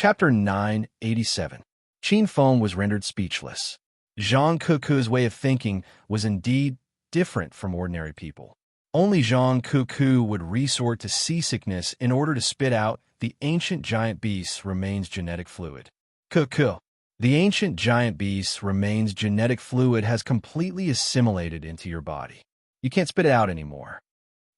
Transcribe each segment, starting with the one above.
Chapter 987. Qin Feng was rendered speechless. Zhang Kuku's way of thinking was indeed different from ordinary people. Only Zhang Kuku would resort to seasickness in order to spit out the ancient giant beast's remains genetic fluid. Kuku. The ancient giant beast's remains genetic fluid has completely assimilated into your body. You can't spit it out anymore.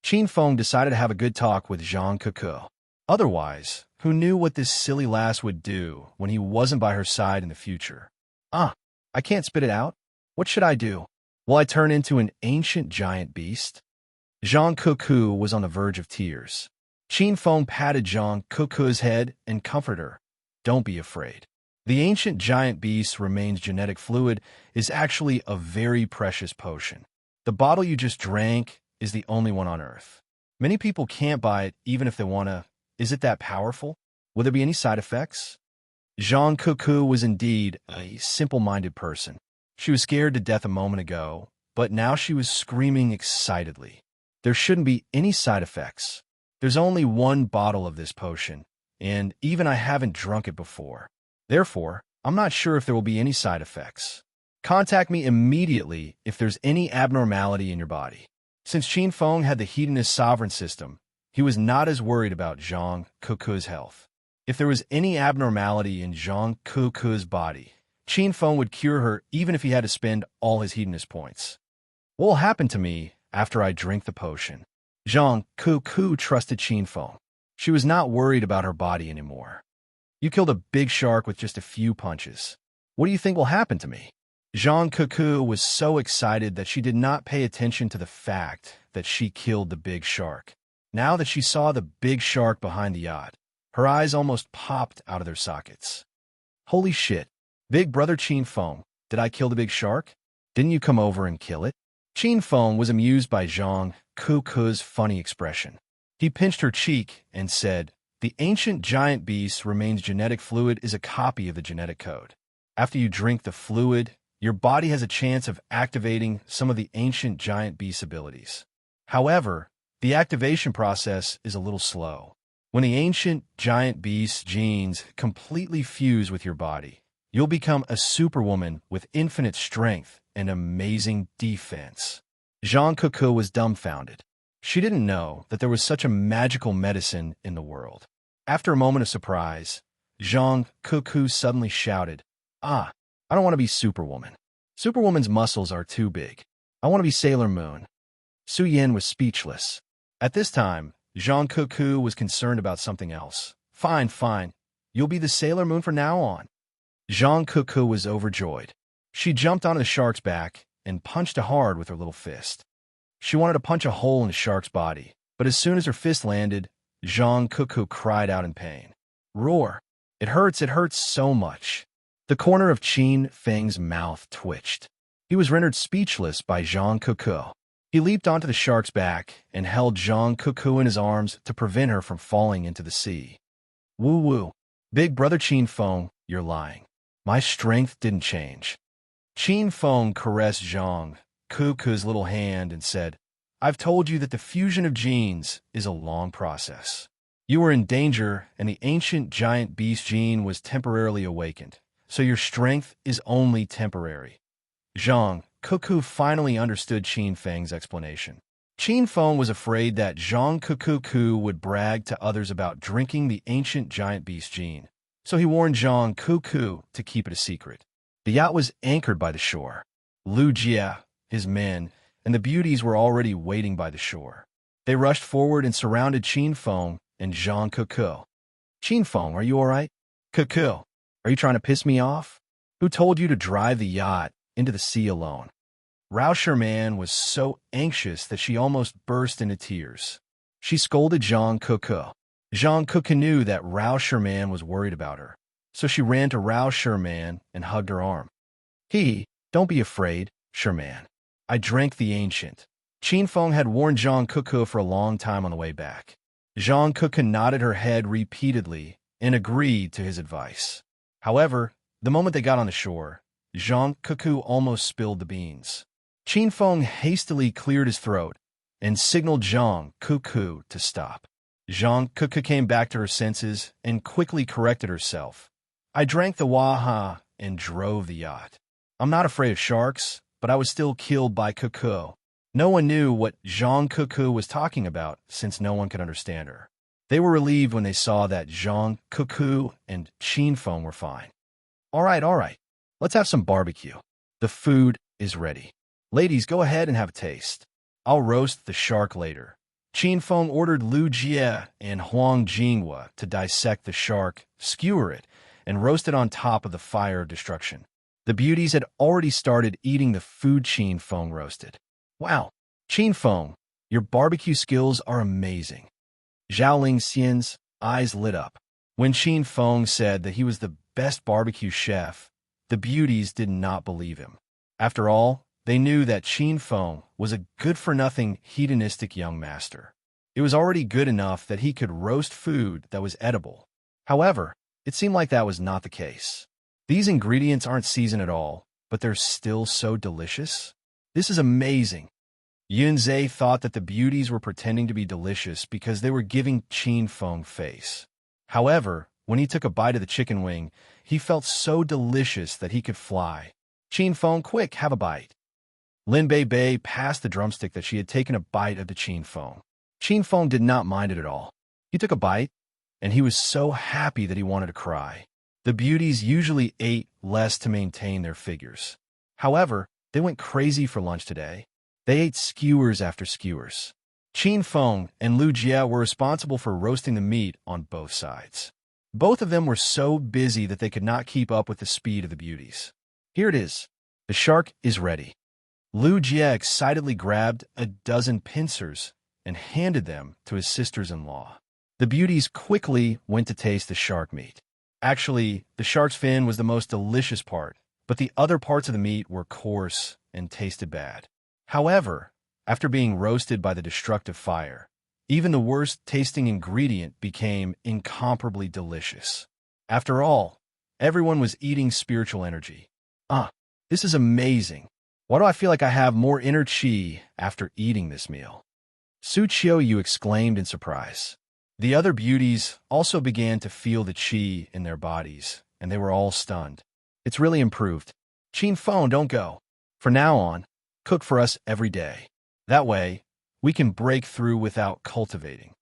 Qin Feng decided to have a good talk with Zhang Kuku. Otherwise, who knew what this silly lass would do when he wasn't by her side in the future? I can't spit it out? What should I do? Will I turn into an ancient giant beast? Zhang Kuku was on the verge of tears. Qin Feng patted Zhang Kuku's head and comforted her. Don't be afraid. The ancient giant beast remains genetic fluid is actually a very precious potion. The bottle you just drank is the only one on Earth. Many people can't buy it even if they want to. Is it that powerful? Will there be any side effects? Zhang Kuku was indeed a simple-minded person. She was scared to death a moment ago, but now she was screaming excitedly. There shouldn't be any side effects. There's only one bottle of this potion, and even I haven't drunk it before. Therefore, I'm not sure if there will be any side effects. Contact me immediately if there's any abnormality in your body. Since Qin Feng had the Hedonist sovereign system, he was not as worried about Zhang Kuku's health. If there was any abnormality in Zhang Kuku's body, Qin Feng would cure her even if he had to spend all his hedonist points. What will happen to me after I drink the potion? Zhang Kuku trusted Qin Feng. She was not worried about her body anymore. You killed a big shark with just a few punches. What do you think will happen to me? Zhang Kuku was so excited that she did not pay attention to the fact that she killed the big shark. Now that she saw the big shark behind the yacht, her eyes almost popped out of their sockets. Holy shit. Big brother Qin Feng, did I kill the big shark? Didn't you come over and kill it? Qin Feng was amused by Zhang Kuku's funny expression. He pinched her cheek and said, the ancient giant beast remains genetic fluid is a copy of the genetic code. After you drink the fluid, your body has a chance of activating some of the ancient giant beast's abilities. However, the activation process is a little slow. When the ancient giant beast's genes completely fuse with your body, you'll become a superwoman with infinite strength and amazing defense. Zhang Kuku was dumbfounded. She didn't know that there was such a magical medicine in the world. After a moment of surprise, Zhang Kuku suddenly shouted, I don't want to be Superwoman. Superwoman's muscles are too big. I want to be Sailor Moon. Su Yin was speechless. At this time, Zhang Kuku was concerned about something else. Fine. You'll be the Sailor Moon from now on. Zhang Kuku was overjoyed. She jumped onto the shark's back and punched it hard with her little fist. She wanted to punch a hole in the shark's body, but as soon as her fist landed, Zhang Kuku cried out in pain. Roar! It hurts so much. The corner of Qin Feng's mouth twitched. He was rendered speechless by Zhang Kuku. He leaped onto the shark's back and held Zhang Kuku in his arms to prevent her from falling into the sea. Woo. Big brother Qin Feng, you're lying. My strength didn't change. Qin Feng caressed Zhang Kuku's little hand and said, I've told you that the fusion of genes is a long process. You were in danger and the ancient giant beast gene was temporarily awakened, so your strength is only temporary. Zhang Kuku finally understood Qin Feng's explanation. Qin Feng was afraid that Zhang Kuku would brag to others about drinking the ancient giant beast gene, so he warned Zhang Kuku to keep it a secret. The yacht was anchored by the shore. Lu Jie, his men, and the beauties were already waiting by the shore. They rushed forward and surrounded Qin Feng and Zhang Kuku. Qin Feng, are you all right? Kuku, are you trying to piss me off? Who told you to drive the yacht into the sea alone? Rao Sherman was so anxious that she almost burst into tears. She scolded Zhang Kuku. Zhang Kuku knew that Rao Sherman was worried about her, so she ran to Rao Sherman and hugged her arm. Don't be afraid, Sherman. I drank the ancient. Qin Feng had warned Zhang Kuku for a long time on the way back. Zhang Kuku nodded her head repeatedly and agreed to his advice. However, the moment they got on the shore, Zhang Kuku almost spilled the beans. Qin Feng hastily cleared his throat and signaled Zhang Kuku to stop. Zhang Kuku came back to her senses and quickly corrected herself. I drank the waha and drove the yacht. I'm not afraid of sharks, but I was still killed by Kuku. No one knew what Zhang Kuku was talking about since no one could understand her. They were relieved when they saw that Zhang Kuku and Qin Feng were fine. All right. Let's have some barbecue. The food is ready. Ladies, go ahead and have a taste. I'll roast the shark later. Qin Feng ordered Lu Jie and Huang Jinghua to dissect the shark, skewer it, and roast it on top of the fire of destruction. The beauties had already started eating the food Qin Feng roasted. Wow, Qin Feng, your barbecue skills are amazing. Zhao Lingxian's eyes lit up. When Qin Feng said that he was the best barbecue chef, the beauties did not believe him. After all, they knew that Qin Feng was a good-for-nothing hedonistic young master. It was already good enough that he could roast food that was edible. However, it seemed like that was not the case. These ingredients aren't seasoned at all, but they're still so delicious. This is amazing. Yunzhe thought that the beauties were pretending to be delicious because they were giving Qin Feng face. However, when he took a bite of the chicken wing, he felt so delicious that he could fly. Qin Feng, quick, have a bite. Lin Bei passed the drumstick that she had taken a bite of the Qin Feng. Qin Feng did not mind it at all. He took a bite, and he was so happy that he wanted to cry. The beauties usually ate less to maintain their figures. However, they went crazy for lunch today. They ate skewers after skewers. Qin Feng and Lu Jie were responsible for roasting the meat on both sides. Both of them were so busy that they could not keep up with the speed of the beauties. Here it is. The shark is ready. Lu Jie excitedly grabbed a dozen pincers and handed them to his sisters-in-law. The beauties quickly went to taste the shark meat. Actually, the shark's fin was the most delicious part, but the other parts of the meat were coarse and tasted bad. However, after being roasted by the destructive fire, even the worst-tasting ingredient became incomparably delicious. After all, everyone was eating spiritual energy. This is amazing. Why do I feel like I have more inner chi after eating this meal? Su Qiuyu exclaimed in surprise. The other beauties also began to feel the chi in their bodies, and they were all stunned. It's really improved. Qin Feng, don't go. From now on, cook for us every day. That way, we can break through without cultivating.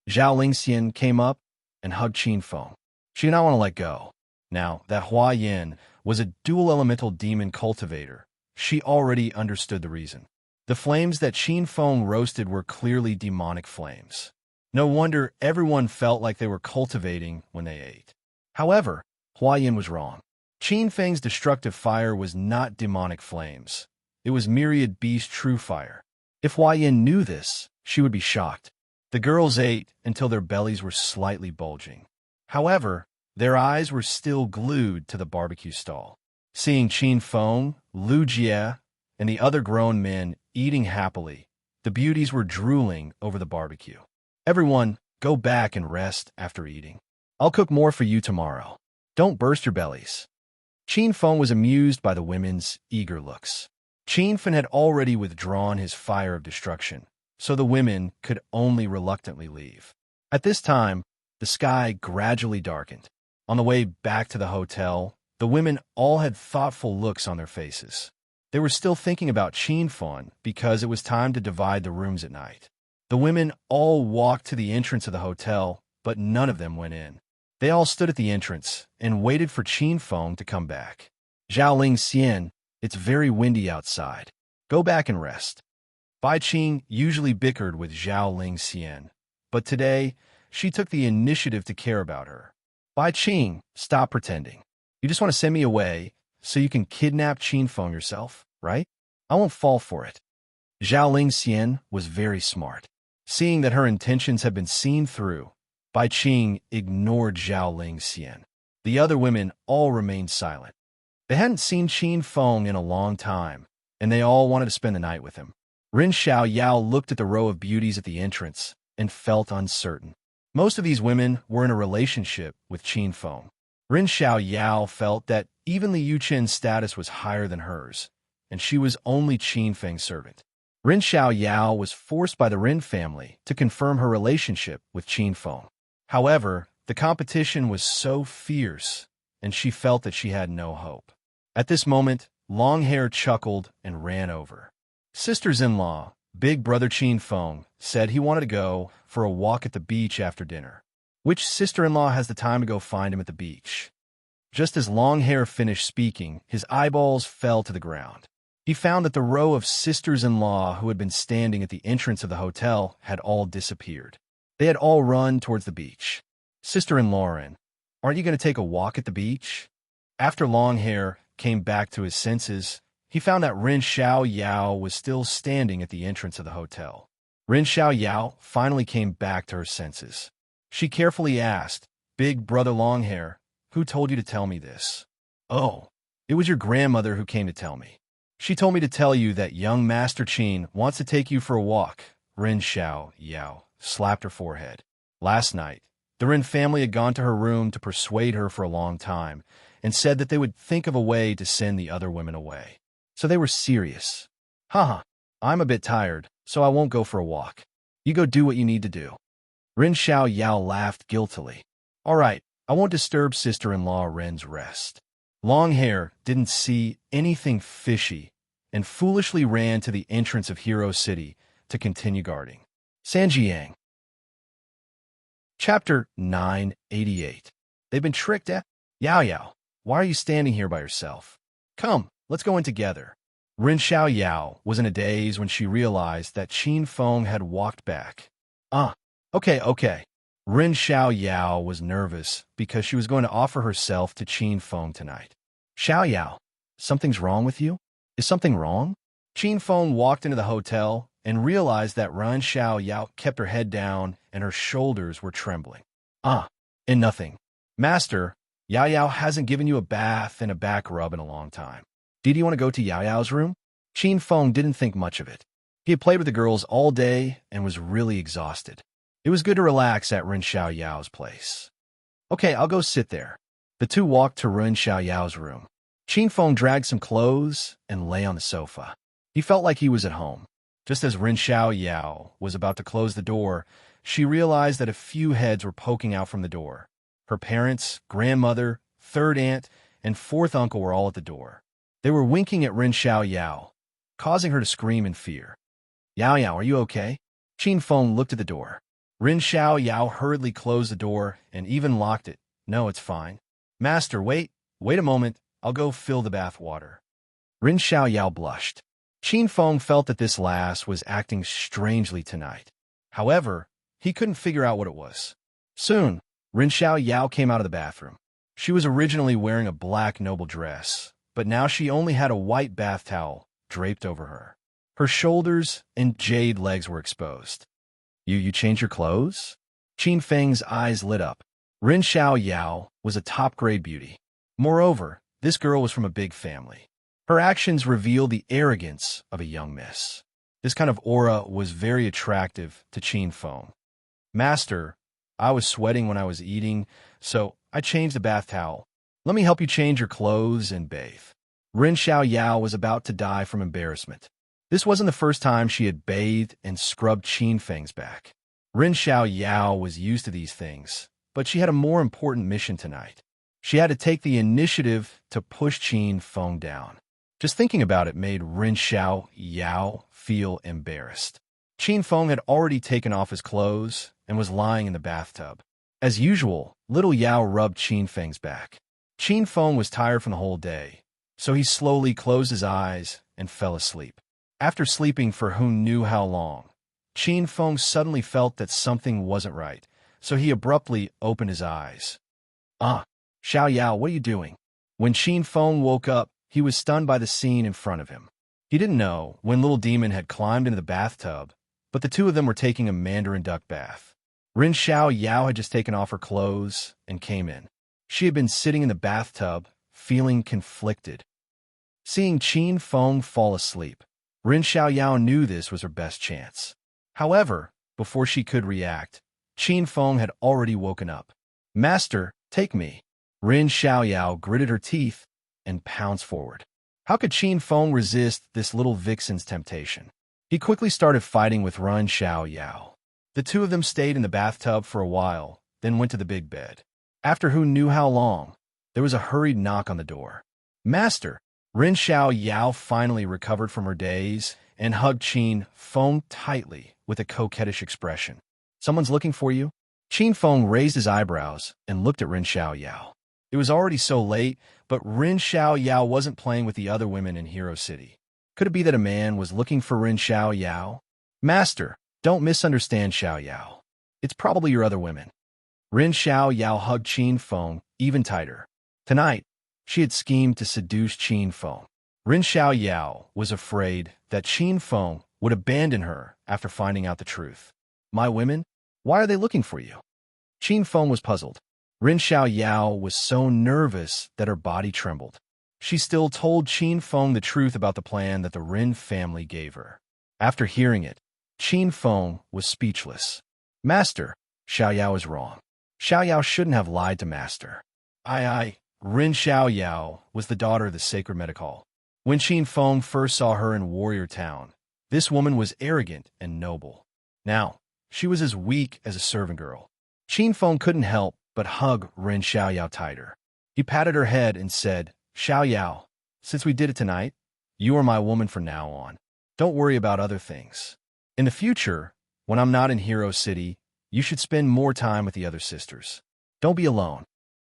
Zhao Lingxian came up and hugged Qin Feng. She did not want to let go. Now, that Hua Yin was a dual elemental demon cultivator. She already understood the reason. The flames that Qin Feng roasted were clearly demonic flames. No wonder everyone felt like they were cultivating when they ate. However, Hua Yin was wrong. Qin Feng's destructive fire was not demonic flames. It was myriad beast true fire. If Hua Yin knew this, she would be shocked. The girls ate until their bellies were slightly bulging. However, their eyes were still glued to the barbecue stall. Seeing Qin Feng, Lu Jie, and the other grown men eating happily, the beauties were drooling over the barbecue. Everyone, go back and rest after eating. I'll cook more for you tomorrow. Don't burst your bellies. Qin Feng was amused by the women's eager looks. Qin Feng had already withdrawn his fire of destruction, so the women could only reluctantly leave. At this time, the sky gradually darkened. On the way back to the hotel, the women all had thoughtful looks on their faces. They were still thinking about Qin Feng because it was time to divide the rooms at night. The women all walked to the entrance of the hotel, but none of them went in. They all stood at the entrance and waited for Qin Feng to come back. Zhao Lingxian, it's very windy outside. Go back and rest. Bai Qing usually bickered with Zhao Lingxian, but today she took the initiative to care about her. Bai Qing, stop pretending. You just want to send me away so you can kidnap Qin Feng yourself, right? I won't fall for it. Zhao Lingxian was very smart. Seeing that her intentions had been seen through, Bai Qing ignored Zhao Lingxian. The other women all remained silent. They hadn't seen Qin Feng in a long time, and they all wanted to spend the night with him. Rin Xiaoyao looked at the row of beauties at the entrance and felt uncertain. Most of these women were in a relationship with Qin Feng. Rin Xiaoyao felt that even Li Yuchen's status was higher than hers, and she was only Qin Feng's servant. Ren Xiaoyao was forced by the Ren family to confirm her relationship with Qin Feng. However, the competition was so fierce, and she felt that she had no hope. At this moment, Longhair chuckled and ran over. Sisters-in-law, Big Brother Qin Feng, said he wanted to go for a walk at the beach after dinner. Which sister-in-law has the time to go find him at the beach? Just as Longhair finished speaking, his eyeballs fell to the ground. He found that the row of sisters-in-law who had been standing at the entrance of the hotel had all disappeared. They had all run towards the beach. Sister-in-law, aren't you going to take a walk at the beach? After Longhair came back to his senses, he found that Ren Xiaoyao was still standing at the entrance of the hotel. Ren Xiaoyao finally came back to her senses. She carefully asked, "Big Brother Longhair, who told you to tell me this?" "Oh, it was your grandmother who came to tell me. She told me to tell you that young Master Qin wants to take you for a walk." Ren Xiaoyao slapped her forehead. Last night, the Ren family had gone to her room to persuade her for a long time and said that they would think of a way to send the other women away. So they were serious. Haha, I'm a bit tired, so I won't go for a walk. You go do what you need to do. Ren Xiaoyao laughed guiltily. All right, I won't disturb sister-in-law Ren's rest. Longhair didn't see anything fishy and foolishly ran to the entrance of Hero City to continue guarding. Sanjiang. Chapter 988. They've been tricked, eh? Yao Yao, why are you standing here by yourself? Come, let's go in together. Ren Xiaoyao was in a daze when she realized that Qin Feng had walked back. Okay. Ren Xiaoyao was nervous because she was going to offer herself to Qin Feng tonight. Xiaoyao, something's wrong with you? Is something wrong? Qin Feng walked into the hotel and realized that Ren Xiaoyao kept her head down and her shoulders were trembling. And nothing. Master, Yao Yao hasn't given you a bath and a back rub in a long time. Did you want to go to Yao Yao's room? Qin Feng didn't think much of it. He had played with the girls all day and was really exhausted. It was good to relax at Ren Xiaoyao's place. Okay, I'll go sit there. The two walked to Ren Xiaoyao's room. Qin Feng dragged some clothes and lay on the sofa. He felt like he was at home. Just as Ren Xiaoyao was about to close the door, she realized that a few heads were poking out from the door. Her parents, grandmother, third aunt, and fourth uncle were all at the door. They were winking at Ren Xiaoyao, causing her to scream in fear. Yao Yao, are you okay? Qin Feng looked at the door. Ren Xiaoyao hurriedly closed the door and even locked it. No, it's fine. Master, wait a moment. I'll go fill the bath water. Ren Xiaoyao blushed. Qin Feng felt that this lass was acting strangely tonight. However, he couldn't figure out what it was. Soon, Ren Xiaoyao came out of the bathroom. She was originally wearing a black noble dress, but now she only had a white bath towel draped over her. Her shoulders and jade legs were exposed. You changed your clothes? Qin Feng's eyes lit up. Ren Xiaoyao was a top-grade beauty. Moreover, this girl was from a big family. Her actions revealed the arrogance of a young miss. This kind of aura was very attractive to Qin Feng. Master, I was sweating when I was eating, so I changed the bath towel. Let me help you change your clothes and bathe. Ren Xiaoyao was about to die from embarrassment. This wasn't the first time she had bathed and scrubbed Qin Feng's back. Ren Xiaoyao was used to these things, but she had a more important mission tonight. She had to take the initiative to push Qin Feng down. Just thinking about it made Ren Xiaoyao feel embarrassed. Qin Feng had already taken off his clothes and was lying in the bathtub. As usual, little Yao rubbed Qin Feng's back. Qin Feng was tired from the whole day, so he slowly closed his eyes and fell asleep. After sleeping for who knew how long, Qin Feng suddenly felt that something wasn't right, so he abruptly opened his eyes. Xiaoyao, what are you doing? When Qin Feng woke up, he was stunned by the scene in front of him. He didn't know when Little Demon had climbed into the bathtub, but the two of them were taking a Mandarin duck bath. Ren Xiaoyao had just taken off her clothes and came in. She had been sitting in the bathtub, feeling conflicted. Seeing Qin Feng fall asleep, Ren Xiaoyao knew this was her best chance. However, before she could react, Qin Feng had already woken up. Master, take me. Ren Xiaoyao gritted her teeth and pounced forward. How could Qin Feng resist this little vixen's temptation? He quickly started fighting with Ren Xiaoyao. The two of them stayed in the bathtub for a while, then went to the big bed. After who knew how long, there was a hurried knock on the door. Master! Ren Xiaoyao finally recovered from her daze and hugged Qin Feng tightly with a coquettish expression. Someone's looking for you? Qin Feng raised his eyebrows and looked at Ren Xiaoyao. It was already so late, but Ren Xiaoyao wasn't playing with the other women in Hero City. Could it be that a man was looking for Ren Xiaoyao? Master, don't misunderstand Xiaoyao. It's probably your other women. Ren Xiaoyao hugged Qin Feng even tighter. Tonight, she had schemed to seduce Qin Feng. Ren Xiaoyao was afraid that Qin Feng would abandon her after finding out the truth. My women? Why are they looking for you? Qin Feng was puzzled. Ren Xiaoyao was so nervous that her body trembled. She still told Qin Feng the truth about the plan that the Ren family gave her. After hearing it, Qin Feng was speechless. Master, Xiaoyao is wrong. Xiaoyao shouldn't have lied to Master. Ren Xiaoyao was the daughter of the sacred medical. When Qin Feng first saw her in Warrior Town, this woman was arrogant and noble. Now, she was as weak as a servant girl. Qin Feng couldn't help but hug Ren Xiaoyao tighter. He patted her head and said, Xiaoyao, since we did it tonight, you are my woman from now on. Don't worry about other things. In the future, when I'm not in Hero City, you should spend more time with the other sisters. Don't be alone.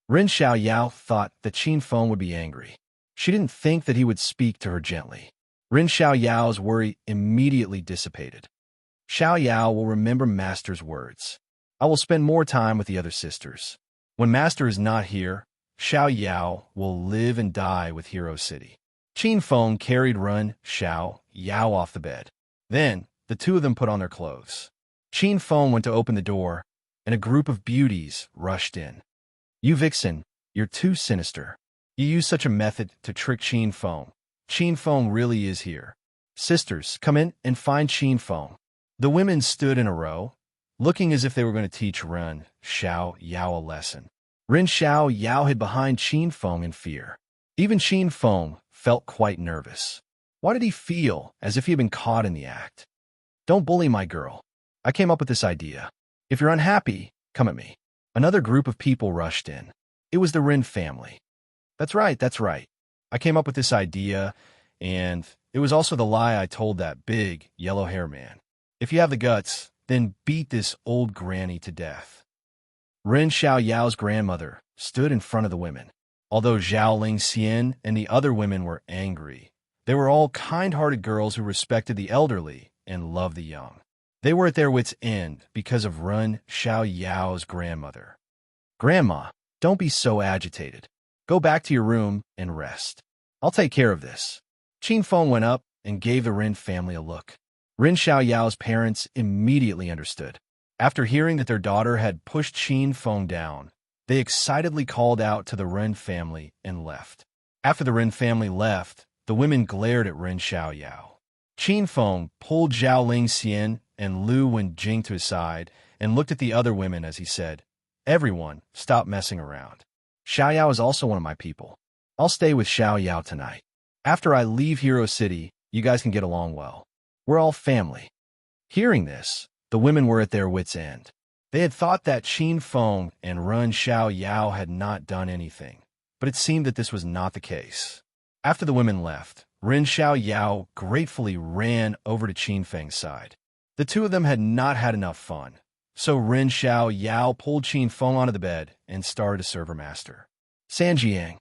Ren Xiaoyao thought that Qin Feng would be angry. She didn't think that he would speak to her gently. Ren Xiaoyao's worry immediately dissipated. Xiaoyao will remember Master's words. I will spend more time with the other sisters. When Master is not here, Xiaoyao will live and die with Hero City. Qin Feng carried Ren Xiaoyao off the bed. Then, the two of them put on their clothes. Qin Feng went to open the door, and a group of beauties rushed in. You vixen, you're too sinister. You use such a method to trick Qin Feng. Qin Feng really is here. Sisters, come in and find Qin Feng. The women stood in a row, looking as if they were going to teach Ren Xiaoyao a lesson. Ren Xiaoyao hid behind Qin Feng in fear. Even Qin Feng felt quite nervous. Why did he feel as if he had been caught in the act? Don't bully my girl. I came up with this idea. If you're unhappy, come at me. Another group of people rushed in. It was the Ren family. That's right. I came up with this idea, and it was also the lie I told that big, yellow-hair man. If you have the guts, then beat this old granny to death. Ren Xiaoyao's grandmother stood in front of the women. Although Zhao Lingxian and the other women were angry, they were all kind-hearted girls who respected the elderly and loved the young. They were at their wits' end because of Ren Xiaoyao's grandmother. Grandma, don't be so agitated. Go back to your room and rest. I'll take care of this. Qin Feng went up and gave the Ren family a look. Ren Xiaoyao's parents immediately understood. After hearing that their daughter had pushed Qin Feng down, they excitedly called out to the Ren family and left. After the Ren family left, the women glared at Ren Xiaoyao. Qin Feng pulled Zhao Lingxian and Lu Wenjing to his side and looked at the other women as he said, Everyone, stop messing around. Xiaoyao is also one of my people. I'll stay with Xiaoyao tonight. After I leave Hero City, you guys can get along well. We're all family. Hearing this, the women were at their wits' end. They had thought that Qin Feng and Ren Xiaoyao had not done anything, but it seemed that this was not the case. After the women left, Ren Xiaoyao gratefully ran over to Qin Feng's side. The two of them had not had enough fun, so Ren Xiaoyao pulled Qin Feng onto the bed and started to serve her master. Sanjiang.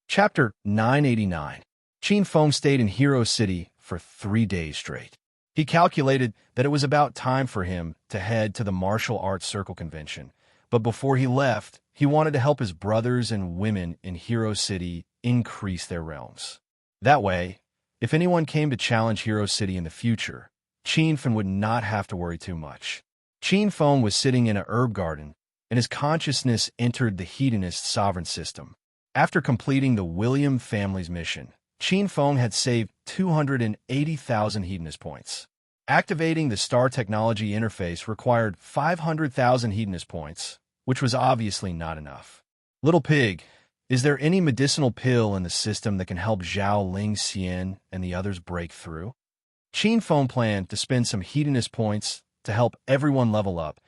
Chapter 989. Qin Feng stayed in Hero City for 3 days straight. He calculated that it was about time for him to head to the martial arts circle convention, but before he left, he wanted to help his brothers and women in Hero City increase their realms. That way, if anyone came to challenge Hero City in the future, Qin Feng would not have to worry too much. Qin Feng was sitting in a herb garden, and his consciousness entered the Hedonist sovereign system. After completing the William family's mission, Qin Feng had saved 280,000 Hedonist points. Activating the Star Technology interface required 500,000 Hedonist points, which was obviously not enough. Little Pig, is there any medicinal pill in the system that can help Zhao Lingxian and the others break through? Qin Feng planned to spend some Hedonist points to help everyone level up,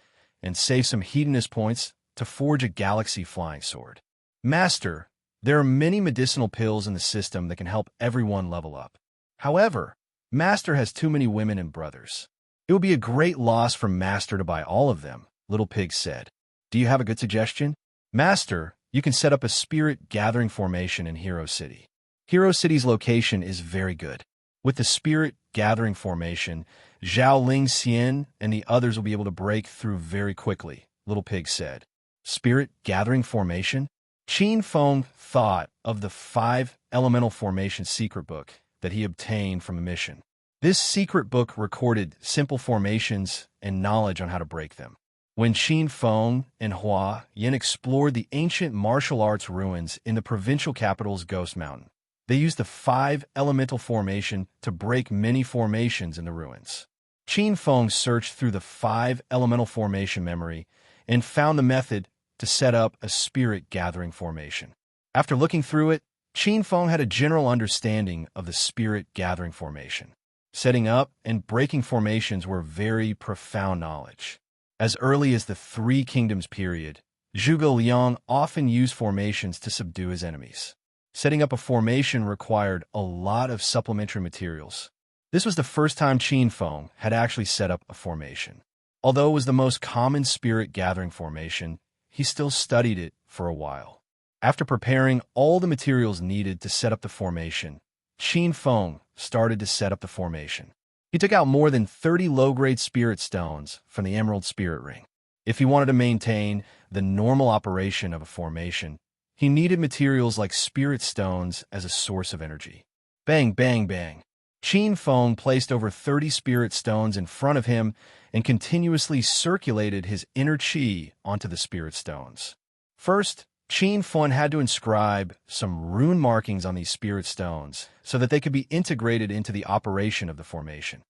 and save some Hedonist points to forge a galaxy flying sword. Master, there are many medicinal pills in the system that can help everyone level up. However, Master has too many women and brothers. It would be a great loss for Master to buy all of them, Little Pig said. Do you have a good suggestion? Master, you can set up a spirit gathering formation in Hero City. Hero City's location is very good. With the spirit gathering formation, Zhao Ling Xian and the others will be able to break through very quickly, Little Pig said. Spirit gathering formation? Qin Feng thought of the 5 elemental formation secret book that he obtained from a mission. This secret book recorded simple formations and knowledge on how to break them. When Qin Feng and Hua Yin explored the ancient martial arts ruins in the provincial capital's Ghost Mountain, they used the 5 elemental formation to break many formations in the ruins. Qin Feng searched through the 5 elemental formation memory and found the method to set up a spirit gathering formation. After looking through it, Qin Feng had a general understanding of the spirit gathering formation. Setting up and breaking formations were very profound knowledge. As early as the 3 Kingdoms period, Zhuge Liang often used formations to subdue his enemies. Setting up a formation required a lot of supplementary materials. This was the first time Qin Feng had actually set up a formation. Although it was the most common spirit gathering formation, he still studied it for a while. After preparing all the materials needed to set up the formation, Qin Feng started to set up the formation. He took out more than 30 low-grade spirit stones from the Emerald Spirit Ring. If he wanted to maintain the normal operation of a formation, he needed materials like spirit stones as a source of energy. Bang, bang, bang. Qin Feng placed over 30 spirit stones in front of him and continuously circulated his inner qi onto the spirit stones. First, Qin Feng had to inscribe some rune markings on these spirit stones so that they could be integrated into the operation of the formation.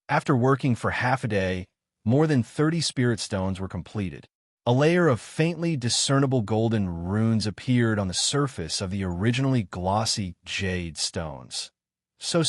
After working for half a day, more than 30 spirit stones were completed. A layer of faintly discernible golden runes appeared on the surface of the originally glossy jade stones. So.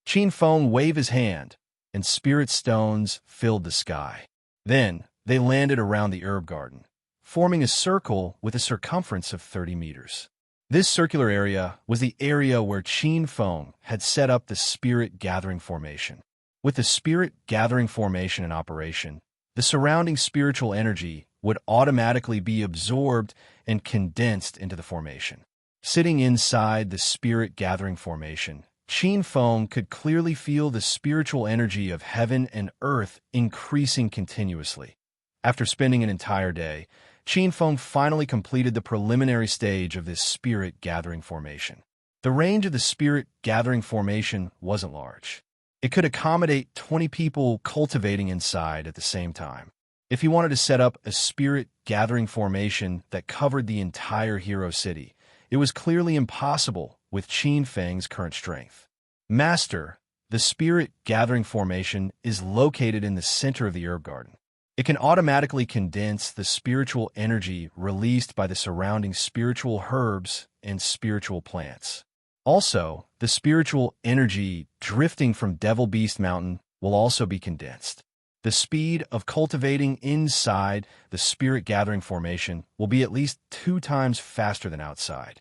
Qin Feng waved his hand, and spirit stones filled the sky. Then, they landed around the herb garden, forming a circle with a circumference of 30 meters. This circular area was the area where Qin Feng had set up the spirit gathering formation. With the spirit gathering formation in operation, the surrounding spiritual energy would automatically be absorbed and condensed into the formation. Sitting inside the spirit gathering formation, Qin Feng could clearly feel the spiritual energy of heaven and earth increasing continuously. After spending an entire day, Qin Feng finally completed the preliminary stage of this spirit gathering formation. The range of the spirit gathering formation wasn't large. It could accommodate 20 people cultivating inside at the same time. If he wanted to set up a spirit gathering formation that covered the entire Hero City, it was clearly impossible with Qin Feng's current strength. Master, the spirit gathering formation is located in the center of the herb garden. It can automatically condense the spiritual energy released by the surrounding spiritual herbs and spiritual plants. Also, the spiritual energy drifting from Devil Beast Mountain will also be condensed. The speed of cultivating inside the spirit gathering formation will be at least 2 times faster than outside.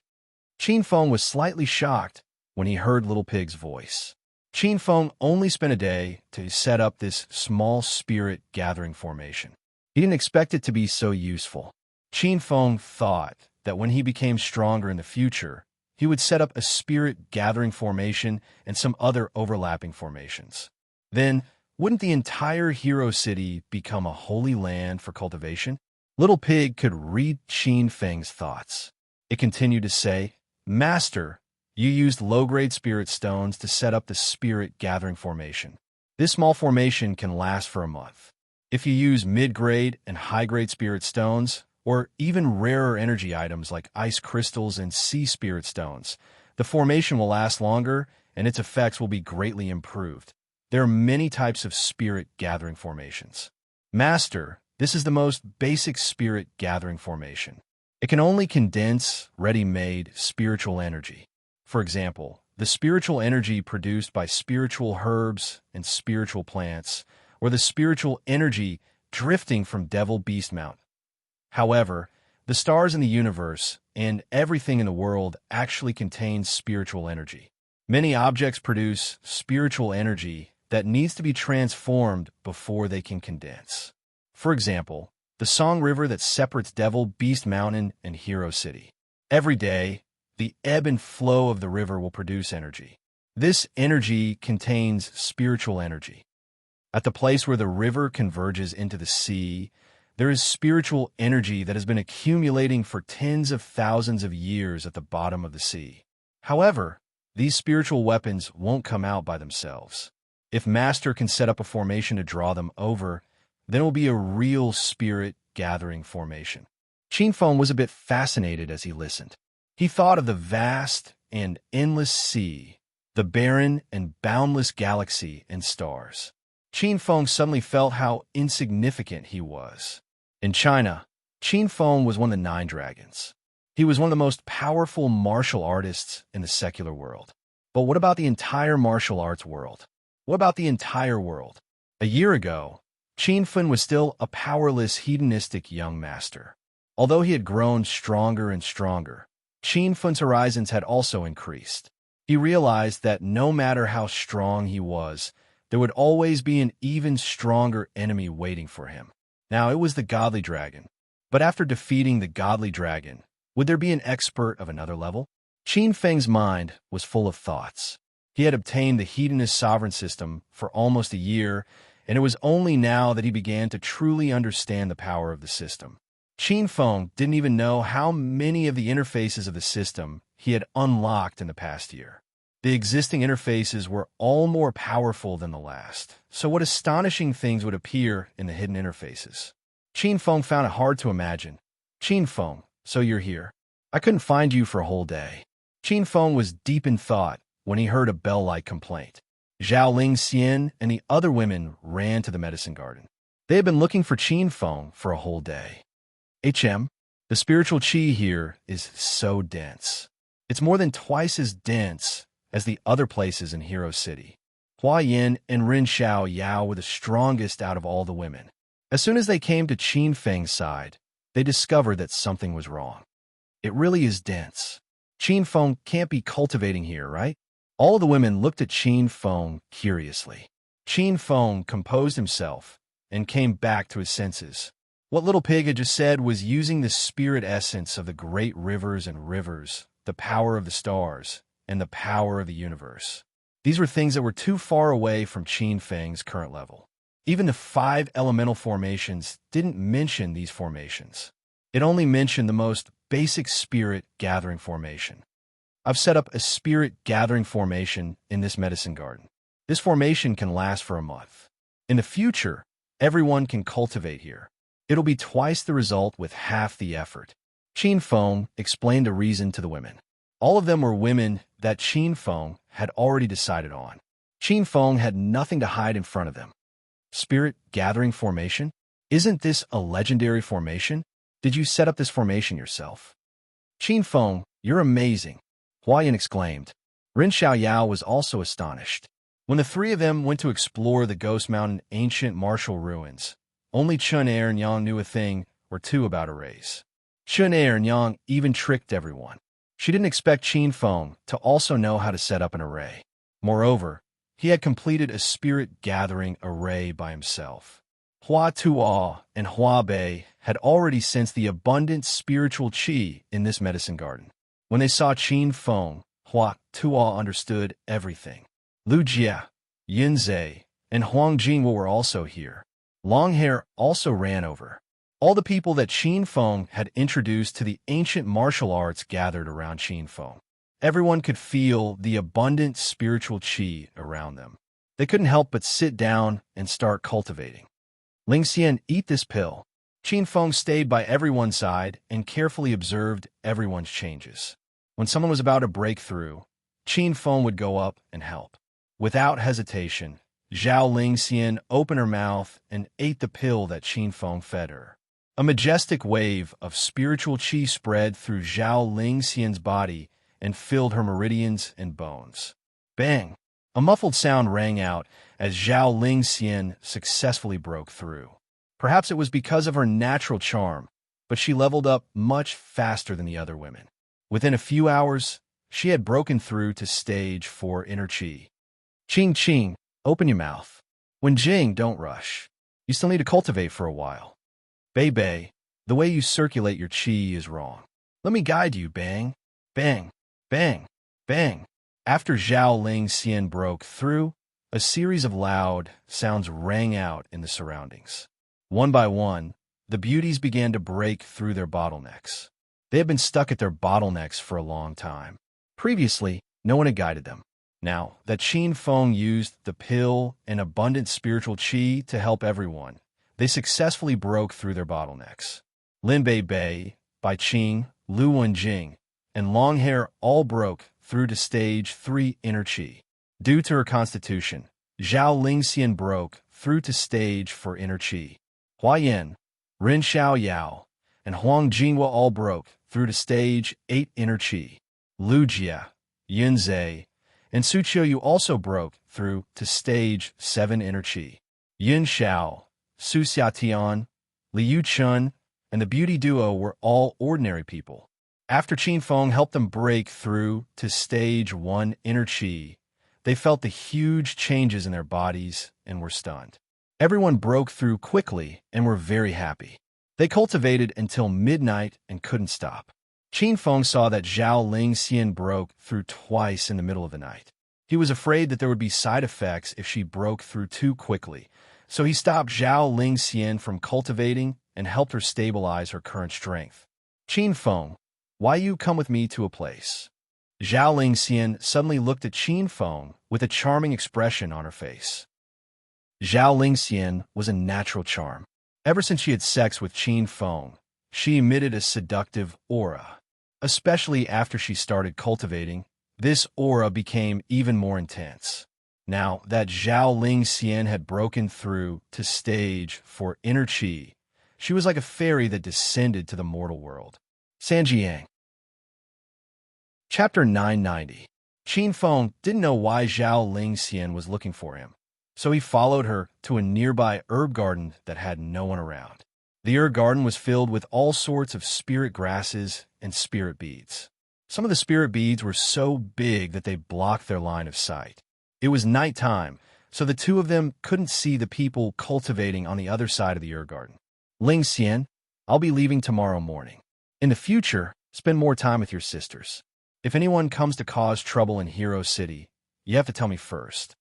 Qin Feng was slightly shocked when he heard Little Pig's voice. Qin Feng only spent a day to set up this small spirit gathering formation. He didn't expect it to be so useful. Qin Feng thought that when he became stronger in the future, he would set up a spirit gathering formation and some other overlapping formations. Then, wouldn't the entire Hero City become a holy land for cultivation? Little Pig could read Qin Feng's thoughts. It continued to say, Master, you used low-grade spirit stones to set up the spirit gathering formation. This small formation can last for a month. If you use mid-grade and high-grade spirit stones, or even rarer energy items like ice crystals and sea spirit stones, the formation will last longer and its effects will be greatly improved. There are many types of spirit gathering formations. Master, this is the most basic spirit gathering formation. It can only condense ready-made spiritual energy. For example, the spiritual energy produced by spiritual herbs and spiritual plants, or the spiritual energy drifting from Devil Beast Mountain. However, the stars in the universe and everything in the world actually contains spiritual energy. Many objects produce spiritual energy that needs to be transformed before they can condense. For example, the Song River that separates Devil Beast Mountain and Hero City. Every day, the ebb and flow of the river will produce energy. This energy contains spiritual energy. At the place where the river converges into the sea, there is spiritual energy that has been accumulating for tens of thousands of years at the bottom of the sea. However, these spiritual weapons won't come out by themselves. If Master can set up a formation to draw them over, then it will be a real spirit-gathering formation. Qin Feng was a bit fascinated as he listened. He thought of the vast and endless sea, the barren and boundless galaxy and stars. Qin Feng suddenly felt how insignificant he was. In China, Qin Feng was one of the 9 dragons. He was one of the most powerful martial artists in the secular world. But what about the entire martial arts world? What about the entire world? A year ago, Qin Feng was still a powerless, hedonistic young master. Although he had grown stronger and stronger, Qin Feng's horizons had also increased. He realized that no matter how strong he was, there would always be an even stronger enemy waiting for him. Now, it was the godly dragon. But after defeating the godly dragon, would there be an expert of another level? Qin Feng's mind was full of thoughts. He had obtained the hedonist sovereign system for almost a year, and it was only now that he began to truly understand the power of the system. Qin Feng didn't even know how many of the interfaces of the system he had unlocked in the past year. The existing interfaces were all more powerful than the last, so what astonishing things would appear in the hidden interfaces? Qin Feng found it hard to imagine. Qin Feng, so you're here. I couldn't find you for a whole day. Qin Feng was deep in thought when he heard a bell-like complaint. Zhao Lingxian and the other women ran to the medicine garden. They had been looking for Qin Feng for a whole day. The spiritual qi here is so dense. It's more than twice as dense as the other places in Hero City. Hua Yin and Ren Xiao Yao were the strongest out of all the women. As soon as they came to Qin Feng's side, they discovered that something was wrong. It really is dense. Qin Feng can't be cultivating here, right? All of the women looked at Qin Feng curiously. Qin Feng composed himself and came back to his senses. What Little Pig had just said was using the spirit essence of the great rivers and rivers, the power of the stars, and the power of the universe. These were things that were too far away from Qin Feng's current level. Even the 5 elemental formations didn't mention these formations. It only mentioned the most basic spirit gathering formation. I've set up a spirit gathering formation in this medicine garden. This formation can last for a month. In the future, everyone can cultivate here. It'll be twice the result with half the effort. Qin Feng explained the reason to the women. All of them were women that Qin Feng had already decided on. Qin Feng had nothing to hide in front of them. Spirit gathering formation? Isn't this a legendary formation? Did you set up this formation yourself? Qin Feng, you're amazing, Hua Yin exclaimed. Ren Xiaoyao was also astonished. When the 3 of them went to explore the Ghost Mountain ancient martial ruins, only Chun Er and Yang knew a thing or two about arrays. Chun Er and Yang even tricked everyone. She didn't expect Qin Feng to also know how to set up an array. Moreover, he had completed a spirit-gathering array by himself. Hua Tuo and Hua Bei had already sensed the abundant spiritual qi in this medicine garden. When they saw Qin Feng, Hua Tuo understood everything. Lu Jia, Yin Zhe, and Huang Jingwu were also here. Long Hair also ran over. All the people that Qin Feng had introduced to the ancient martial arts gathered around Qin Feng. Everyone could feel the abundant spiritual qi around them. They couldn't help but sit down and start cultivating. Lingxian, eat this pill. Qin Feng stayed by everyone's side and carefully observed everyone's changes. When someone was about to break through, Qin Feng would go up and help. Without hesitation, Zhao Lingxian opened her mouth and ate the pill that Qin Feng fed her. A majestic wave of spiritual qi spread through Zhao Lingxian's body and filled her meridians and bones. Bang! A muffled sound rang out as Zhao Lingxian successfully broke through. Perhaps it was because of her natural charm, but she leveled up much faster than the other women. Within a few hours, she had broken through to stage 4 inner chi. Ching Ching, open your mouth. When Jing, don't rush. You still need to cultivate for a while. Bei Bei, the way you circulate your chi is wrong. Let me guide you, bang, bang, bang, bang. After Zhao Lingxian broke through, a series of loud sounds rang out in the surroundings. One by one, the beauties began to break through their bottlenecks. They had been stuck at their bottlenecks for a long time. Previously, no one had guided them. Now that Qin Feng used the pill and abundant spiritual qi to help everyone, they successfully broke through their bottlenecks. Lin Bei Bei, Bai Qing, Lu Wenjing, and Longhair all broke through to stage 3 inner chi. Due to her constitution, Zhao Lingxian broke through to stage 4 inner chi. Huayan, Ren Xiao Yao, and Huang Jinghua all broke through to stage 8 inner chi. Lu Jia, Yun Zhe, and Su Qiuyu also broke through to stage 7 inner chi. Yin Xiao, Su Xiatian, Liu Chun, and the beauty duo were all ordinary people. After Qin Feng helped them break through to stage 1 inner chi, they felt the huge changes in their bodies and were stunned. Everyone broke through quickly and were very happy. They cultivated until midnight and couldn't stop. Qin Feng saw that Zhao Lingxian broke through twice in the middle of the night. He was afraid that there would be side effects if she broke through too quickly, so he stopped Zhao Lingxian from cultivating and helped her stabilize her current strength. Qin Feng, why you come with me to a place? Zhao Lingxian suddenly looked at Qin Feng with a charming expression on her face. Zhao Lingxian was a natural charm. Ever since she had sex with Qin Feng, she emitted a seductive aura. Especially after she started cultivating, this aura became even more intense. Now that Zhao Lingxian had broken through to stage 4 inner chi, she was like a fairy that descended to the mortal world. Sanjiang. Chapter 990. Qin Feng didn't know why Zhao Lingxian was looking for him, so he followed her to a nearby herb garden that had no one around. The herb garden was filled with all sorts of spirit grasses and spirit beads. Some of the spirit beads were so big that they blocked their line of sight. It was nighttime, so the two of them couldn't see the people cultivating on the other side of the herb garden. Lingxian, I'll be leaving tomorrow morning. In the future, spend more time with your sisters. If anyone comes to cause trouble in Hero City, you have to tell me first.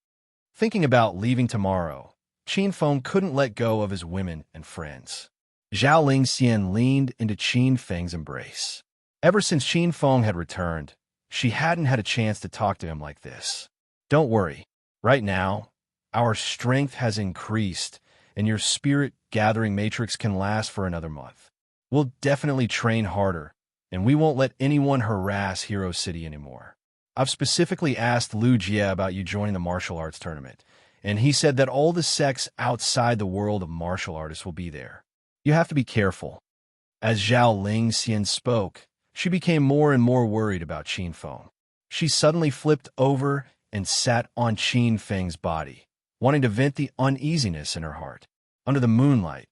Thinking about leaving tomorrow, Qin Feng couldn't let go of his women and friends. Zhao Lingxian leaned into Qin Feng's embrace. Ever since Qin Feng had returned, she hadn't had a chance to talk to him like this. Don't worry. Right now, our strength has increased, and your spirit-gathering matrix can last for another month. We'll definitely train harder, and we won't let anyone harass Hero City anymore. I've specifically asked Lu Jia about you joining the martial arts tournament, and he said that all the sects outside the world of martial artists will be there. You have to be careful. As Zhao Lingxian spoke, she became more and more worried about Qin Feng. She suddenly flipped over and sat on Qin Feng's body, wanting to vent the uneasiness in her heart. Under the moonlight,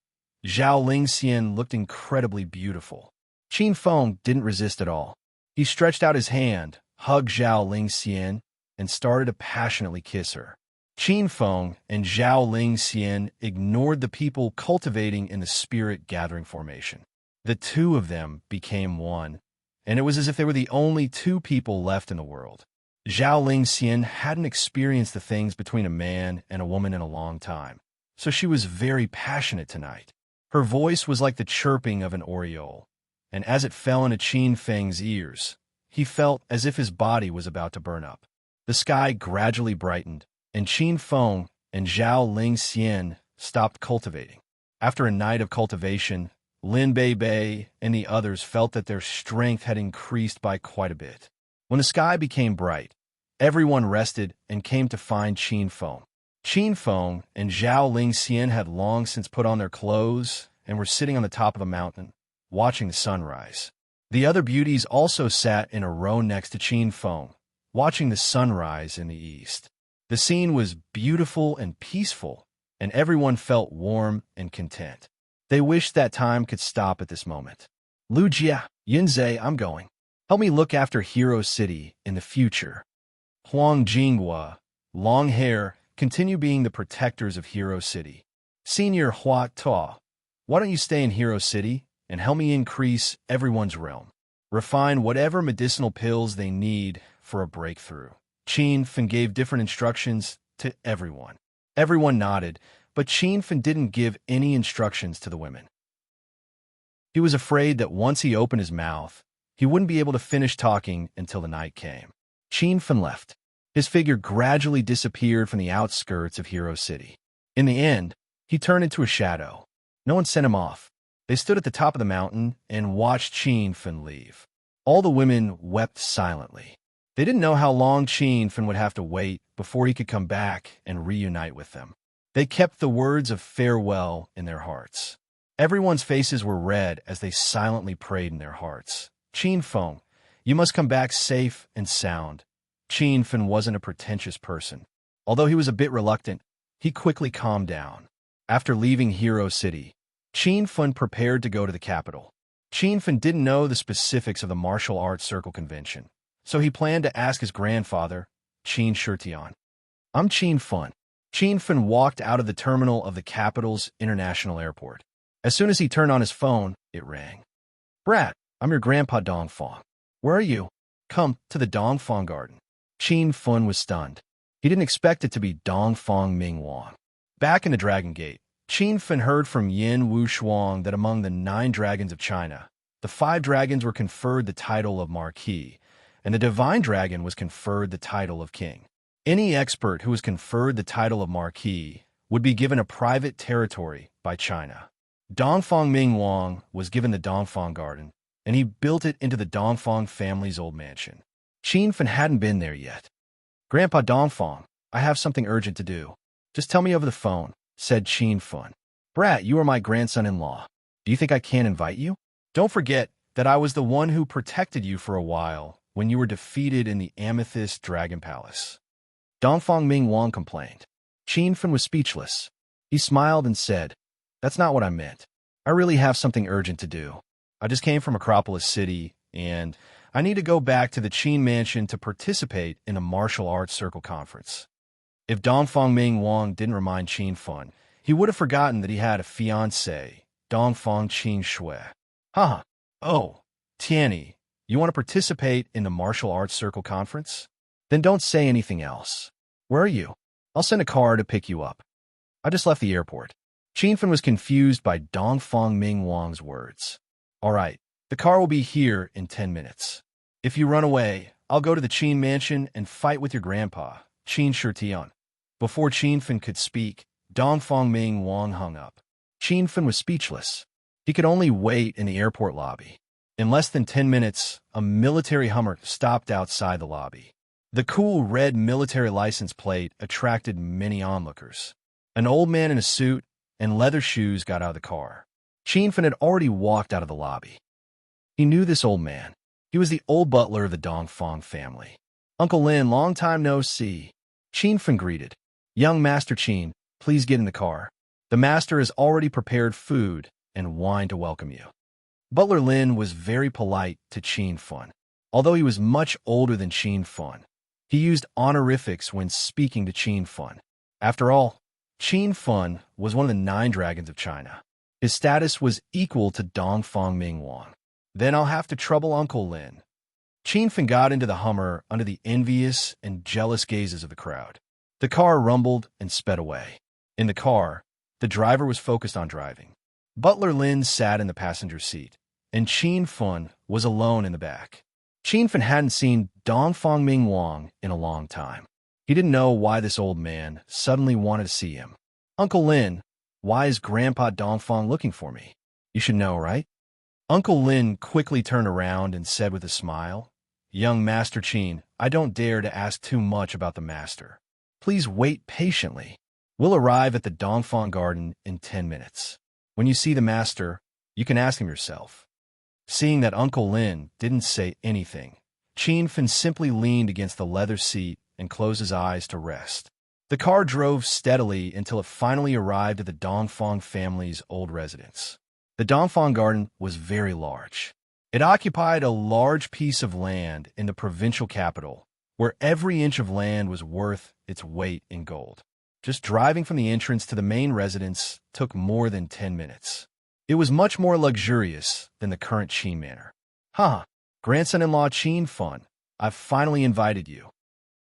Zhao Lingxian looked incredibly beautiful. Qin Feng didn't resist at all. He stretched out his hand, hugged Zhao Lingxian, and started to passionately kiss her. Qin Feng and Zhao Lingxian ignored the people cultivating in the spirit-gathering formation. The two of them became one, and it was as if they were the only two people left in the world. Zhao Lingxian hadn't experienced the things between a man and a woman in a long time, so she was very passionate tonight. Her voice was like the chirping of an oriole, and as it fell into Qin Feng's ears, he felt as if his body was about to burn up. The sky gradually brightened, and Qin Feng and Zhao Lingxian stopped cultivating. After a night of cultivation, Lin Bei Bei and the others felt that their strength had increased by quite a bit. When the sky became bright, everyone rested and came to find Qin Feng. Qin Feng and Zhao Lingxian had long since put on their clothes and were sitting on the top of a mountain, watching the sunrise. The other beauties also sat in a row next to Qin Feng, watching the sunrise in the east. The scene was beautiful and peaceful, and everyone felt warm and content. They wished that time could stop at this moment. Lu Jia, Yunzhe, I'm going. Help me look after Hero City in the future. Huang Jinghua, long hair, continue being the protectors of Hero City. Senior Hua Ta, why don't you stay in Hero City and help me increase everyone's realm? Refine whatever medicinal pills they need for a breakthrough. Qin Fen gave different instructions to everyone. Everyone nodded, but Qin Fen didn't give any instructions to the women. He was afraid that once he opened his mouth, he wouldn't be able to finish talking until the night came. Qin Fen left. His figure gradually disappeared from the outskirts of Hero City. In the end, he turned into a shadow. No one sent him off. They stood at the top of the mountain and watched Qin Fen leave. All the women wept silently. They didn't know how long Qin Fen would have to wait before he could come back and reunite with them. They kept the words of farewell in their hearts. Everyone's faces were red as they silently prayed in their hearts. Qin Feng, you must come back safe and sound. Qin Fen wasn't a pretentious person. Although he was a bit reluctant, he quickly calmed down. After leaving Hero City, Qin Fen prepared to go to the capital. Qin Fen didn't know the specifics of the martial arts circle convention, so he planned to ask his grandfather, Qin Shitian. I'm Qin Fen. Qin Fen walked out of the terminal of the capital's international airport. As soon as he turned on his phone, it rang. Brat, I'm your grandpa Dongfang. Where are you? Come to the Dongfang garden. Qin Fen was stunned. He didn't expect it to be Dongfang Mingwang. Back in the Dragon Gate, Qin Fen heard from Yin Wushuang that among the 9 dragons of China, the 5 dragons were conferred the title of Marquis, and the Divine Dragon was conferred the title of King. Any expert who was conferred the title of Marquis would be given a private territory by China. Dongfang Mingwang was given the Dongfang Garden, and he built it into the Dongfang family's old mansion. Qin Fen hadn't been there yet. Grandpa Dongfang, I have something urgent to do. Just tell me over the phone, said Qin Fen. Brat, you are my grandson-in-law. Do you think I can't invite you? Don't forget that I was the one who protected you for a while when you were defeated in the Amethyst Dragon Palace. Dongfang Mingwang complained. Qin Fen was speechless. He smiled and said, That's not what I meant. I really have something urgent to do. I just came from Acropolis City, and I need to go back to the Qin Mansion to participate in a martial arts circle conference. If Dongfang Mingwang didn't remind Qin Fen, he would have forgotten that he had a fiancée, Dongfang Qin Shui. Haha. Oh, Tianyi, you want to participate in the martial arts circle conference? Then don't say anything else. Where are you? I'll send a car to pick you up. I just left the airport. Qin Fen was confused by Dongfang Mingwang's words. All right, the car will be here in 10 minutes. If you run away, I'll go to the Qin Mansion and fight with your grandpa, Qin Shitian. Before Qin Fen could speak, Dongfang Mingwang hung up. Qin Fen was speechless. He could only wait in the airport lobby. In less than 10 minutes, a military Hummer stopped outside the lobby. The cool red military license plate attracted many onlookers. An old man in a suit and leather shoes got out of the car. Qin Fen had already walked out of the lobby. He knew this old man. He was the old butler of the Dongfang family. Uncle Lin, long time no see. Qin Fen greeted. Young Master Qin, please get in the car. The master has already prepared food and wine to welcome you. Butler Lin was very polite to Qin Fen. Although he was much older than Qin Fen, he used honorifics when speaking to Qin Fen. After all, Qin Fen was one of the 9 dragons of China. His status was equal to Dongfang Mingwang. Then I'll have to trouble Uncle Lin. Qin Fen got into the Hummer under the envious and jealous gazes of the crowd. The car rumbled and sped away. In the car, the driver was focused on driving. Butler Lin sat in the passenger seat, and Qin Fen was alone in the back. Qin Fen hadn't seen Dongfang Mingwang in a long time. He didn't know why this old man suddenly wanted to see him. Uncle Lin, why is Grandpa Dongfang looking for me? You should know, right? Uncle Lin quickly turned around and said with a smile, Young Master Qin, I don't dare to ask too much about the master. Please wait patiently. We'll arrive at the Dongfang Garden in 10 minutes. When you see the master, you can ask him yourself. Seeing that Uncle Lin didn't say anything, Qin Fin simply leaned against the leather seat and closed his eyes to rest. The car drove steadily until it finally arrived at the Dongfang family's old residence. The Dongfang garden was very large. It occupied a large piece of land in the provincial capital, where every inch of land was worth its weight in gold. Just driving from the entrance to the main residence took more than 10 minutes. It was much more luxurious than the current Qin Manor. Grandson-in-law Qin Fun, I've finally invited you.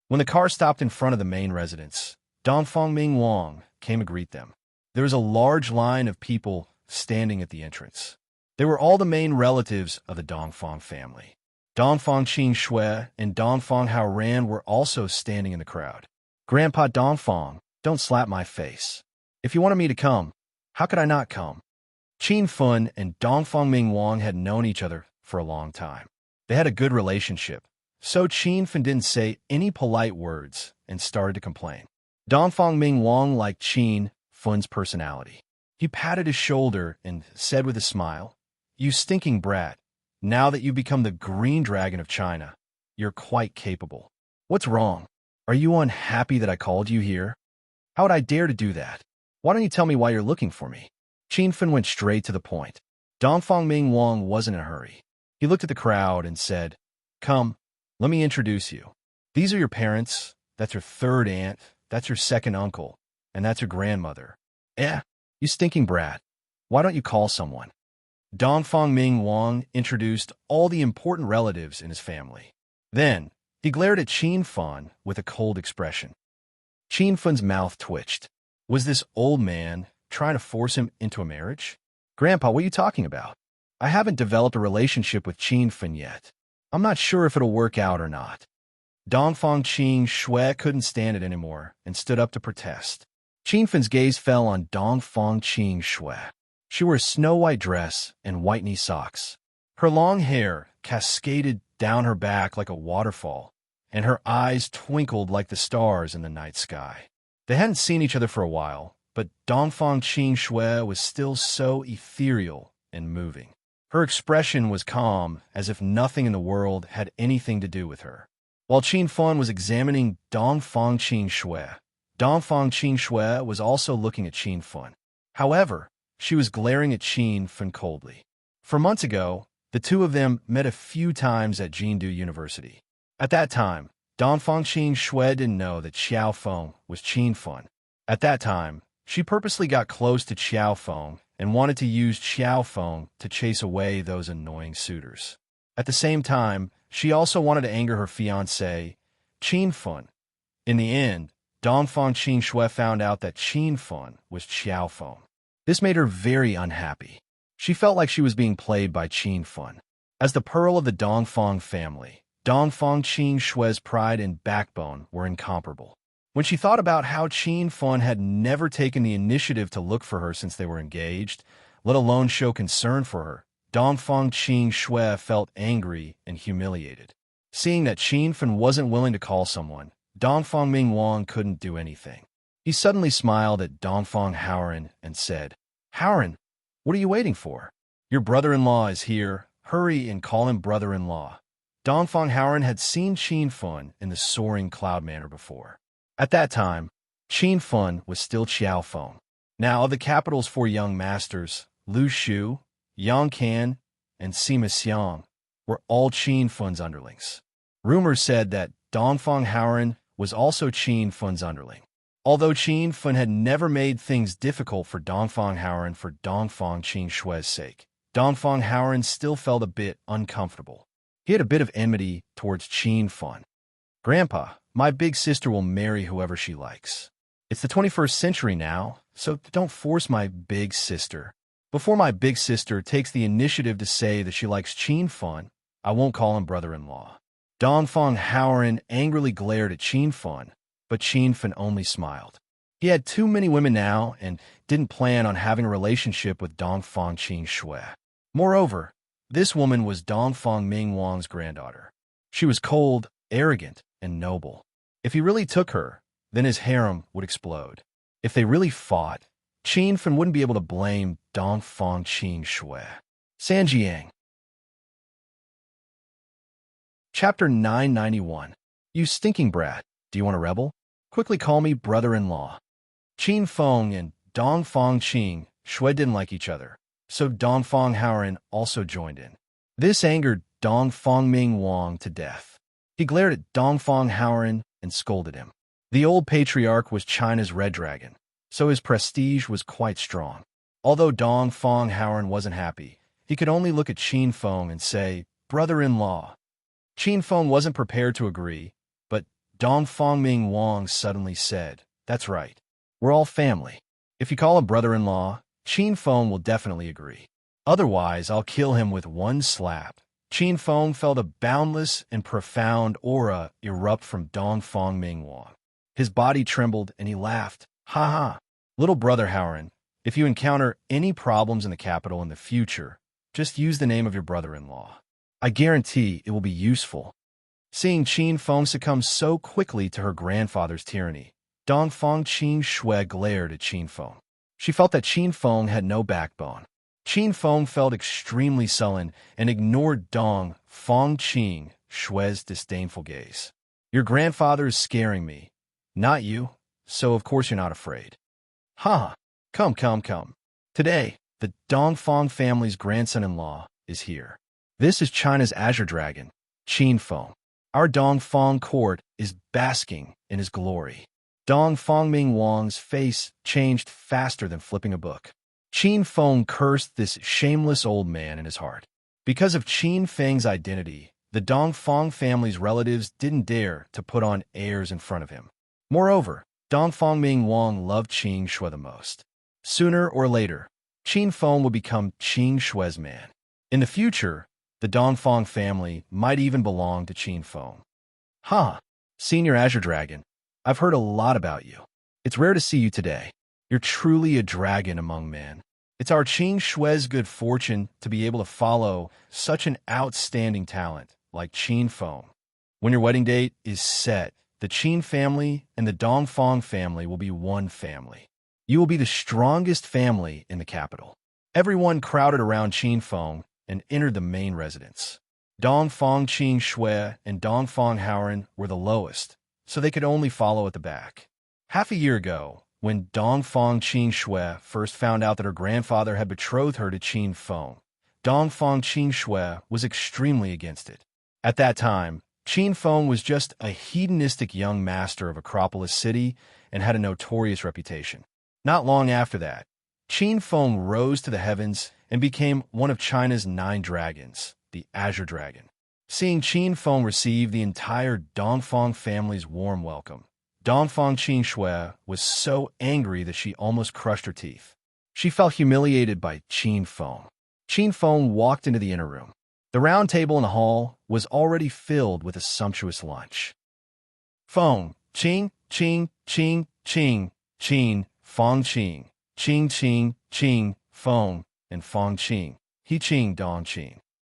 When the car stopped in front of the main residence, Dongfang Ming Wang came to greet them. There was a large line of people standing at the entrance. They were all the main relatives of the Dongfang family. Dongfang Qin Shui and Dongfang Haoran were also standing in the crowd. Grandpa Dongfang, don't slap my face. If you wanted me to come, how could I not come? Qin Fun and Dongfang Ming Wang had known each other for a long time. They had a good relationship, so Qin Fun didn't say any polite words and started to complain. Dongfang Ming Wang liked Qin Fun's personality. He patted his shoulder and said with a smile, "You stinking brat, now that you've become the green dragon of China, you're quite capable. What's wrong? Are you unhappy that I called you here? How would I dare to do that? Why don't you tell me why you're looking for me?" Qin Fun went straight to the point. Dongfang Ming Wang wasn't in a hurry. He looked at the crowd and said, "Come, let me introduce you. These are your parents, that's your third aunt, that's your second uncle, and that's your grandmother. You stinking brat. Why don't you call someone?" Dongfang Ming Wang introduced all the important relatives in his family. Then, he glared at Qin Fun with a cold expression. Qin Fun's mouth twitched. Was this old man trying to force him into a marriage? "Grandpa, what are you talking about? I haven't developed a relationship with Qin Fun yet. I'm not sure if it'll work out or not." Dongfang Qin Shui couldn't stand it anymore and stood up to protest. Qin Fun's gaze fell on Dongfang Qin Shui. She wore a snow-white dress and white knee socks. Her long hair cascaded down her back like a waterfall, and her eyes twinkled like the stars in the night sky. They hadn't seen each other for a while, but Dongfang Qin Shui was still so ethereal and moving. Her expression was calm, as if nothing in the world had anything to do with her. While Qin Fun was examining Dongfang Qin Shui, Dongfang Qin Shui was also looking at Qin Fun. However, she was glaring at Qin Fun coldly. For months ago, the two of them met a few times at Jindu University. At that time, Dongfang Qin Shui didn't know that Xiao Feng was Qin Fun. At that time, she purposely got close to Xiao Feng and wanted to use Xiao Feng to chase away those annoying suitors. At the same time, she also wanted to anger her fiancé, Qin Fun. In the end, Dongfang Qin Shui found out that Qin Fun was Xiao Feng. This made her very unhappy. She felt like she was being played by Qin Fun. As the pearl of the Dongfang family, Dongfang Qin Shui's pride and backbone were incomparable. When she thought about how Qin Fun had never taken the initiative to look for her since they were engaged, let alone show concern for her, Dongfang Qin Shui felt angry and humiliated. Seeing that Qin Fun wasn't willing to call someone, Dongfang Ming Wang couldn't do anything. He suddenly smiled at Dongfang Haoran and said, "Haoran, what are you waiting for? Your brother-in-law is here. Hurry and call him brother-in-law." Dongfang Haoran had seen Qin Fun in the soaring cloud manor before. At that time, Qin Fun was still Xiao Feng. Now, of the capital's four young masters, Lu Shu, Yang Can, and Sima Xiang, were all Qin Fun's underlings. Rumors said that Dongfang Haoran was also Qin Fun's underling. Although Qin Fun had never made things difficult for Dongfang Haoran for Dongfang Qin Shui's sake, Dongfang Haoran still felt a bit uncomfortable. He had a bit of enmity towards Qin Fun. "Grandpa, my big sister will marry whoever she likes. It's the 21st century now, so don't force my big sister. Before my big sister takes the initiative to say that she likes Qin Fun, I won't call him brother-in-law." Dongfang Haoran angrily glared at Qin Fun, but Qin Fun only smiled. He had too many women now and didn't plan on having a relationship with Dongfang Qin Shui. Moreover, this woman was Dongfang Ming Wang's granddaughter. She was cold, arrogant, and noble. If he really took her, then his harem would explode. If they really fought, Qin Fun wouldn't be able to blame Dongfang Qin Shui. Sanjiang. Chapter 991. You stinking brat. Do you want to rebel? Quickly call me brother-in-law. Qin Feng and Dong Fong Qing Shui didn't like each other, so Dong Fong Haoren also joined in. This angered Dong Fong Ming Wang to death. He glared at Dong Fong Haoren and scolded him. The old patriarch was China's red dragon, so his prestige was quite strong. Although Dong Fong Haoren wasn't happy, he could only look at Qin Feng and say, brother-in-law. Qin Feng wasn't prepared to agree, but Dong Fong Ming Wang suddenly said, that's right. We're all family. If you call him brother-in-law, Qin Feng will definitely agree. Otherwise, I'll kill him with one slap. Qin Feng felt a boundless and profound aura erupt from Dong Fong Ming Wang. His body trembled and he laughed. Ha ha. Little brother Haoren, if you encounter any problems in the capital in the future, just use the name of your brother-in-law. I guarantee it will be useful. Seeing Qin Feng succumb so quickly to her grandfather's tyranny, Dong Fong Qing Shui glared at Qin Feng. She felt that Qin Feng had no backbone. Qin Feng felt extremely sullen and ignored Dong Fong Qing Shui's disdainful gaze. Your grandfather is scaring me, not you, so of course you're not afraid. Ha! Come. Today, the Dong Fong family's grandson-in-law is here. This is China's Azure Dragon, Qin Feng. Our Dong Fong court is basking in his glory. Dong Fong Ming Wang's face changed faster than flipping a book. Qin Feng cursed this shameless old man in his heart. Because of Qin Feng's identity, the Dong Fong family's relatives didn't dare to put on airs in front of him. Moreover, Dong Fong Ming Wang loved Qing Shui the most. Sooner or later, Qin Feng would become Qing Shui's man. In the future, the Dong Fong family might even belong to Qin Feng. Ha! Senior Azure Dragon, I've heard a lot about you. It's rare to see you today. You're truly a dragon among men. It's our Qing Shui's good fortune to be able to follow such an outstanding talent like Qin Feng. When your wedding date is set, the Qin family and the Dong Fong family will be one family. You will be the strongest family in the capital. Everyone crowded around Qin Feng and entered the main residence. Dong Fong Qing Shui and Dong Fong Haoren were the lowest, so they could only follow at the back. Half a year ago, when Dong Fong Qing Shui first found out that her grandfather had betrothed her to Qin Feng, Dong Fong Qing Shui was extremely against it. At that time, Qin Feng was just a hedonistic young master of Acropolis City and had a notorious reputation. Not long after that, Qin Feng rose to the heavens and became one of China's 9 dragons, the Azure Dragon. Seeing Qin Feng receive the entire Dong Fong family's warm welcome, Dong Fong Qing Shui was so angry that she almost crushed her teeth. She felt humiliated by Qin Feng. Qin Feng walked into the inner room. The round table in the hall was already filled with a sumptuous lunch. Feng, Qing, Qing, Qing, Qing, Qin, Fong Qing, Qing, Feng, and Fong Qing, He Qing Dong Qing.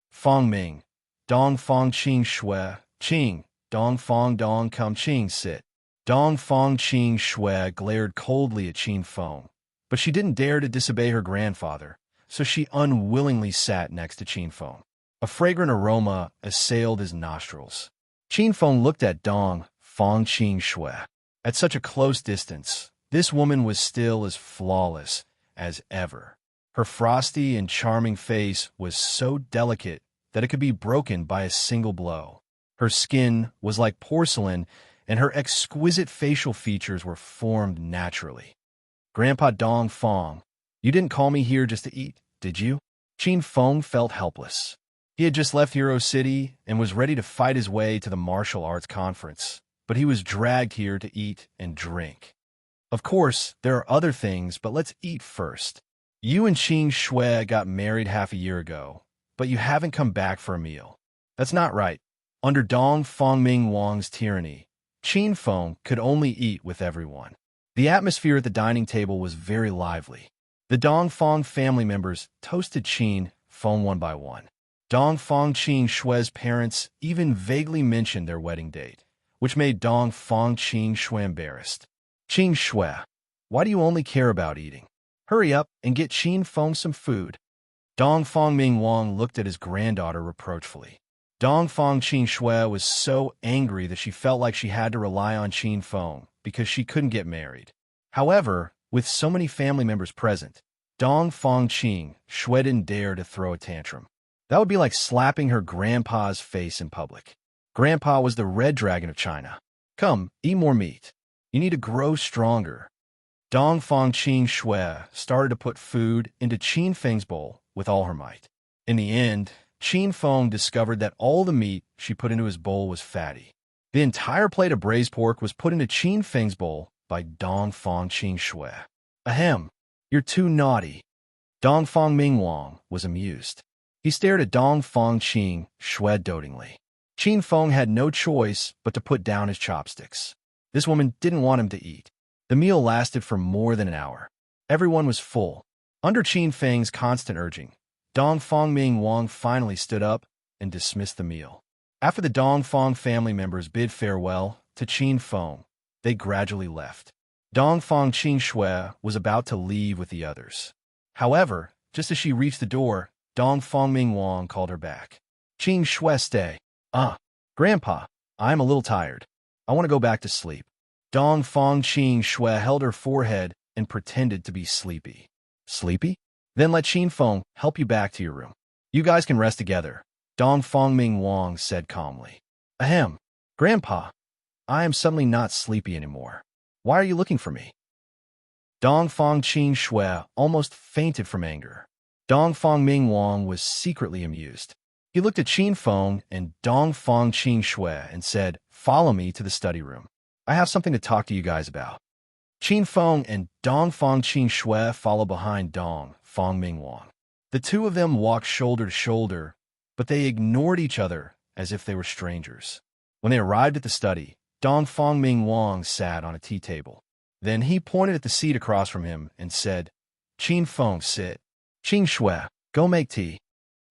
Fong Ming, Dong Fong Qing Shui, Qing, Dong Fong Dong Come Qing Sit. Dong Fong Qing Shui glared coldly at Qin Feng, but she didn't dare to disobey her grandfather, so she unwillingly sat next to Qin Feng. A fragrant aroma assailed his nostrils. Qin Feng looked at Dong Fong Qing Shui. At such a close distance, this woman was still as flawless as ever. Her frosty and charming face was so delicate that it could be broken by a single blow. Her skin was like porcelain, and her exquisite facial features were formed naturally. Grandpa Dong Fong, you didn't call me here just to eat, did you? Qin Feng felt helpless. He had just left Hero City and was ready to fight his way to the martial arts conference, but he was dragged here to eat and drink. Of course, there are other things, but let's eat first. You and Qing Shui got married half a year ago, but you haven't come back for a meal. That's not right. Under Dong Fong Ming Wang's tyranny, Qin Feng could only eat with everyone. The atmosphere at the dining table was very lively. The Dong Fong family members toasted Qin Feng one by one. Dong Fong Qing Shui's parents even vaguely mentioned their wedding date, which made Dong Fong Qing Shui embarrassed. Qing Shui, why do you only care about eating? Hurry up and get Qin Feng some food. Dong Fong Ming Wang looked at his granddaughter reproachfully. Dongfang Qin Shui was so angry that she felt like she had to rely on Qin Feng because she couldn't get married. However, with so many family members present, Dongfang Qin Shui didn't dare to throw a tantrum. That would be like slapping her grandpa's face in public. Grandpa was the red dragon of China. Come, eat more meat. You need to grow stronger. Dongfang Qin Shui started to put food into Qin Feng's bowl with all her might. In the end, Qin Feng discovered that all the meat she put into his bowl was fatty. The entire plate of braised pork was put into Qin Feng's bowl by Dongfang Qin Shui. Ahem, you're too naughty. Dongfang Mingwang was amused. He stared at Dongfang Qin Shui dotingly. Qin Feng had no choice but to put down his chopsticks. This woman didn't want him to eat. The meal lasted for more than an hour. Everyone was full. Under Qin Feng's constant urging, Dongfang Mingwang finally stood up and dismissed the meal. After the Dongfang family members bid farewell to Qin Feng, they gradually left. Dongfang Qin Shui was about to leave with the others. However, just as she reached the door, Dongfang Mingwang called her back. Qin Shui, stay. Grandpa, I am a little tired. I want to go back to sleep. Dongfang Qin Shui held her forehead and pretended to be sleepy. Sleepy? Then let Qin Feng help you back to your room. You guys can rest together, Dongfang Mingwang said calmly. Ahem, Grandpa, I am suddenly not sleepy anymore. Why are you looking for me? Dongfang Qin Shui almost fainted from anger. Dongfang Mingwang was secretly amused. He looked at Qin Feng and Dongfang Qin Shui and said, "Follow me to the study room. I have something to talk to you guys about." Qin Feng and Dongfang Qin Shui followed behind Dongfang Mingwang. The two of them walked shoulder to shoulder, but they ignored each other as if they were strangers. When they arrived at the study, Dongfang Mingwang sat on a tea table. Then he pointed at the seat across from him and said, "Qin Feng, sit. Qin Shui, go make tea."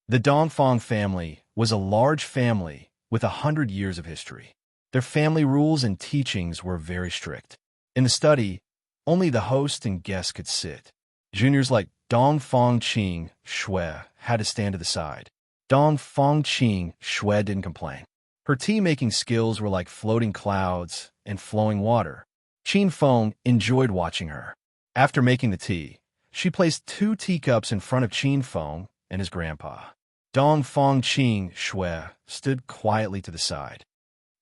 The Dongfang family was a large family with 100 years of history. Their family rules and teachings were very strict. In the study, only the host and guests could sit. Juniors like Dongfang Qin Shui had to stand to the side. Dongfang Qin Shui didn't complain. Her tea-making skills were like floating clouds and flowing water. Qin Feng enjoyed watching her. After making the tea, she placed 2 teacups in front of Qin Feng and his grandpa. Dongfang Qin Shui stood quietly to the side.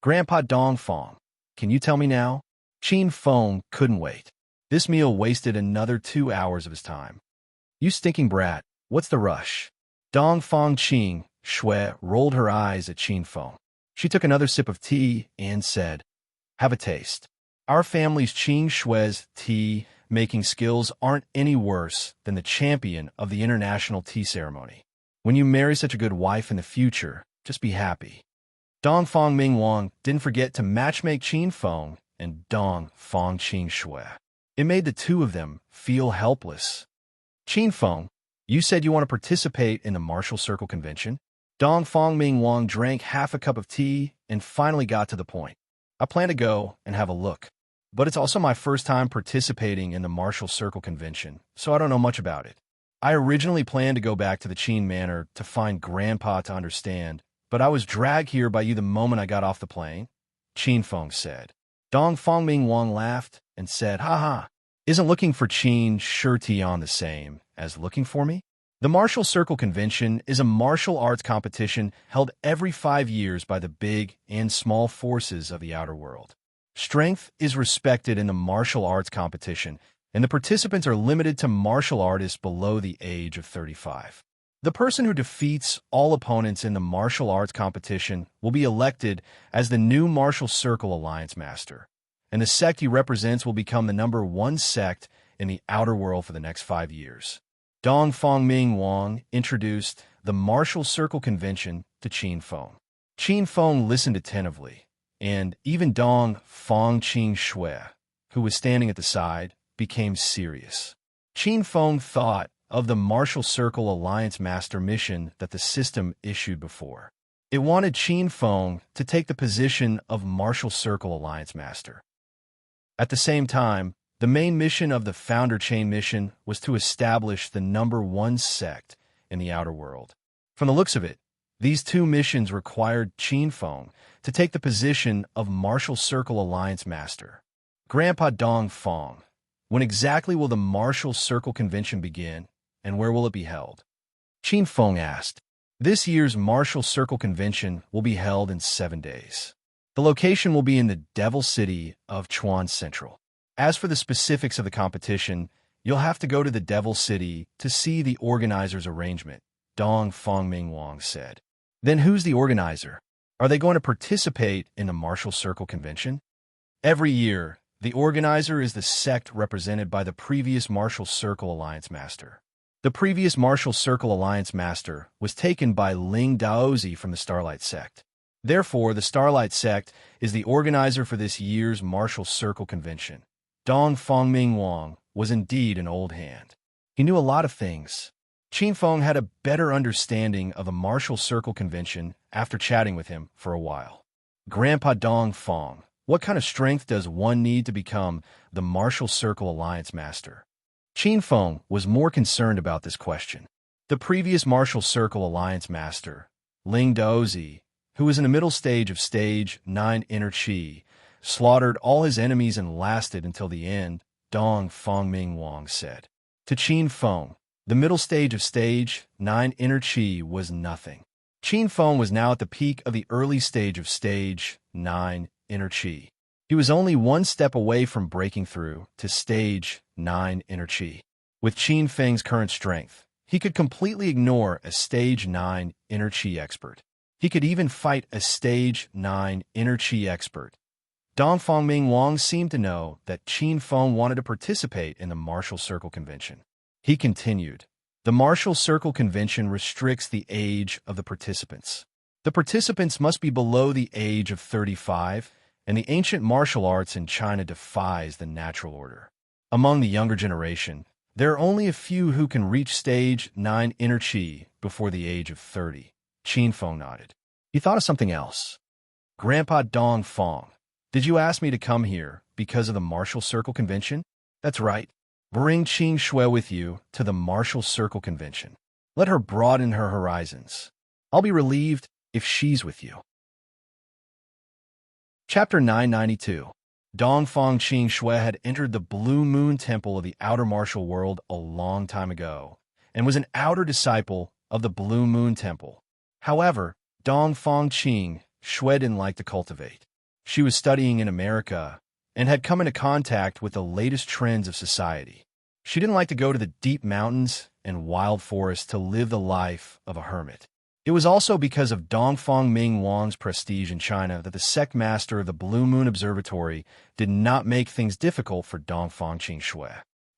"Grandpa Dongfang, can you tell me now?" Qin Feng couldn't wait. This meal wasted another 2 hours of his time. "You stinking brat, what's the rush?" Dongfang Qin Shui rolled her eyes at Qin Feng. She took another sip of tea and said, "Have a taste. Our family's Qin Shui's tea-making skills aren't any worse than the champion of the international tea ceremony. When you marry such a good wife in the future, just be happy." Dongfang Mingwang didn't forget to matchmake Qin Feng and Dongfang Qin Shui. It made the two of them feel helpless. "Qin Feng, you said you want to participate in the Martial Circle Convention?" Dongfang Mingwang drank half a cup of tea and finally got to the point. "I plan to go and have a look. But it's also my first time participating in the Martial Circle Convention, so I don't know much about it. I originally planned to go back to the Qin Manor to find Grandpa to understand, but I was dragged here by you the moment I got off the plane," Qin Feng said. Dongfang Mingwang laughed and said, "Ha, isn't looking for Qin Shurtian the same as looking for me?" The Martial Circle Convention is a martial arts competition held every 5 years by the big and small forces of the outer world. Strength is respected in the martial arts competition, and the participants are limited to martial artists below the age of 35. The person who defeats all opponents in the martial arts competition will be elected as the new Martial Circle Alliance Master, and the sect he represents will become the #1 sect in the outer world for the next 5 years. Dongfang Mingwang introduced the Martial Circle Convention to Qin Feng. Qin Feng listened attentively, and even Dongfang Qin Shui, who was standing at the side, became serious. Qin Feng thought of the Martial Circle Alliance Master mission that the system issued before. It wanted Qin Feng to take the position of Martial Circle Alliance Master. At the same time, the main mission of the Founder Chain mission was to establish the #1 sect in the outer world. From the looks of it, These two missions required Qin Feng to take the position of Martial Circle Alliance Master. Grandpa Dong Feng, when exactly will the Martial Circle Convention begin, and where will it be held? Qin Feng asked. This year's Martial Circle Convention will be held in 7 days. The location will be in the Devil City of Chuan Central. As for the specifics of the competition, you'll have to go to the Devil City to see the organizer's arrangement, Dong Feng Ming Wang said. Then who's the organizer? Are they going to participate in the Martial Circle Convention? Every year, the organizer is the sect represented by the previous Martial Circle Alliance Master. The previous Martial Circle Alliance Master was taken by Ling Daozi from the Starlight Sect. Therefore, the Starlight Sect is the organizer for this year's Martial Circle Convention. Dong Feng Ming Wang was indeed an old hand. He knew a lot of things. Qin Feng had a better understanding of the Martial Circle Convention after chatting with him for a while. Grandpa Dong Feng, what kind of strength does one need to become the Martial Circle Alliance Master? Qin Feng was more concerned about this question. The previous Martial Circle Alliance Master, Ling Daozi, who was in the middle stage of Stage 9 Inner Qi, slaughtered all his enemies and lasted until the end, Dong Feng Ming Wang said. To Qin Feng, the middle stage of Stage 9 Inner Qi was nothing. Qin Feng was now at the peak of the early stage of Stage 9 Inner Qi. He was only one step away from breaking through to Stage 9 Inner Qi. With Qin Feng's current strength, he could completely ignore a Stage 9 Inner Qi expert. He could even fight a Stage 9 Inner Qi expert. Dong Feng Ming Wang seemed to know that Qin Feng wanted to participate in the Martial Circle Convention. He continued, the Martial Circle Convention restricts the age of the participants. The participants must be below the age of 35, and the ancient martial arts in China defies the natural order. Among the younger generation, there are only a few who can reach Stage 9 Inner Qi before the age of 30. Qin Feng nodded. He thought of something else. Grandpa Dong Feng, did you ask me to come here because of the Martial Circle Convention? That's right. Bring Qing Shui with you to the Martial Circle Convention. Let her broaden her horizons. I'll be relieved if she's with you. Chapter 992. Dong Feng Qing Shui had entered the Blue Moon Temple of the outer martial world a long time ago, and was an outer disciple of the Blue Moon Temple. However, Dong Feng Qing Shui didn't like to cultivate. She was studying in America, and had come into contact with the latest trends of society. She didn't like to go to the deep mountains and wild forests to live the life of a hermit. It was also because of Dong Feng Ming Wang's prestige in China that the sect master of the Blue Moon Observatory did not make things difficult for Dong Feng Qing Shui.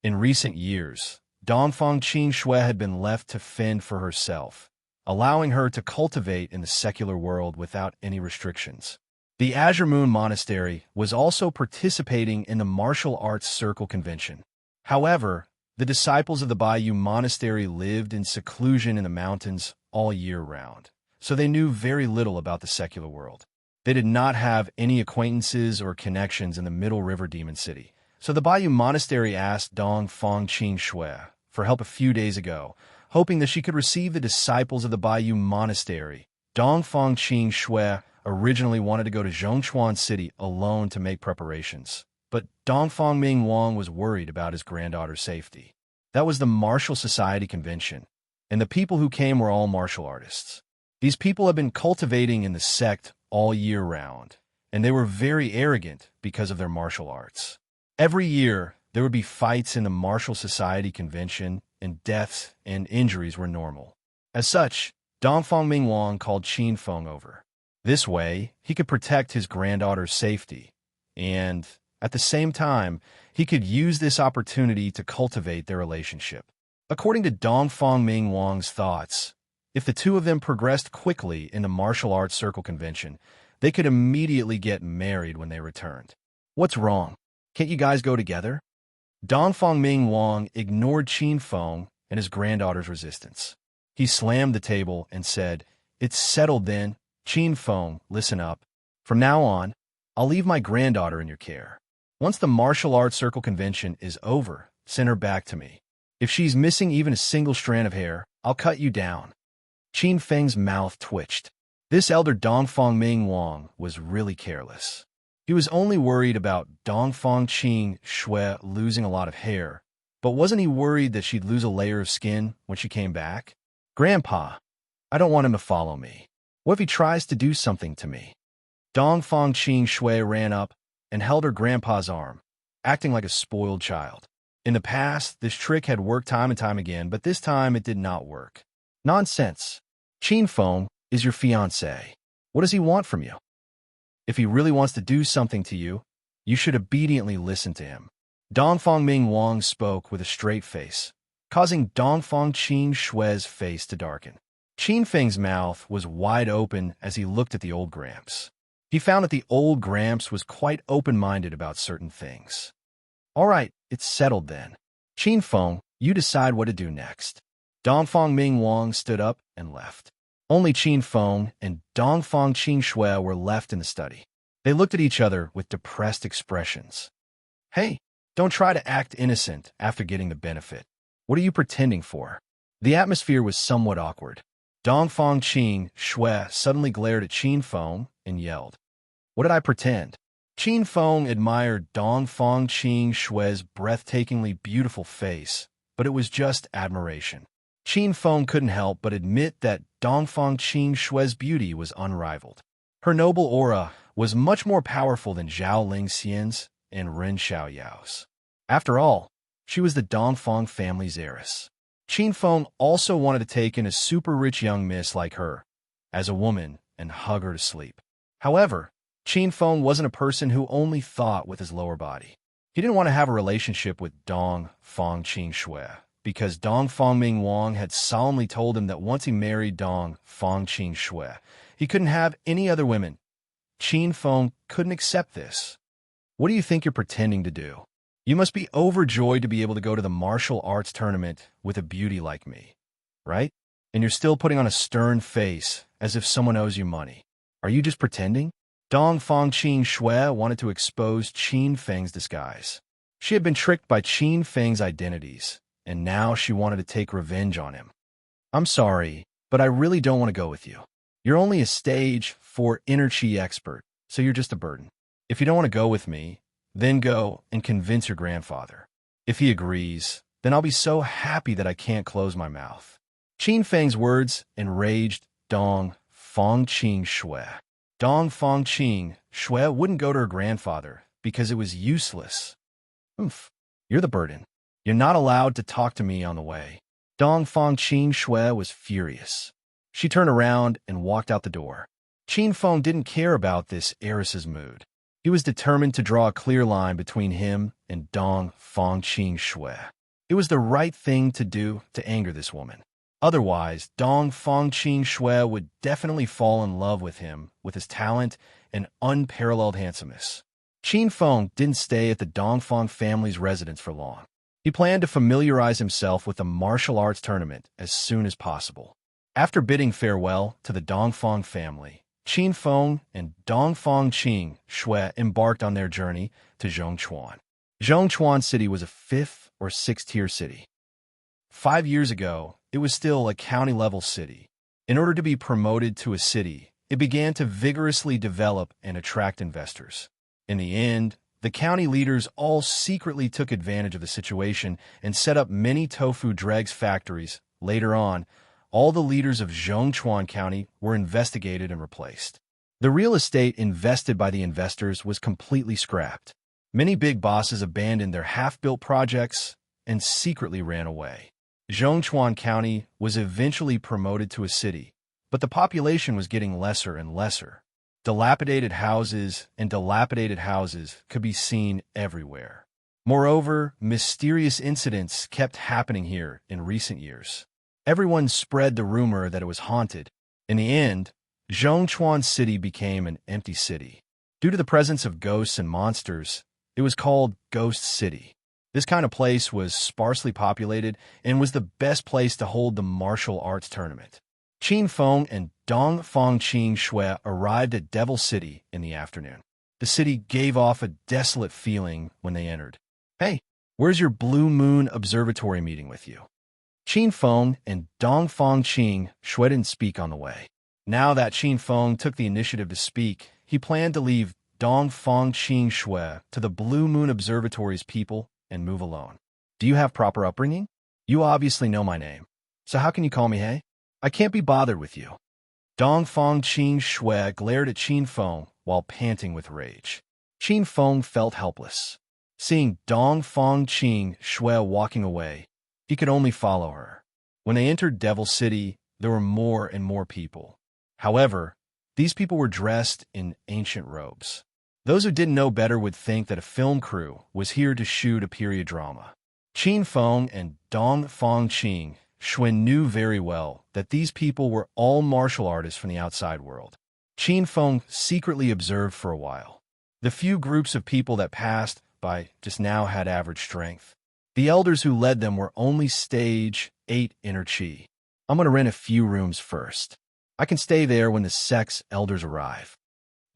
In recent years, Dong Feng Qing Shui had been left to fend for herself, allowing her to cultivate in the secular world without any restrictions. The Azure Moon Monastery was also participating in the Martial Arts Circle Convention. However, the disciples of the Bayou Monastery lived in seclusion in the mountains all year round, so they knew very little about the secular world. They did not have any acquaintances or connections in the Middle River Demon City, so the Bayou Monastery asked Dong Feng Qing Shui for help a few days ago, hoping that she could receive the disciples of the Bayou Monastery. Dong Feng Qing Shui originally wanted to go to Zhongchuan City alone to make preparations, but Dong Feng Ming Wang was worried about his granddaughter's safety. That was the Martial Society Convention, and the people who came were all martial artists. These people have been cultivating in the sect all year round, and they were very arrogant because of their martial arts. Every year, there would be fights in the Martial Society Convention, and deaths and injuries were normal. As such, Dong Feng Ming Wang called Qin Feng over. This way, he could protect his granddaughter's safety, and, at the same time, he could use this opportunity to cultivate their relationship. According to Dong Feng Ming Wang's thoughts, if the two of them progressed quickly in the Martial Arts Circle Convention, they could immediately get married when they returned. What's wrong? Can't you guys go together? Dong Feng Ming Wang ignored Qin Feng and his granddaughter's resistance. He slammed the table and said, "It's settled then. Qin Feng, listen up. From now on, I'll leave my granddaughter in your care. Once the Martial Arts Circle Convention is over, send her back to me. If she's missing even a single strand of hair, I'll cut you down." Qin Feng's mouth twitched. This elder Dongfang Ming Wang was really careless. He was only worried about Dongfang Qing Shui losing a lot of hair, but wasn't he worried that she'd lose a layer of skin when she came back? Grandpa, I don't want him to follow me. What if he tries to do something to me? Dongfang Qing Shui ran up and held her grandpa's arm, acting like a spoiled child. In the past, this trick had worked time and time again, but this time it did not work. Nonsense. Qin Feng is your fiancé. What does he want from you? If he really wants to do something to you, you should obediently listen to him. Dongfang Ming Wang spoke with a straight face, causing Dongfang Qin Shui's face to darken. Qin Feng's mouth was wide open as he looked at the old Gramps. He found that the old Gramps was quite open-minded about certain things. All right, it's settled then. Qin Feng, you decide what to do next. Dongfang Ming Wang stood up and left. Only Qin Feng and Dongfang Qin Shui were left in the study. They looked at each other with depressed expressions. Hey, don't try to act innocent after getting the benefit. What are you pretending for? The atmosphere was somewhat awkward. Dongfang Qin Shui suddenly glared at Qin Feng and yelled, What did I pretend? Qin Feng admired Dongfang Qin Shui's breathtakingly beautiful face, but it was just admiration. Qin Feng couldn't help but admit that Dongfang Qin Shui's beauty was unrivaled. Her noble aura was much more powerful than Zhao Lingxian's and Ren Xiaoyao's. After all, she was the Dongfang family's heiress. Qin Feng also wanted to take in a super-rich young miss like her, as a woman, and hug her to sleep. However, Qin Feng wasn't a person who only thought with his lower body. He didn't want to have a relationship with Dongfang Qin Shui, because Dongfang Ming Wang had solemnly told him that once he married Dongfang Qin Shui, he couldn't have any other women. Qin Feng couldn't accept this. What do you think you're pretending to do? You must be overjoyed to be able to go to the martial arts tournament with a beauty like me, right? And you're still putting on a stern face as if someone owes you money. Are you just pretending? Dongfang Qin Shui wanted to expose Qin Feng's disguise. She had been tricked by Qin Feng's identities, and now she wanted to take revenge on him. I'm sorry, but I really don't want to go with you. You're only a stage 4 enrich expert, so you're just a burden. If you don't want to go with me, then go and convince your grandfather. If he agrees, then I'll be so happy that I can't close my mouth. Qin Feng's words enraged Dongfang Qin Shui. Dongfang Qin Shui wouldn't go to her grandfather because it was useless. Oof, you're the burden. You're not allowed to talk to me on the way. Dongfang Qin Shui was furious. She turned around and walked out the door. Qin Feng didn't care about this heiress's mood. He was determined to draw a clear line between him and Dongfang Qin Shui. It was the right thing to do to anger this woman. Otherwise, Dongfang Qin Shui would definitely fall in love with him, with his talent and unparalleled handsomeness. Qin Feng didn't stay at the Dongfang family's residence for long. He planned to familiarize himself with the martial arts tournament as soon as possible. After bidding farewell to the Dongfang family, Qin Feng and Dongfang Qin Shui embarked on their journey to Zhongchuan. Zhongchuan City was a 5th or 6th tier city. 5 years ago, it was still a county-level city. In order to be promoted to a city, it began to vigorously develop and attract investors. In the end, the county leaders all secretly took advantage of the situation and set up many tofu dregs factories. Later on, all the leaders of Zhongchuan County were investigated and replaced. The real estate invested by the investors was completely scrapped. Many big bosses abandoned their half-built projects and secretly ran away. Zhongchuan County was eventually promoted to a city, but the population was getting lesser and lesser. Dilapidated houses could be seen everywhere. Moreover, mysterious incidents kept happening here in recent years. Everyone spread the rumor that it was haunted. In the end, Zhongchuan City became an empty city. Due to the presence of ghosts and monsters, it was called Ghost City. This kind of place was sparsely populated and was the best place to hold the martial arts tournament. Qin Feng and Dongfang Qin Shui arrived at Devil City in the afternoon. The city gave off a desolate feeling when they entered. Hey, where's your Blue Moon Observatory meeting with you? Qin Feng and Dong Fong Qing Shui didn't speak on the way. Now that Qin Feng took the initiative to speak, he planned to leave Dong Fong Qing Shui to the Blue Moon Observatory's people and move alone. Do you have proper upbringing? You obviously know my name. So how can you call me Hey? I can't be bothered with you. Dong Fong Qing Shui glared at Qin Feng while panting with rage. Qin Feng felt helpless. Seeing Dong Fong Qing Shui walking away, he could only follow her. When they entered Devil City, there were more and more people. However, these people were dressed in ancient robes. Those who didn't know better would think that a film crew was here to shoot a period drama. Qin Feng and Dong Fong Qing Shui knew very well that these people were all martial artists from the outside world. Qin Feng secretly observed for a while. The few groups of people that passed by just now had average strength. The elders who led them were only stage 8 inner chi. I'm going to rent a few rooms first. I can stay there when the sect's elders arrive.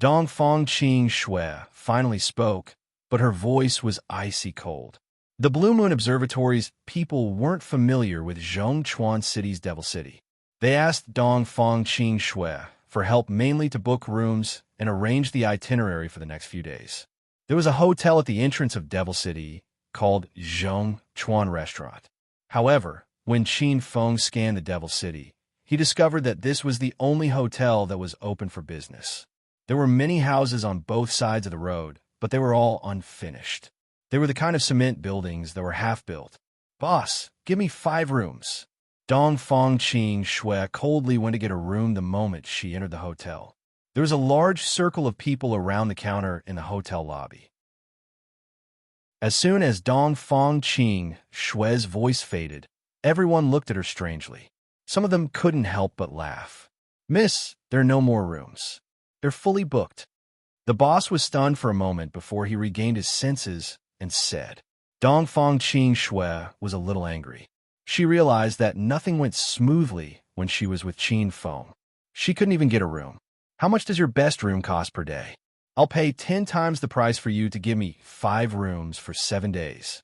Dong Fong Qing Shui finally spoke, but her voice was icy cold. The Blue Moon Observatory's people weren't familiar with Zhongchuan City's Devil City. They asked Dong Fong Qing Shui for help mainly to book rooms and arrange the itinerary for the next few days. There was a hotel at the entrance of Devil City called Zhongchuan Restaurant. However, when Qin Feng scanned the Devil City, he discovered that this was the only hotel that was open for business. There were many houses on both sides of the road, but they were all unfinished. They were the kind of cement buildings that were half-built. Boss, give me 5 rooms. Dong Fong Qing Shui coldly went to get a room the moment she entered the hotel. There was a large circle of people around the counter in the hotel lobby. As soon as Dong Fong Qing Shui's voice faded, everyone looked at her strangely. Some of them couldn't help but laugh. Miss, there are no more rooms. They're fully booked. The boss was stunned for a moment before he regained his senses and said. Dong Fong Qing Shui was a little angry. She realized that nothing went smoothly when she was with Qin Feng. She couldn't even get a room. How much does your best room cost per day? I'll pay 10 times the price for you to give me 5 rooms for 7 days.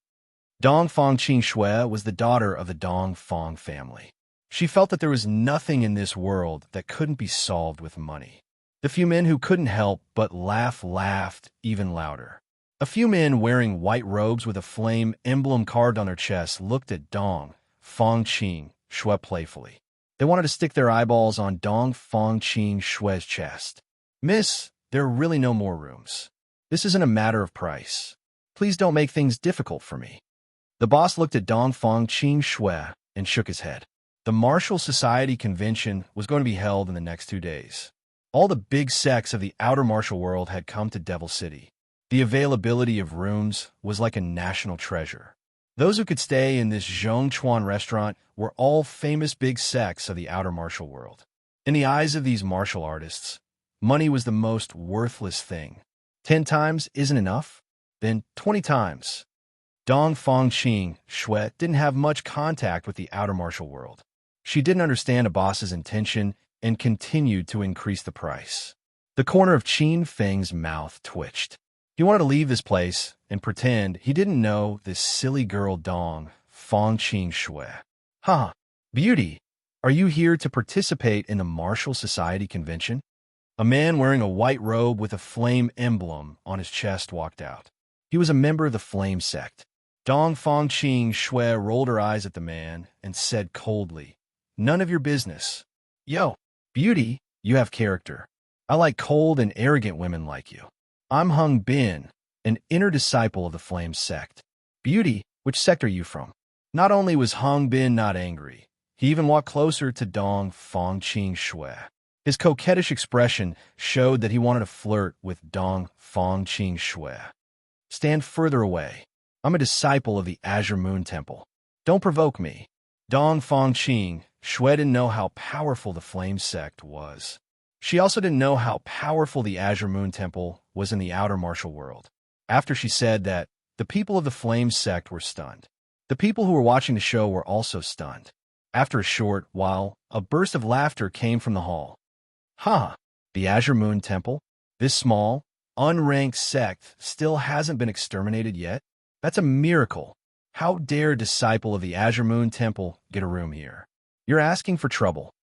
Dong Fong Qing Shui was the daughter of the Dong Fong family. She felt that there was nothing in this world that couldn't be solved with money. The few men who couldn't help but laughed even louder. A few men wearing white robes with a flame emblem carved on their chests looked at Dong Fong Qing Shui playfully. They wanted to stick their eyeballs on Dong Fong Qing Shui's chest. Miss, there are really no more rooms. This isn't a matter of price. Please don't make things difficult for me. The boss looked at Dong Fong Qing Shui and shook his head. The Martial Society convention was going to be held in the next 2 days. All the big sects of the outer martial world had come to Devil City. The availability of rooms was like a national treasure. Those who could stay in this Zhongchuan restaurant were all famous big sects of the outer martial world. In the eyes of these martial artists, money was the most worthless thing. 10 times isn't enough? Then 20 times. Dong Fong Qing Shui didn't have much contact with the outer martial world. She didn't understand a boss's intention and continued to increase the price. The corner of Qin Feng's mouth twitched. He wanted to leave this place and pretend he didn't know this silly girl Dong Fong Qing Shui. Huh, beauty, are you here to participate in the Martial Society convention? A man wearing a white robe with a flame emblem on his chest walked out. He was a member of the Flame sect. Dong Fong Qing Shui rolled her eyes at the man and said coldly, "None of your business." Yo, beauty, you have character. I like cold and arrogant women like you. I'm Hung Bin, an inner disciple of the Flame sect. Beauty, which sect are you from? Not only was Hung Bin not angry, he even walked closer to Dong Fong Qing Shui. His coquettish expression showed that he wanted to flirt with Dong Fong Qing Shui. Stand further away. I'm a disciple of the Azure Moon Temple. Don't provoke me. Dong Fong Qing Shui didn't know how powerful the Flame sect was. She also didn't know how powerful the Azure Moon Temple was in the outer martial world. After she said that, the people of the Flame sect were stunned. The people who were watching the show were also stunned. After a short while, a burst of laughter came from the hall. Huh, the Azure Moon Temple? This small, unranked sect still hasn't been exterminated yet? That's a miracle. How dare a disciple of the Azure Moon Temple get a room here? You're asking for trouble.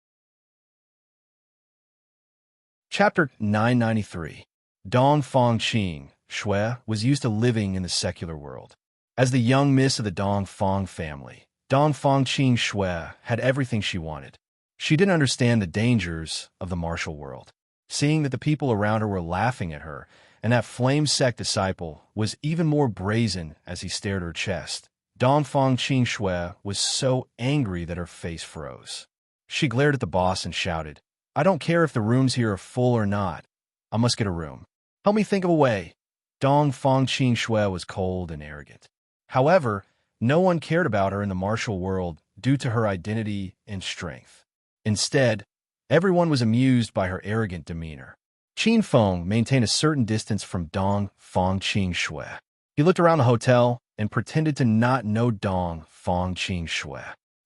Chapter 993. Dong Fong Qing, Shui, was used to living in the secular world. As the young miss of the Dong Fong family, Dong Fong Qing Shui had everything she wanted. She didn't understand the dangers of the martial world. Seeing that the people around her were laughing at her, and that flame sect disciple was even more brazen as he stared at her chest, Dong Fong Qing Shui was so angry that her face froze. She glared at the boss and shouted, "I don't care if the rooms here are full or not. I must get a room. Help me think of a way." Dong Fong Qing Shui was cold and arrogant. However, no one cared about her in the martial world due to her identity and strength. Instead, everyone was amused by her arrogant demeanor. Qin Feng maintained a certain distance from Dong Fong Qing Shui. He looked around the hotel and pretended to not know Dong Fong Qing Shui.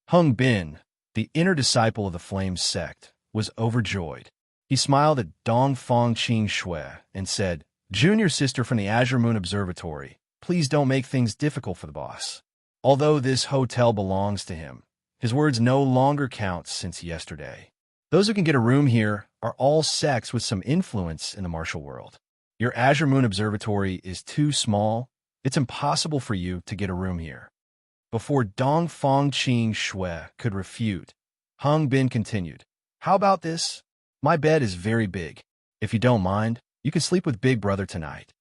Hung Bin, the inner disciple of the Flame sect, was overjoyed. He smiled at Dong Fong Qing Shui and said, "Junior sister from the Azure Moon Observatory, please don't make things difficult for the boss." Although this hotel belongs to him, his words no longer count since yesterday. Those who can get a room here are all sects with some influence in the martial world. Your Azure Moon Observatory is too small. It's impossible for you to get a room here. Before Dong Fong Qing Shui could refute, Hung Bin continued, "How about this? My bed is very big. If you don't mind, you can sleep with Big Brother tonight."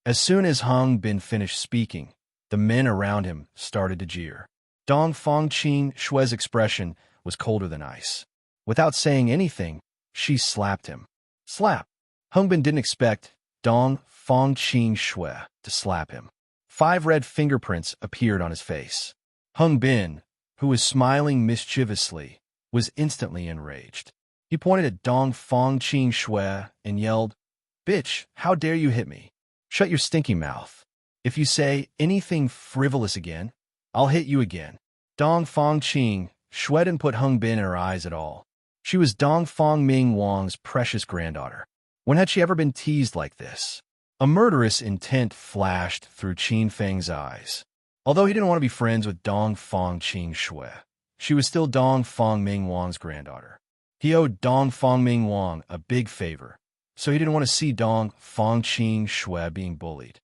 As soon as Hung Bin finished speaking, the men around him started to jeer. Dong Fong Qing Shui's expression was colder than ice. Without saying anything, she slapped him. Slap! Hung Bin didn't expect Dong Fong Qing Shui to slap him. 5 red fingerprints appeared on his face. Hung Bin, who was smiling mischievously, was instantly enraged. He pointed at Dong Fong Qing Shui and yelled, "Bitch, how dare you hit me? Shut your stinky mouth. If you say anything frivolous again, I'll hit you again." Dong Fong Qing Shui didn't put Hung Bin in her eyes at all. She was Dong Fong Ming Wang's precious granddaughter. When had she ever been teased like this? A murderous intent flashed through Qin Feng's eyes. Although he didn't want to be friends with Dong Fong Qing Shui, she was still Dong Fong Ming Wang's granddaughter. He owed Dong Fong Ming Wang a big favor, so he didn't want to see Dong Fong Qing Shui being bullied.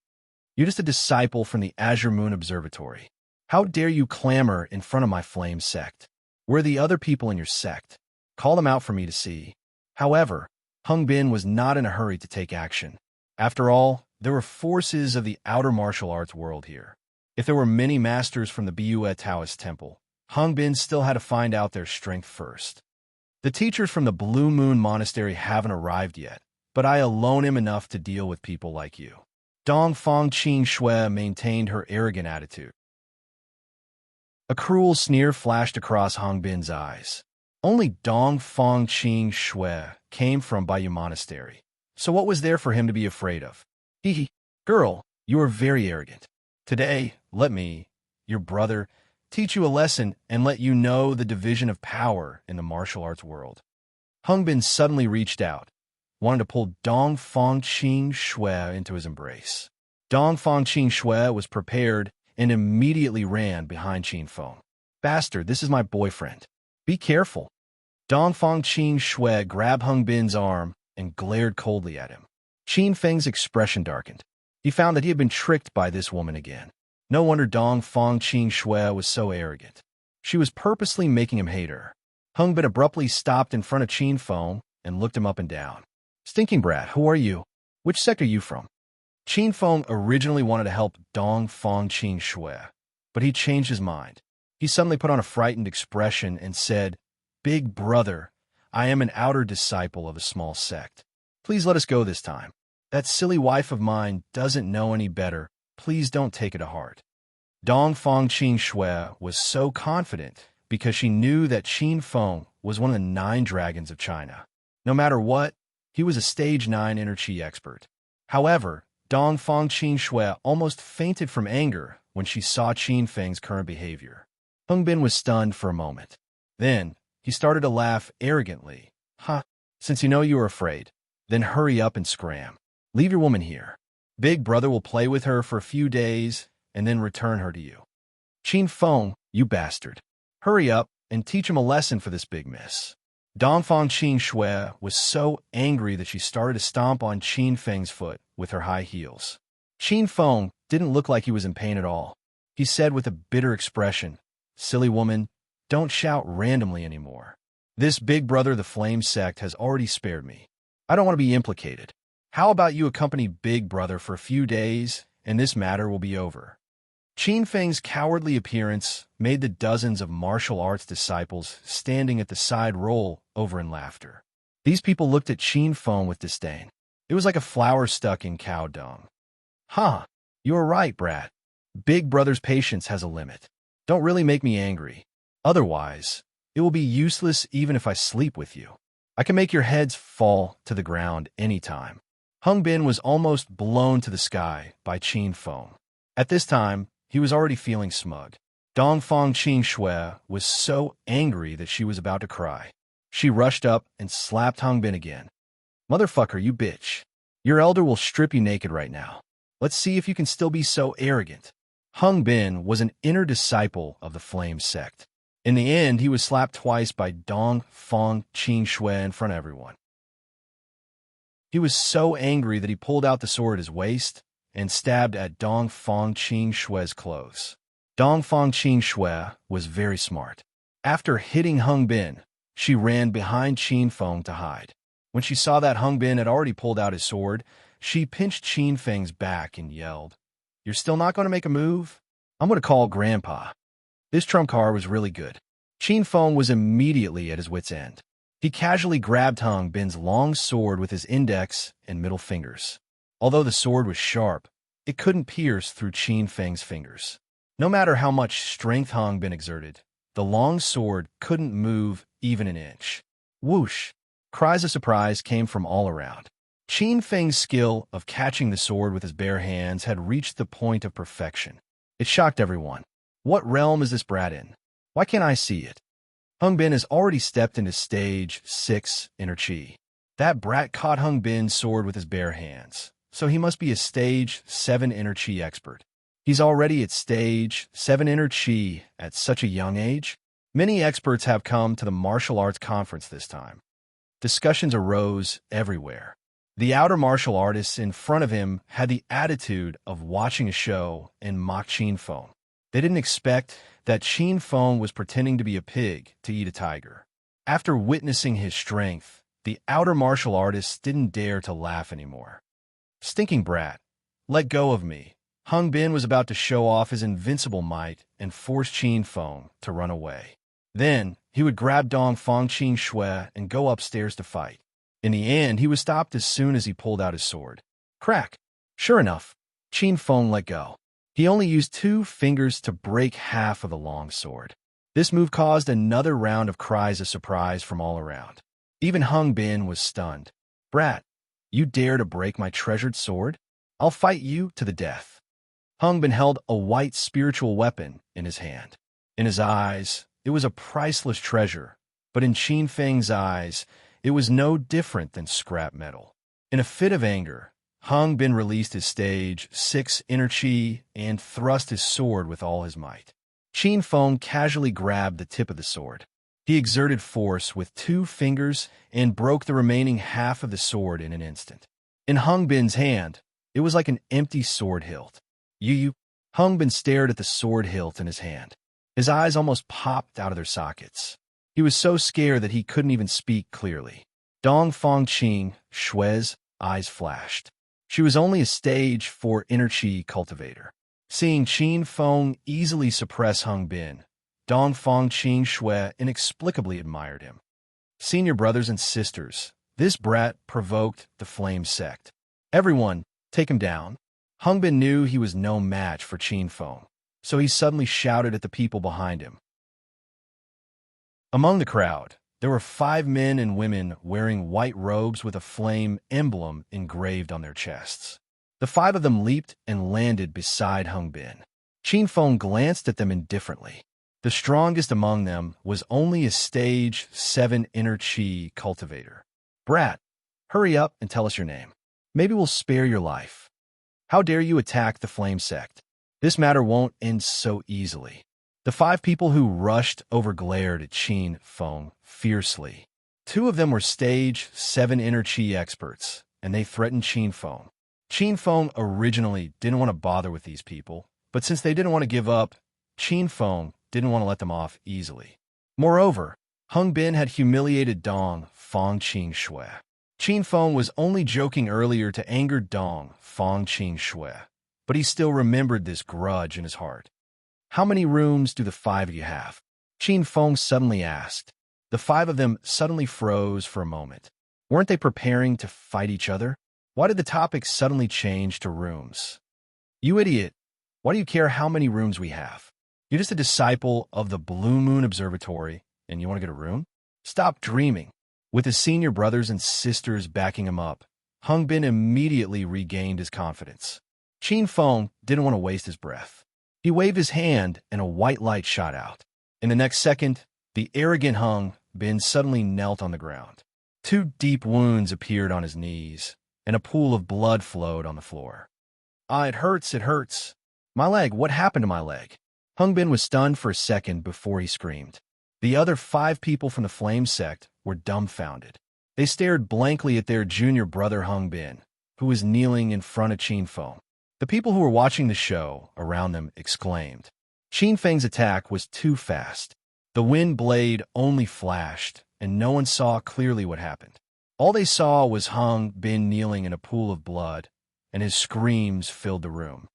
"You're just a disciple from the Azure Moon Observatory. How dare you clamor in front of my flame sect? Where are the other people in your sect? Call them out for me to see." However, Hung Bin was not in a hurry to take action. After all, there were forces of the outer martial arts world here. If there were many masters from the Biyue Taoist Temple, Hung Bin still had to find out their strength first. "The teachers from the Blue Moon Monastery haven't arrived yet, but I alone am enough to deal with people like you." Dong Fong Qing Shui maintained her arrogant attitude. A cruel sneer flashed across Hung Bin's eyes. Only Dong Fong Qing Shui came from Biyue Monastery, so what was there for him to be afraid of? Hee, girl, you are very arrogant. Today, let me, your brother, teach you a lesson and let you know the division of power in the martial arts world. Hung Bin suddenly reached out, wanted to pull Dong Fong Qing Shui into his embrace. Dong Fong Qing Shui was prepared and immediately ran behind Qin Feng. "Bastard, this is my boyfriend. Be careful." Dong Fong Qing Shui grabbed Hung Bin's arm and glared coldly at him. Qin Feng's expression darkened. He found that he had been tricked by this woman again. No wonder Dong Fong Qing Shui was so arrogant. She was purposely making him hate her. Hung Bin abruptly stopped in front of Qin Feng and looked him up and down. "Stinking brat, who are you? Which sect are you from?" Qin Feng originally wanted to help Dong Fong Qing Shui, but he changed his mind. He suddenly put on a frightened expression and said, "Big brother, I am an outer disciple of a small sect. Please let us go this time. That silly wife of mine doesn't know any better. Please don't take it to heart." Dong Fong Qing Shui was so confident because she knew that Qin Feng was one of the 9 dragons of China. No matter what, he was a stage 9 inner chi expert. However, Dong Fong Qing Shui almost fainted from anger when she saw Qin Feng's current behavior. Hung Bin was stunned for a moment. Then, he started to laugh arrogantly. "Huh, since you know you are afraid, then hurry up and scram. Leave your woman here. Big brother will play with her for a few days and then return her to you." Qin Feng, you bastard. Hurry up and teach him a lesson for this big miss. Dongfang Qin Shui was so angry that she started to stomp on Qin Feng's foot with her high heels. Qin Feng didn't look like he was in pain at all. He said with a bitter expression, "Silly woman, don't shout randomly anymore. This big brother the Flame sect has already spared me. I don't want to be implicated. How about you accompany big brother for a few days, and this matter will be over." Qin Feng's cowardly appearance made the dozens of martial arts disciples standing at the side roll over in laughter. These people looked at Qin Feng with disdain. It was like a flower stuck in cow dung. "Huh, you are right, brat. Big brother's patience has a limit. Don't really make me angry. Otherwise, it will be useless even if I sleep with you. I can make your heads fall to the ground anytime." Hung Bin was almost blown to the sky by Qin Feng. At this time, he was already feeling smug. Dongfang Qin Shui was so angry that she was about to cry. She rushed up and slapped Hung Bin again. "Motherfucker, you bitch. Your elder will strip you naked right now. Let's see if you can still be so arrogant." Hung Bin was an inner disciple of the Flame sect. In the end, he was slapped twice by Dongfang Qin Shui in front of everyone. He was so angry that he pulled out the sword at his waist and stabbed at Dongfang Qin Shui's clothes. Dongfang Qin Shui was very smart. After hitting Hung Bin, she ran behind Qin Feng to hide. When she saw that Hung Bin had already pulled out his sword, she pinched Qin Feng's back and yelled, "You're still not going to make a move? I'm going to call Grandpa." This trump card was really good. Qin Feng was immediately at his wit's end. He casually grabbed Hung Bin's long sword with his index and middle fingers. Although the sword was sharp, it couldn't pierce through Qin Feng's fingers. No matter how much strength Hung Bin exerted, the long sword couldn't move even an inch. Whoosh! Cries of surprise came from all around. Qin Feng's skill of catching the sword with his bare hands had reached the point of perfection. It shocked everyone. What realm is this brat in? Why can't I see it? Hung Bin has already stepped into stage 6 inner chi. That brat caught Hung Bin's sword with his bare hands, so he must be a stage 7 inner chi expert. He's already at stage 7 inner chi at such a young age. Many experts have come to the martial arts conference this time. Discussions arose everywhere. The outer martial artists in front of him had the attitude of watching a show and mocked Qin Feng. They didn't expect that Qin Feng was pretending to be a pig to eat a tiger. After witnessing his strength, the outer martial artists didn't dare to laugh anymore. "Stinking brat, let go of me." Hung Bin was about to show off his invincible might and force Qin Feng to run away. Then, he would grab Dongfang Qin Shui and go upstairs to fight. In the end, he was stopped as soon as he pulled out his sword. Crack! Sure enough, Qin Feng let go. He only used 2 fingers to break half of the long sword. This move caused another round of cries of surprise from all around. Even Hung Bin was stunned. "Brat, you dare to break my treasured sword? I'll fight you to the death." Hung Bin held a white spiritual weapon in his hand. In his eyes, it was a priceless treasure, but in Qin Feng's eyes, it was no different than scrap metal. In a fit of anger, Hung Bin released his stage 6 inner chi and thrust his sword with all his might. Qin Feng casually grabbed the tip of the sword. He exerted force with 2 fingers and broke the remaining half of the sword in an instant. In Hung Bin's hand, it was like an empty sword hilt. You. Hung Bin stared at the sword hilt in his hand. His eyes almost popped out of their sockets. He was so scared that he couldn't even speak clearly. Dongfang Qin Shui's eyes flashed. She was only a stage 4 inner chi cultivator. Seeing Qin Feng easily suppress Hung Bin, Dongfang Qin Shui inexplicably admired him. Senior brothers and sisters, this brat provoked the Flame sect. Everyone, take him down. Hung Bin knew he was no match for Qin Feng, so he suddenly shouted at the people behind him. Among the crowd, there were 5 men and women wearing white robes with a flame emblem engraved on their chests. The 5 of them leaped and landed beside Hung Bin. Qin Feng glanced at them indifferently. The strongest among them was only a stage 7 inner chi cultivator. "Brat, hurry up and tell us your name. Maybe we'll spare your life. How dare you attack the Flame sect? This matter won't end so easily." The 5 people who rushed over glared at Qin Feng fiercely. 2 of them were stage 7 inner chi experts, and they threatened Qin Feng. Qin Feng originally didn't want to bother with these people, but since they didn't want to give up, Qin Feng didn't want to let them off easily. Moreover, Hung Bin had humiliated Dong Fong Qing Shui. Qin Feng was only joking earlier to anger Dong Fong Qing Shui, but he still remembered this grudge in his heart. "How many rooms do the 5 of you have?" Qin Feng suddenly asked. The 5 of them suddenly froze for a moment. Weren't they preparing to fight each other? Why did the topic suddenly change to rooms? "You idiot! Why do you care how many rooms we have? You're just a disciple of the Blue Moon Observatory, and you want to get a room? Stop dreaming." With his senior brothers and sisters backing him up, Hung Bin immediately regained his confidence. Qin Feng didn't want to waste his breath. He waved his hand, and a white light shot out. In the next second, the arrogant Hung Bin suddenly knelt on the ground. 2 deep wounds appeared on his knees, and a pool of blood flowed on the floor. "Ah, it hurts, it hurts. My leg, what happened to my leg?" Hung Bin was stunned for a second before he screamed. The other 5 people from the Flame sect were dumbfounded. They stared blankly at their junior brother Hung Bin, who was kneeling in front of Qin Feng. The people who were watching the show around them exclaimed. Qin Feng's attack was too fast. The wind blade only flashed, and no one saw clearly what happened. All they saw was Hung Bin kneeling in a pool of blood, and his screams filled the room.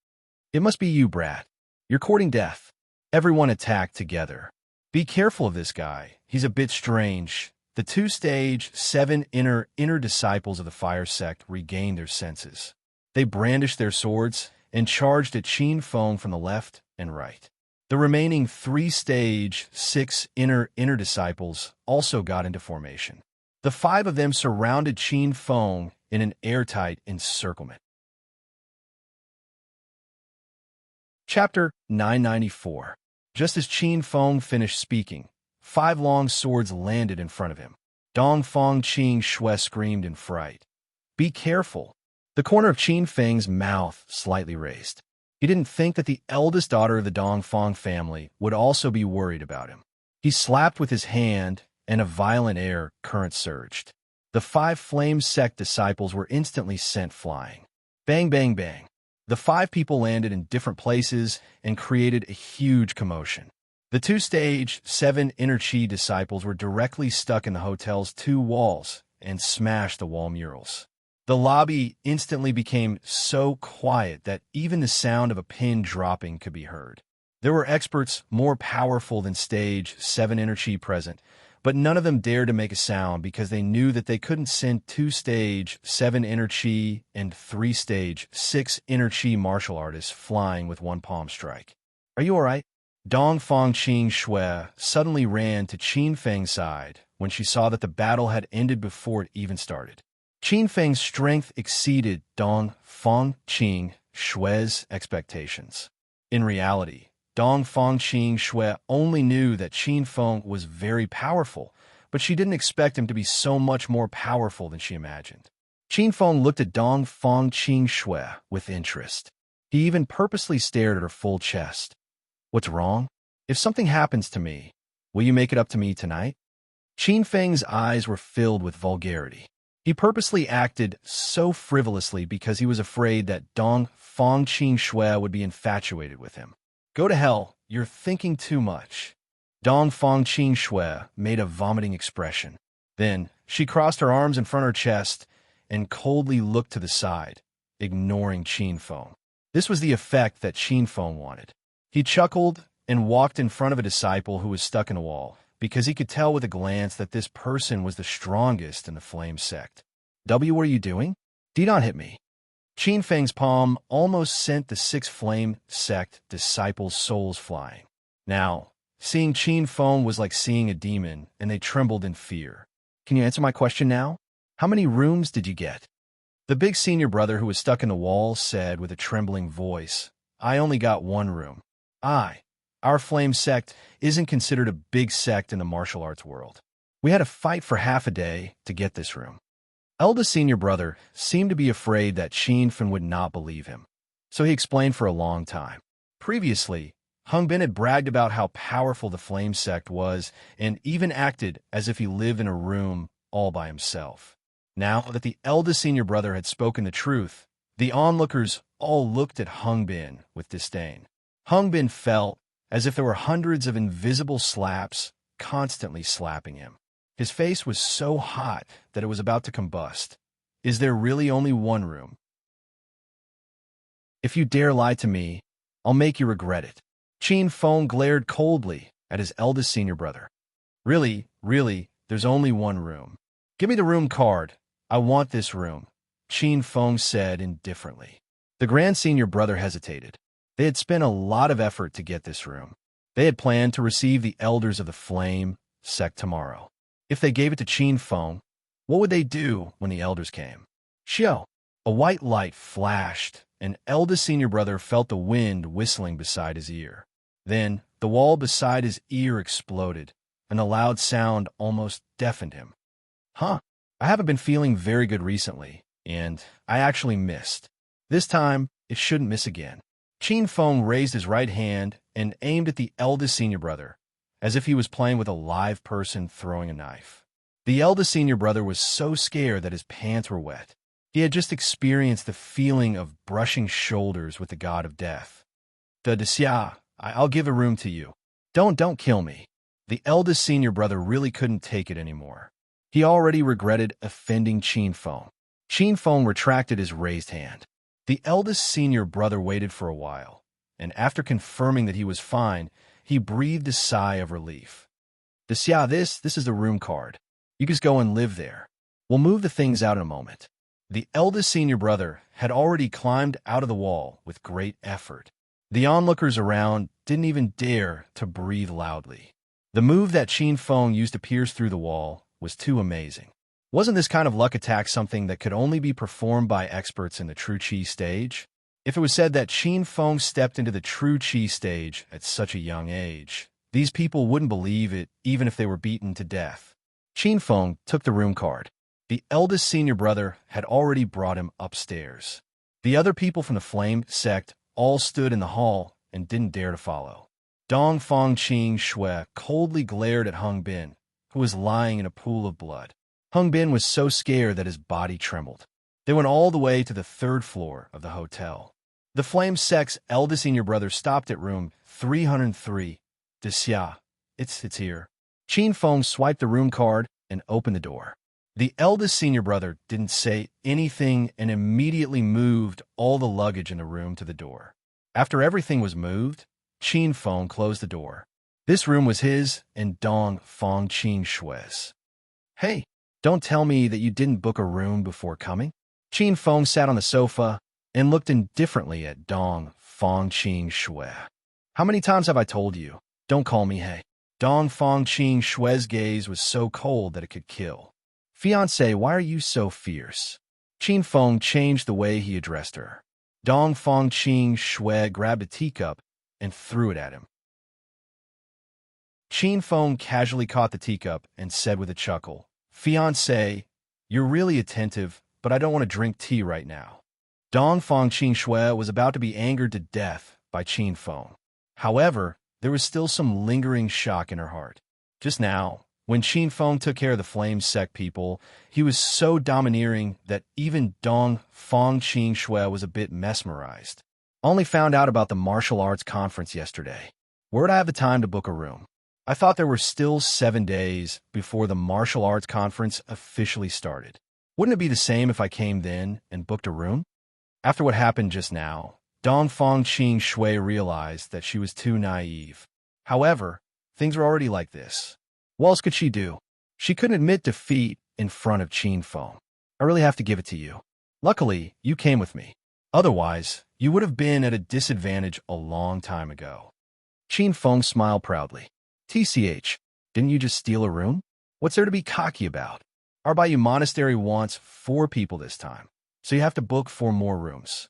"It must be you, brat. You're courting death." Everyone attacked together. "Be careful of this guy. He's a bit strange." The 2 stage 7 inner disciples of the Fire sect regained their senses. They brandished their swords and charged at Qin Feng from the left and right. The remaining 3 stage 6 inner disciples also got into formation. The 5 of them surrounded Qin Feng in an airtight encirclement. Chapter 994. Just as Qin Feng finished speaking, 5 long swords landed in front of him. Dong Fong Qing Shui screamed in fright. "Be careful." The corner of Qin Feng's mouth slightly raised. He didn't think that the eldest daughter of the Dong Fong family would also be worried about him. He slapped with his hand, and a violent air current surged. The 5 Flame sect disciples were instantly sent flying. Bang, bang, bang. The 5 people landed in different places and created a huge commotion. The 2 stage 7 inner chi disciples were directly stuck in the hotel's 2 walls and smashed the wall murals. The lobby instantly became so quiet that even the sound of a pin dropping could be heard. There were experts more powerful than stage 7 inner chi present, but none of them dared to make a sound because they knew that they couldn't send 2 stage 7 inner chi and 3 stage 6 inner chi martial artists flying with one palm strike. "Are you all right?" Dong Fong Qing Shui suddenly ran to Qin Feng's side when she saw that the battle had ended before it even started. Qin Feng's strength exceeded Dong Fong Qing Shui's expectations. In reality, Dong Fong Qing Shui only knew that Qin Feng was very powerful, but she didn't expect him to be so much more powerful than she imagined. Qin Feng looked at Dong Fong Qing Shui with interest. He even purposely stared at her full chest. "What's wrong? If something happens to me, will you make it up to me tonight?" Qin Feng's eyes were filled with vulgarity. He purposely acted so frivolously because he was afraid that Dong Fong Qing Shui would be infatuated with him. "Go to hell, you're thinking too much." Dong Fong Qing Shui made a vomiting expression. Then she crossed her arms in front of her chest and coldly looked to the side, ignoring Qin Feng. This was the effect that Qin Feng wanted. He chuckled and walked in front of a disciple who was stuck in a wall, because he could tell with a glance that this person was the strongest in the Flame sect. "What are you doing? Do not hit me." Qin Feng's palm almost sent the 6 Flame sect disciples' souls flying. Now, seeing Qin Feng was like seeing a demon, and they trembled in fear. "Can you answer my question now? How many rooms did you get?" The big senior brother who was stuck in the wall said with a trembling voice, "I only got 1 room. Our Flame sect isn't considered a big sect in the martial arts world. We had to fight for half a day to get this room." Eldest senior brother seemed to be afraid that Qin Feng would not believe him, so he explained for a long time. Previously, Hung Bin had bragged about how powerful the flame sect was and even acted as if he lived in a room all by himself. Now that the eldest senior brother had spoken the truth, the onlookers all looked at Hung Bin with disdain. Hung Bin felt as if there were hundreds of invisible slaps constantly slapping him. His face was so hot that it was about to combust. Is there really only one room? If you dare lie to me, I'll make you regret it. Qin Feng glared coldly at his eldest senior brother. Really, there's only one room. Give me the room card. I want this room, Qin Feng said indifferently. The grand senior brother hesitated. They had spent a lot of effort to get this room. They had planned to receive the elders of the flame sect tomorrow. If they gave it to Qin Feng, what would they do when the elders came? Xiao! A white light flashed, and eldest senior brother felt the wind whistling beside his ear. Then, the wall beside his ear exploded, and a loud sound almost deafened him. I haven't been feeling very good recently, and I actually missed. This time, it shouldn't miss again. Qin Feng raised his right hand and aimed at the eldest senior brother, as if he was playing with a live person throwing a knife. The eldest senior brother was so scared that his pants were wet. He had just experienced the feeling of brushing shoulders with the god of death. Xia, I'll give a room to you. Don't kill me. The eldest senior brother really couldn't take it anymore. He already regretted offending Qin Feng. Qin Feng retracted his raised hand. The eldest senior brother waited for a while, and after confirming that he was fine, he breathed a sigh of relief. Xia, this is the room card. You just go and live there. We'll move the things out in a moment. The eldest senior brother had already climbed out of the wall with great effort. The onlookers around didn't even dare to breathe loudly. The move that Qin Feng used to pierce through the wall was too amazing. Wasn't this kind of luck attack something that could only be performed by experts in the true Qi stage? If it was said that Qin Feng stepped into the true Qi stage at such a young age, these people wouldn't believe it even if they were beaten to death. Qin Feng took the room card. The eldest senior brother had already brought him upstairs. The other people from the flame sect all stood in the hall and didn't dare to follow. Dong Fong Qing Shui coldly glared at Hung Bin, who was lying in a pool of blood. Hung Bin was so scared that his body trembled. They went all the way to the third floor of the hotel. The flame sect's eldest senior brother stopped at room 303. Xia, it's here. Qin Feng swiped the room card and opened the door. The eldest senior brother didn't say anything and immediately moved all the luggage in the room to the door. After everything was moved, Qin Feng closed the door. This room was his and Dong Fong Qing Shui's. Hey, don't tell me that you didn't book a room before coming. Qin Feng sat on the sofa and looked indifferently at Dong Fong Qing Shui. How many times have I told you, don't call me hey? Dong Fong Qing Shui's gaze was so cold that it could kill. Fiancé, why are you so fierce? Qin Feng changed the way he addressed her. Dong Fong Qing Shui grabbed a teacup and threw it at him. Qin Feng casually caught the teacup and said with a chuckle, Fiancé, you're really attentive, but I don't want to drink tea right now. Dong Fong Qing Shui was about to be angered to death by Qin Feng. However, there was still some lingering shock in her heart. Just now, when Qin Feng took care of the flame sect people, he was so domineering that even Dong Fong Qing Shui was a bit mesmerized. I only found out about the martial arts conference yesterday. Where'd I have the time to book a room? I thought there were still 7 days before the martial arts conference officially started. Wouldn't it be the same if I came then and booked a room? After what happened just now, Dong Fong Qing Shui realized that she was too naive. However, things were already like this. What else could she do? She couldn't admit defeat in front of Qin Feng. I really have to give it to you. Luckily, you came with me. Otherwise, you would have been at a disadvantage a long time ago. Qin Feng smiled proudly. TCH, didn't you just steal a room? What's there to be cocky about? Our Bayou Monastery wants 4 people this time, so you have to book 4 more rooms.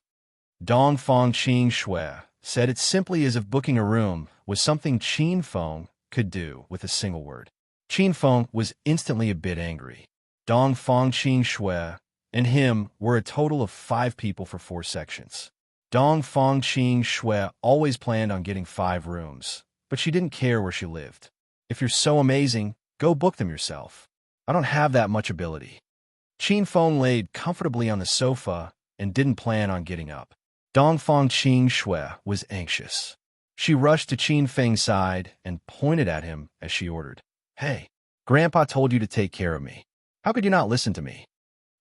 Dong Fong Qing Shui said it simply as if booking a room was something Qin Feng could do with a single word. Qin Feng was instantly a bit angry. Dong Fong Qing Shui and him were a total of 5 people for 4 sections. Dong Fong Qing Shui always planned on getting 5 rooms, but she didn't care where she lived. If you're so amazing, go book them yourself. I don't have that much ability. Qin Feng laid comfortably on the sofa and didn't plan on getting up. Dong Fong Qing Shui was anxious. She rushed to Qin Feng's side and pointed at him as she ordered, "Hey, Grandpa told you to take care of me. How could you not listen to me?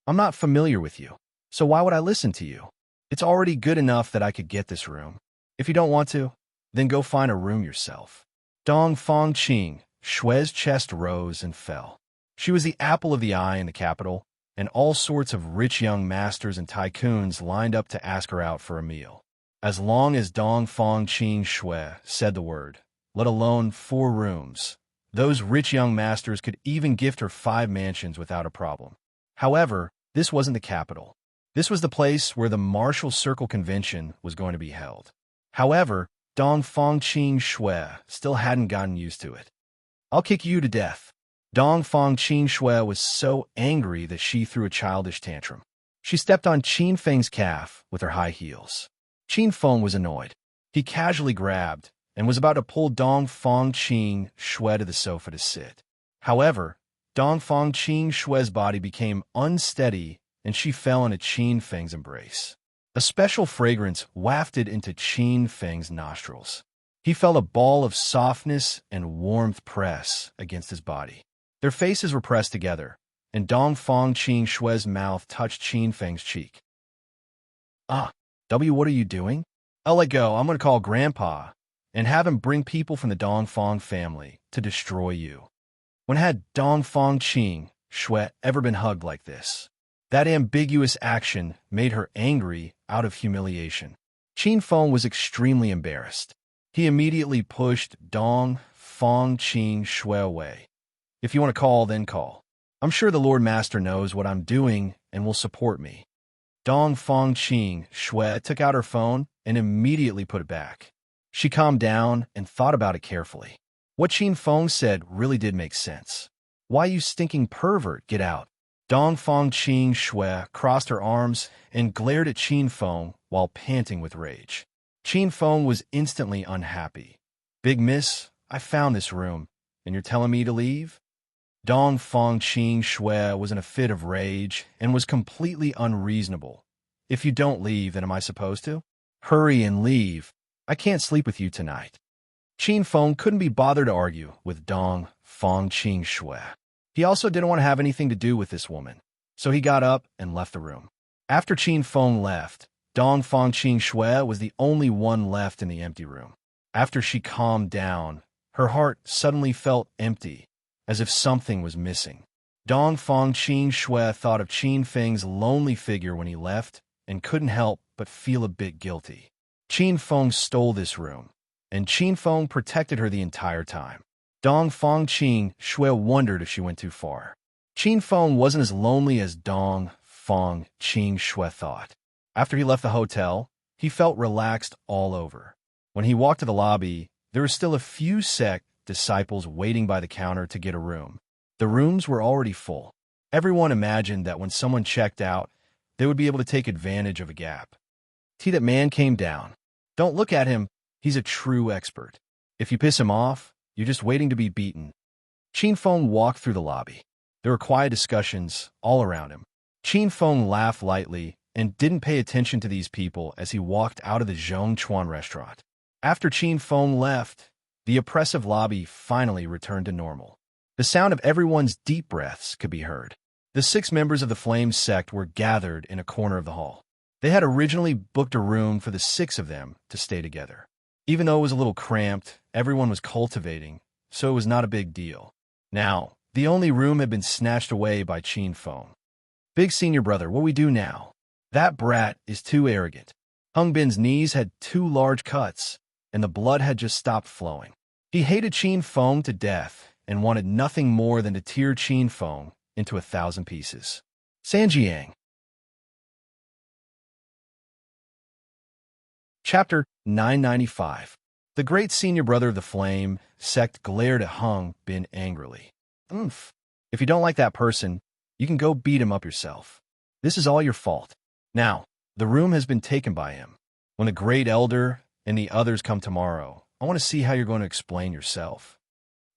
I'm not familiar with you, so why would I listen to you? It's already good enough that I could get this room. If you don't want to, then go find a room yourself." Dong Fong Qing Shui's chest rose and fell. She was the apple of the eye in the capital, and all sorts of rich young masters and tycoons lined up to ask her out for a meal. As long as Dong Fong Qing Shui said the word, let alone 4 rooms, those rich young masters could even gift her 5 mansions without a problem. However, this wasn't the capital. This was the place where the Martial Circle Convention was going to be held. However, Dong Fong Qing Shui still hadn't gotten used to it. "I'll kick you to death." Dong Fong Qing Shui was so angry that she threw a childish tantrum. She stepped on Qin Feng's calf with her high heels. Qin Feng was annoyed. He casually grabbed and was about to pull Dong Fong Qing Shui to the sofa to sit. However, Dong Fong Qing Shui's body became unsteady and she fell into Qin Feng's embrace. A special fragrance wafted into Qin Feng's nostrils. He felt a ball of softness and warmth press against his body. Their faces were pressed together, and Dong Fong Qing Shui's mouth touched Qin Feng's cheek. What are you doing? I'll let go. I'm going to call Grandpa and have him bring people from the Dong Fong family to destroy you." When had Dong Fong Qing Shui ever been hugged like this? That ambiguous action made her angry out of humiliation. Qin Feng was extremely embarrassed. He immediately pushed Dong Fong Qing Shui away. "If you want to call, then call. I'm sure the Lord Master knows what I'm doing and will support me." Dong Fong Qing Shui took out her phone and immediately put it back. She calmed down and thought about it carefully. What Qin Feng said really did make sense. "Why, you stinking pervert, get out." Dong Fong Qing Shui crossed her arms and glared at Qin Feng while panting with rage. Qin Feng was instantly unhappy. "Big miss, I found this room, and you're telling me to leave?" Dong Fong Qing Shui was in a fit of rage and was completely unreasonable. "If you don't leave, then am I supposed to? Hurry and leave. I can't sleep with you tonight." Qin Feng couldn't be bothered to argue with Dong Fong Qing Shui. He also didn't want to have anything to do with this woman, so he got up and left the room. After Qin Feng left, Dong Fong Qing Shui was the only one left in the empty room. After she calmed down, her heart suddenly felt empty, as if something was missing. Dong Fong Qing Shui thought of Qin Feng's lonely figure when he left and couldn't help but feel a bit guilty. Qin Feng stole this room, and Qin Feng protected her the entire time. Dong Fong Qing Shui wondered if she went too far. Qin Feng wasn't as lonely as Dong Fong Qing Shui thought. After he left the hotel, he felt relaxed all over. When he walked to the lobby, there were still a few sect disciples waiting by the counter to get a room. The rooms were already full. Everyone imagined that when someone checked out, they would be able to take advantage of a gap. That man came down. Don't look at him. He's a true expert. If you piss him off, you're just waiting to be beaten. Qin Feng walked through the lobby. There were quiet discussions all around him. Qin Feng laughed lightly and didn't pay attention to these people as he walked out of the Zhongchuan restaurant. After Qin Feng left, the oppressive lobby finally returned to normal. The sound of everyone's deep breaths could be heard. The 6 members of the Flame sect were gathered in a corner of the hall. They had originally booked a room for the 6 of them to stay together. Even though it was a little cramped, everyone was cultivating, so it was not a big deal. Now, the only room had been snatched away by Qin Feng. "Big senior brother, what we do now? That brat is too arrogant." Hung Bin's knees had 2 large cuts, and the blood had just stopped flowing. He hated Qin Feng to death and wanted nothing more than to tear Qin Feng into 1,000 pieces. Sanjiang. Chapter 995. The great senior brother of the Flame sect glared at Hung Bin angrily. If you don't like that person, you can go beat him up yourself. This is all your fault. Now, the room has been taken by him. When the great elder and the others come tomorrow, I want to see how you're going to explain yourself.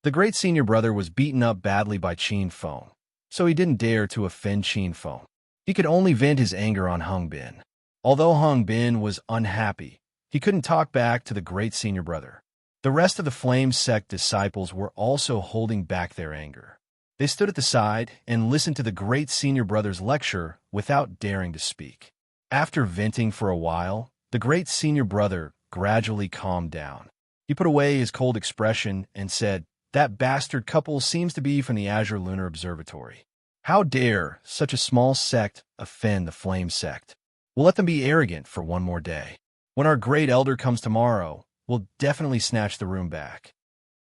The great senior brother was beaten up badly by Qin Feng, so he didn't dare to offend Qin Feng. He could only vent his anger on Hung Bin. Although Hung Bin was unhappy, he couldn't talk back to the great senior brother. The rest of the Flame Sect disciples were also holding back their anger. They stood at the side and listened to the great senior brother's lecture without daring to speak. After venting for a while, the great senior brother gradually calmed down. He put away his cold expression and said, "That bastard couple seems to be from the Azure Lunar Observatory. How dare such a small sect offend the Flame Sect? We'll let them be arrogant for one more day. When our great elder comes tomorrow, we'll definitely snatch the room back."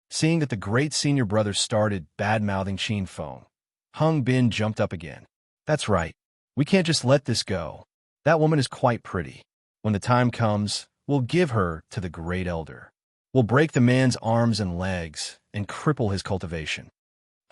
Seeing that the great senior brother started bad-mouthing Qin Feng, Hung Bin jumped up again. "That's right. We can't just let this go. That woman is quite pretty. When the time comes, we'll give her to the great elder. We'll break the man's arms and legs and cripple his cultivation."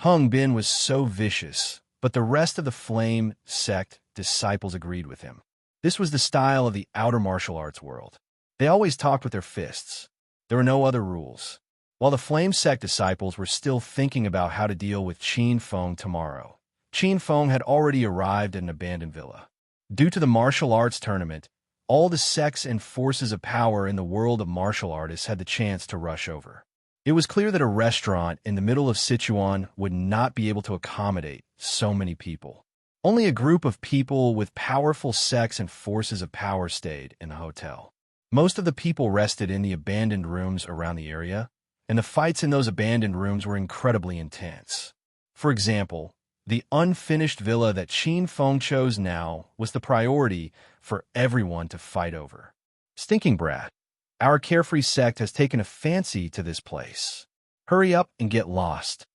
Hung Bin was so vicious, but the rest of the Flame Sect disciples agreed with him. This was the style of the outer martial arts world. They always talked with their fists. There were no other rules. While the Flame Sect disciples were still thinking about how to deal with Qin Feng tomorrow, Qin Feng had already arrived at an abandoned villa. Due to the martial arts tournament, all the sects and forces of power in the world of martial artists had the chance to rush over. It was clear that a restaurant in the middle of Sichuan would not be able to accommodate so many people. Only a group of people with powerful sects and forces of power stayed in the hotel. Most of the people rested in the abandoned rooms around the area, and the fights in those abandoned rooms were incredibly intense. For example, the unfinished villa that Qin Feng chose now was the priority for everyone to fight over. "Stinking brat, our carefree sect has taken a fancy to this place. Hurry up and get lost."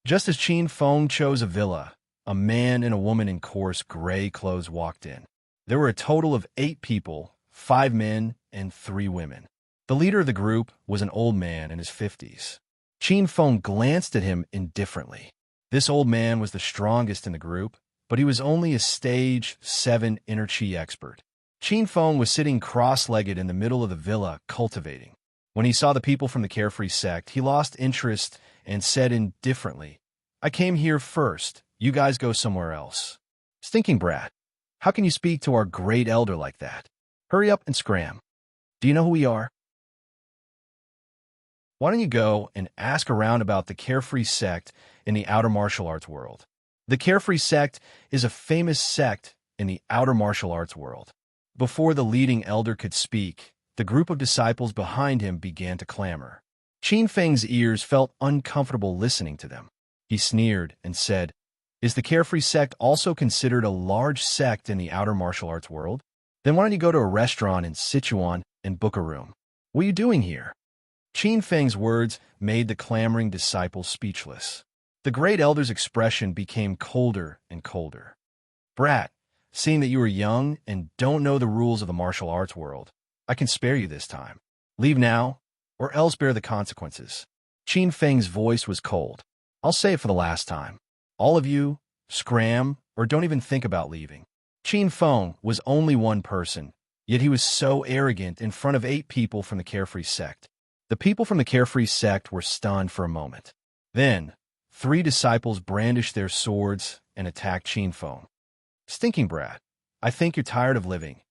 Just as Qin Feng chose a villa, a man and a woman in coarse gray clothes walked in. There were a total of 8 people, 5 men and 3 women. The leader of the group was an old man in his 50s. Qin Feng glanced at him indifferently. This old man was the strongest in the group, but he was only a stage 7 inner chi expert. Qin Feng was sitting cross-legged in the middle of the villa, cultivating. When he saw the people from the carefree sect, he lost interest and said indifferently, "I came here first. You guys go somewhere else." "Stinking brat, how can you speak to our great elder like that? Hurry up and scram. Do you know who we are? Why don't you go and ask around about the carefree sect in the outer martial arts world?" The carefree sect is a famous sect in the outer martial arts world. Before the leading elder could speak, the group of disciples behind him began to clamor. Qin Feng's ears felt uncomfortable listening to them. He sneered and said, "Is the carefree sect also considered a large sect in the outer martial arts world? Then why don't you go to a restaurant in Sichuan and book a room? What are you doing here?" Qin Feng's words made the clamoring disciples speechless. The great elder's expression became colder and colder. "Brat, seeing that you are young and don't know the rules of the martial arts world, I can spare you this time. Leave now, or else bear the consequences." Qin Feng's voice was cold. "I'll say it for the last time. All of you, scram or don't even think about leaving." Qin Feng was only one person, yet he was so arrogant in front of 8 people from the carefree sect. The people from the carefree sect were stunned for a moment. Then, 3 disciples brandished their swords and attacked Qin Feng. "Stinking brat, I think you're tired of living."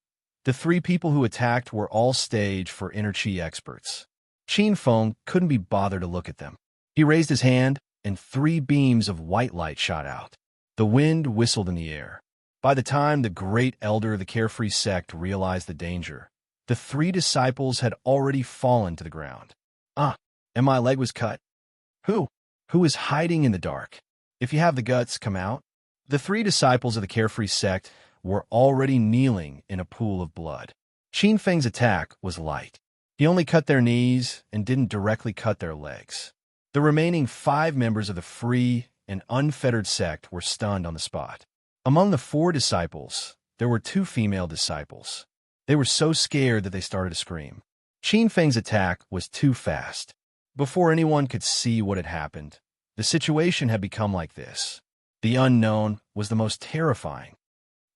The 3 people who attacked were all stage for inner chi experts. Qin Feng couldn't be bothered to look at them. He raised his hand, and 3 beams of white light shot out. The wind whistled in the air. By the time the great elder of the carefree sect realized the danger, the 3 disciples had already fallen to the ground. And my leg was cut. Who is hiding in the dark? If you have the guts, come out." The 3 disciples of the carefree sect were already kneeling in a pool of blood. Qin Feng's attack was light. He only cut their knees and didn't directly cut their legs. The remaining 5 members of the free and unfettered sect were stunned on the spot. Among the 4 disciples, there were 2 female disciples. They were so scared that they started to scream. Qin Feng's attack was too fast. Before anyone could see what had happened, the situation had become like this. The unknown was the most terrifying.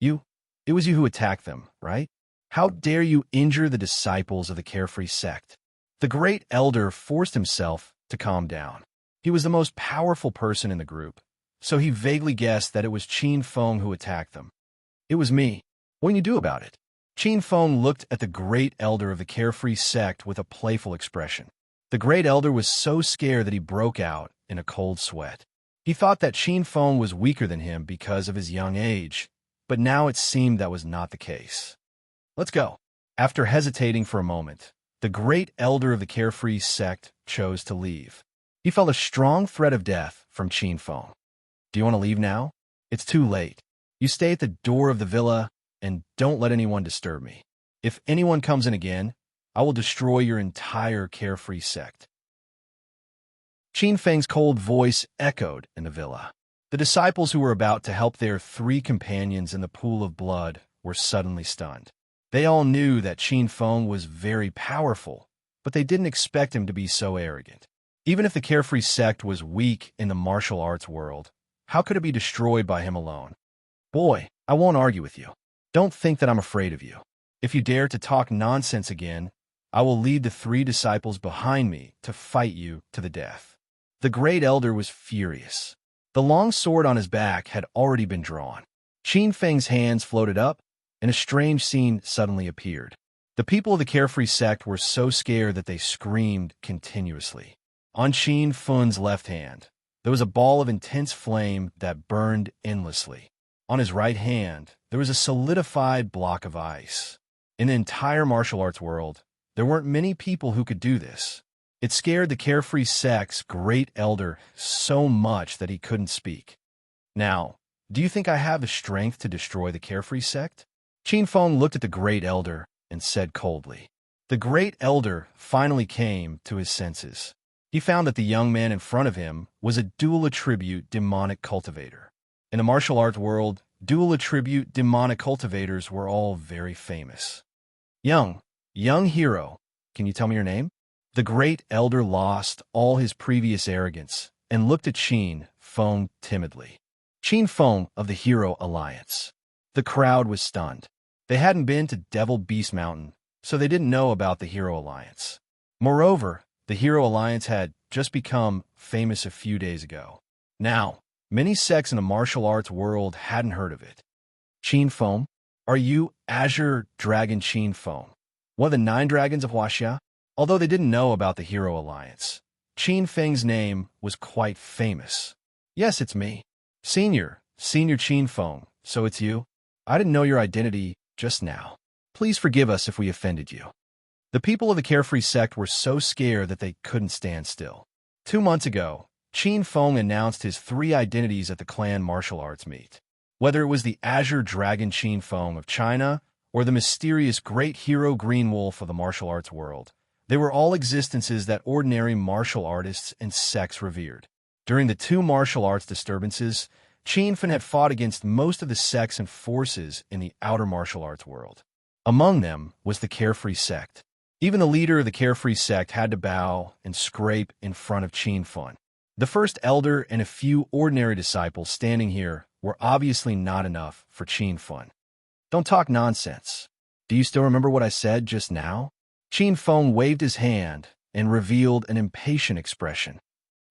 It was you who attacked them, right? How dare you injure the disciples of the carefree sect? The great elder forced himself to calm down. He was the most powerful person in the group, so he vaguely guessed that it was Qin Feng who attacked them. It was me. What can you do about it? Qin Feng looked at the great elder of the carefree sect with a playful expression. The great elder was so scared that he broke out in a cold sweat. He thought that Qin Feng was weaker than him because of his young age, but now it seemed that was not the case. Let's go. After hesitating for a moment, the great elder of the carefree sect chose to leave. He felt a strong threat of death from Qin Feng. Do you want to leave now? It's too late. You stay at the door of the villa and don't let anyone disturb me. If anyone comes in again, I will destroy your entire carefree sect. Qin Feng's cold voice echoed in the villa. The disciples who were about to help their 3 companions in the pool of blood were suddenly stunned. They all knew that Qin Feng was very powerful, but they didn't expect him to be so arrogant. Even if the carefree sect was weak in the martial arts world, how could it be destroyed by him alone? Boy, I won't argue with you. Don't think that I'm afraid of you. If you dare to talk nonsense again, I will lead the 3 disciples behind me to fight you to the death. The great elder was furious. The long sword on his back had already been drawn. Qin Feng's hands floated up, and a strange scene suddenly appeared. The people of the carefree sect were so scared that they screamed continuously. On Qin Feng's left hand, there was a ball of intense flame that burned endlessly. On his right hand, there was a solidified block of ice. In the entire martial arts world, there weren't many people who could do this. It scared the carefree sect's great elder so much that he couldn't speak. Now, do you think I have the strength to destroy the carefree sect? Qin Feng looked at the great elder and said coldly. The great elder finally came to his senses. He found that the young man in front of him was a dual attribute demonic cultivator. In the martial arts world, dual attribute demonic cultivators were all very famous. Young hero, can you tell me your name? The great elder lost all his previous arrogance and looked at Qin Feng timidly. Qin Feng of the Hero Alliance. The crowd was stunned. They hadn't been to Devil Beast Mountain, so they didn't know about the Hero Alliance. Moreover, the Hero Alliance had just become famous a few days ago. Now, many sects in the martial arts world hadn't heard of it. Qin Feng? Are you Azure Dragon Qin Feng, one of the 9 dragons of Huaxia? Although they didn't know about the Hero Alliance, Qin Feng's name was quite famous. Yes, it's me. Senior Qin Feng, so it's you? I didn't know your identity just now. Please forgive us if we offended you. The people of the carefree sect were so scared that they couldn't stand still. 2 months ago, Qin Feng announced his 3 identities at the clan martial arts meet. Whether it was the Azure Dragon Qin Feng of China or the mysterious Great Hero Green Wolf of the martial arts world, they were all existences that ordinary martial artists and sects revered. During the 2 martial arts disturbances, Qin Feng had fought against most of the sects and forces in the outer martial arts world. Among them was the carefree sect. Even the leader of the carefree sect had to bow and scrape in front of Qin Feng. The first elder and a few ordinary disciples standing here were obviously not enough for Qin Feng. Don't talk nonsense. Do you still remember what I said just now? Qin Feng waved his hand and revealed an impatient expression.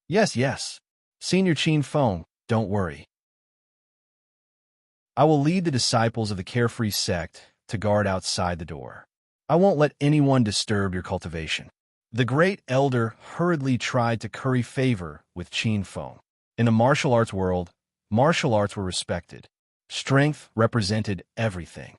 Yes. Senior Qin Feng, don't worry. I will lead the disciples of the carefree sect to guard outside the door. I won't let anyone disturb your cultivation. The great elder hurriedly tried to curry favor with Qin Feng. In the martial arts world, martial arts were respected. Strength represented everything.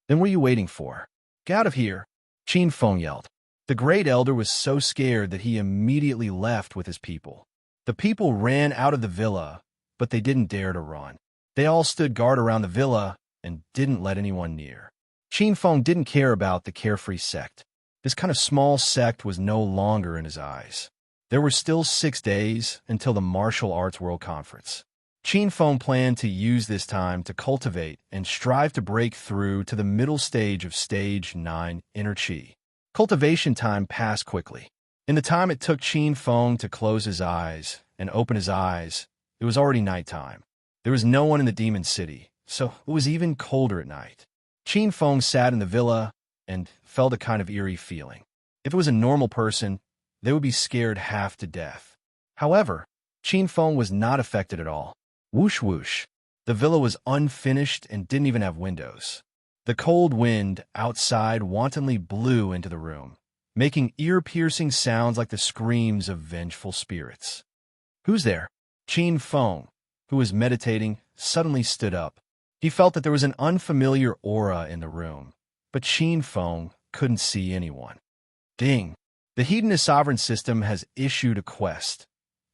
Then what are you waiting for? Get out of here, Qin Feng yelled. The great elder was so scared that he immediately left with his people. The people ran out of the villa, but they didn't dare to run. They all stood guard around the villa and didn't let anyone near. Qin Feng didn't care about the carefree sect. This kind of small sect was no longer in his eyes. There were still 6 days until the Martial Arts World Conference. Qin Feng planned to use this time to cultivate and strive to break through to the middle stage of Stage 9 Inner Qi. Cultivation time passed quickly. In the time it took Qin Feng to close his eyes and open his eyes, it was already nighttime. There was no one in the Demon City, so it was even colder at night. Qin Feng sat in the villa and felt a kind of eerie feeling. If it was a normal person, they would be scared half to death. However, Qin Feng was not affected at all. Whoosh whoosh. The villa was unfinished and didn't even have windows. The cold wind outside wantonly blew into the room, making ear-piercing sounds like the screams of vengeful spirits. "Who's there?" Qin Feng, who was meditating, suddenly stood up. He felt that there was an unfamiliar aura in the room, but Qin Feng couldn't see anyone. Ding! The Hedonist sovereign system has issued a quest.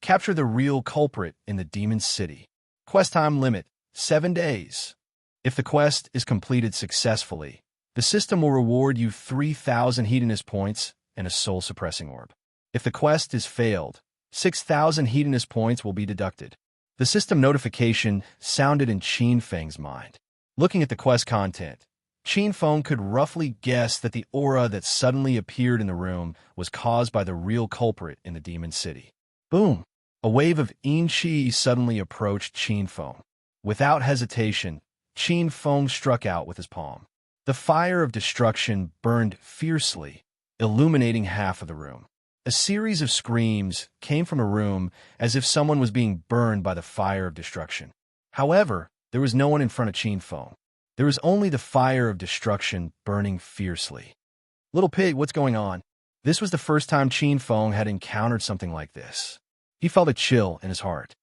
Capture the real culprit in the demon city. Quest time limit, 7 days. If the quest is completed successfully, the system will reward you 3,000 hedonist points and a soul-suppressing orb. If the quest is failed, 6,000 hedonist points will be deducted. The system notification sounded in Qin Feng's mind. Looking at the quest content, Qin Feng could roughly guess that the aura that suddenly appeared in the room was caused by the real culprit in the demon city. Boom! A wave of Qi suddenly approached Qin Feng. Without hesitation, Qin Feng struck out with his palm. The fire of destruction burned fiercely, illuminating half of the room. A series of screams came from the room as if someone was being burned by the fire of destruction. However, there was no one in front of Qin Feng. There was only the fire of destruction burning fiercely. "Little pig, what's going on?" This was the first time Qin Feng had encountered something like this. He felt a chill in his heart.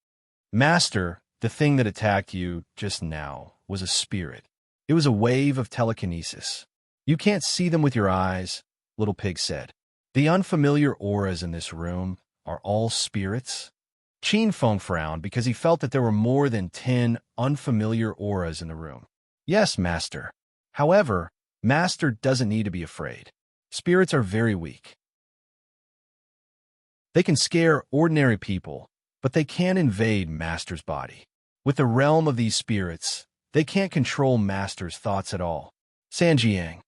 "Master, the thing that attacked you just now was a spirit. It was a wave of telekinesis. You can't see them with your eyes," Little Pig said. "The unfamiliar auras in this room are all spirits?" Qin Feng frowned because he felt that there were more than 10 unfamiliar auras in the room. "Yes, Master. However, Master doesn't need to be afraid. Spirits are very weak. They can scare ordinary people, but they can't invade Master's body. With the realm of these spirits, they can't control Master's thoughts at all." Sanjiang.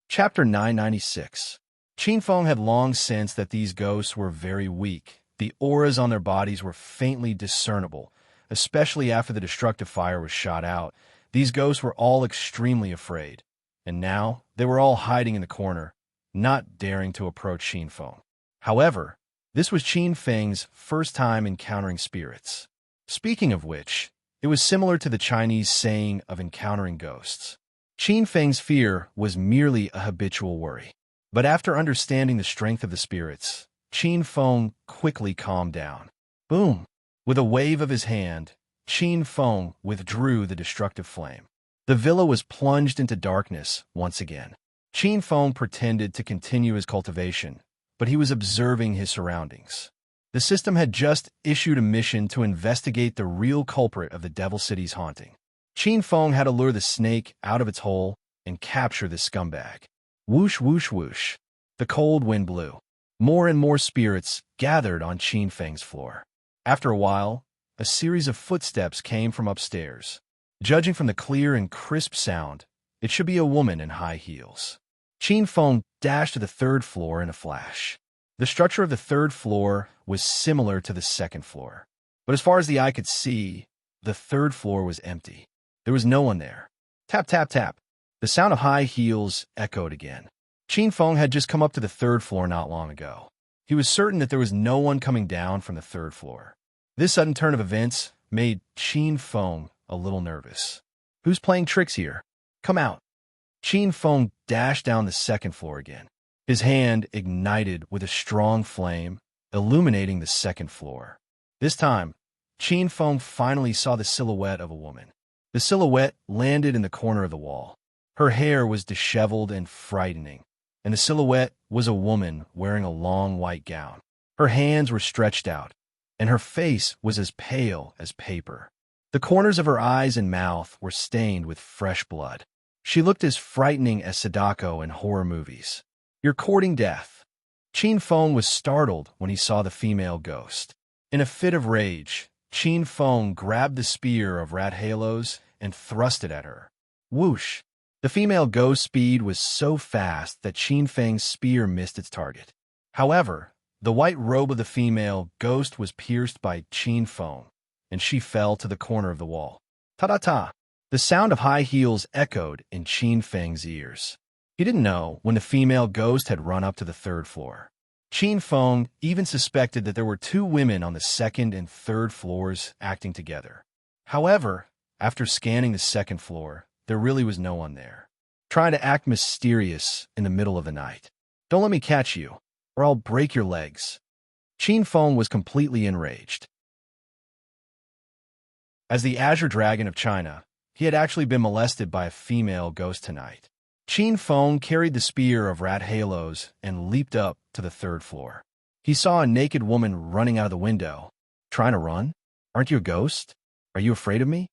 Chapter 996. Qin Feng had long sensed that these ghosts were very weak. The auras on their bodies were faintly discernible, especially after the destructive fire was shot out. These ghosts were all extremely afraid, and now they were all hiding in the corner, not daring to approach Qin Feng. However, this was Qin Feng's first time encountering spirits. Speaking of which, it was similar to the Chinese saying of encountering ghosts. Qin Feng's fear was merely a habitual worry. But after understanding the strength of the spirits, Qin Feng quickly calmed down. Boom! With a wave of his hand, Qin Feng withdrew the destructive flame. The villa was plunged into darkness once again. Qin Feng pretended to continue his cultivation, but he was observing his surroundings. The system had just issued a mission to investigate the real culprit of the Devil City's haunting. Qin Feng had to lure the snake out of its hole and capture this scumbag. Whoosh, whoosh, whoosh. The cold wind blew. More and more spirits gathered on Qin Feng's floor. After a while, a series of footsteps came from upstairs. Judging from the clear and crisp sound, it should be a woman in high heels. Qin Feng dashed to the 3rd floor in a flash. The structure of the 3rd floor was similar to the 2nd floor. But as far as the eye could see, the 3rd floor was empty. There was no one there. Tap, tap, tap. The sound of high heels echoed again. Qin Feng had just come up to the 3rd floor not long ago. He was certain that there was no one coming down from the 3rd floor. This sudden turn of events made Qin Feng a little nervous. Who's playing tricks here? Come out. Qin Feng dashed down the 2nd floor again. His hand ignited with a strong flame, illuminating the 2nd floor. This time, Qin Feng finally saw the silhouette of a woman. The silhouette landed in the corner of the wall. Her hair was disheveled and frightening, and the silhouette was a woman wearing a long white gown. Her hands were stretched out, and her face was as pale as paper. The corners of her eyes and mouth were stained with fresh blood. She looked as frightening as Sadako in horror movies. "You're courting death." Qin Feng was startled when he saw the female ghost. In a fit of rage, Qin Feng grabbed the spear of Rat Halos and thrust it at her. Whoosh! The female ghost's speed was so fast that Qin Feng's spear missed its target. However, the white robe of the female ghost was pierced by Qin Feng, and she fell to the corner of the wall. Ta-ta-ta! The sound of high heels echoed in Qin Feng's ears. He didn't know when the female ghost had run up to the third floor. Qin Feng even suspected that there were two women on the second and third floors acting together. However, after scanning the second floor, there really was no one there. Trying to act mysterious in the middle of the night. Don't let me catch you, or I'll break your legs. Qin Feng was completely enraged. As the Azure Dragon of China, he had actually been molested by a female ghost tonight. Qin Feng carried the spear of rat halos and leaped up to the third floor. He saw a naked woman running out of the window. Trying to run? Aren't you a ghost? Are you afraid of me?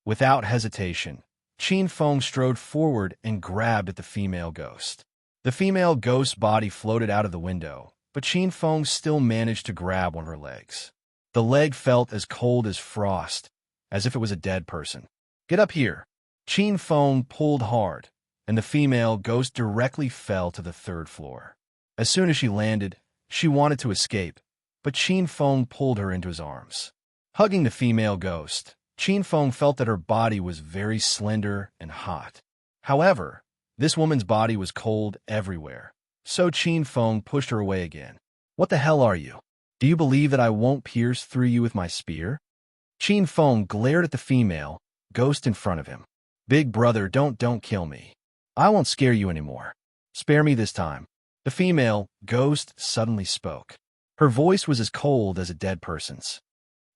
Without hesitation, Qin Feng strode forward and grabbed at the female ghost. The female ghost's body floated out of the window, but Qin Feng still managed to grab one of her legs. The leg felt as cold as frost, as if it was a dead person. Get up here. Qin Feng pulled hard, and the female ghost directly fell to the third floor. As soon as she landed, she wanted to escape, but Qin Feng pulled her into his arms. Hugging the female ghost, Qin Feng felt that her body was very slender and hot. However, this woman's body was cold everywhere, so Qin Feng pushed her away again. What the hell are you? Do you believe that I won't pierce through you with my spear? Qin Feng glared at the female ghost in front of him. Big brother, don't kill me. I won't scare you anymore. Spare me this time. The female ghost suddenly spoke. Her voice was as cold as a dead person's.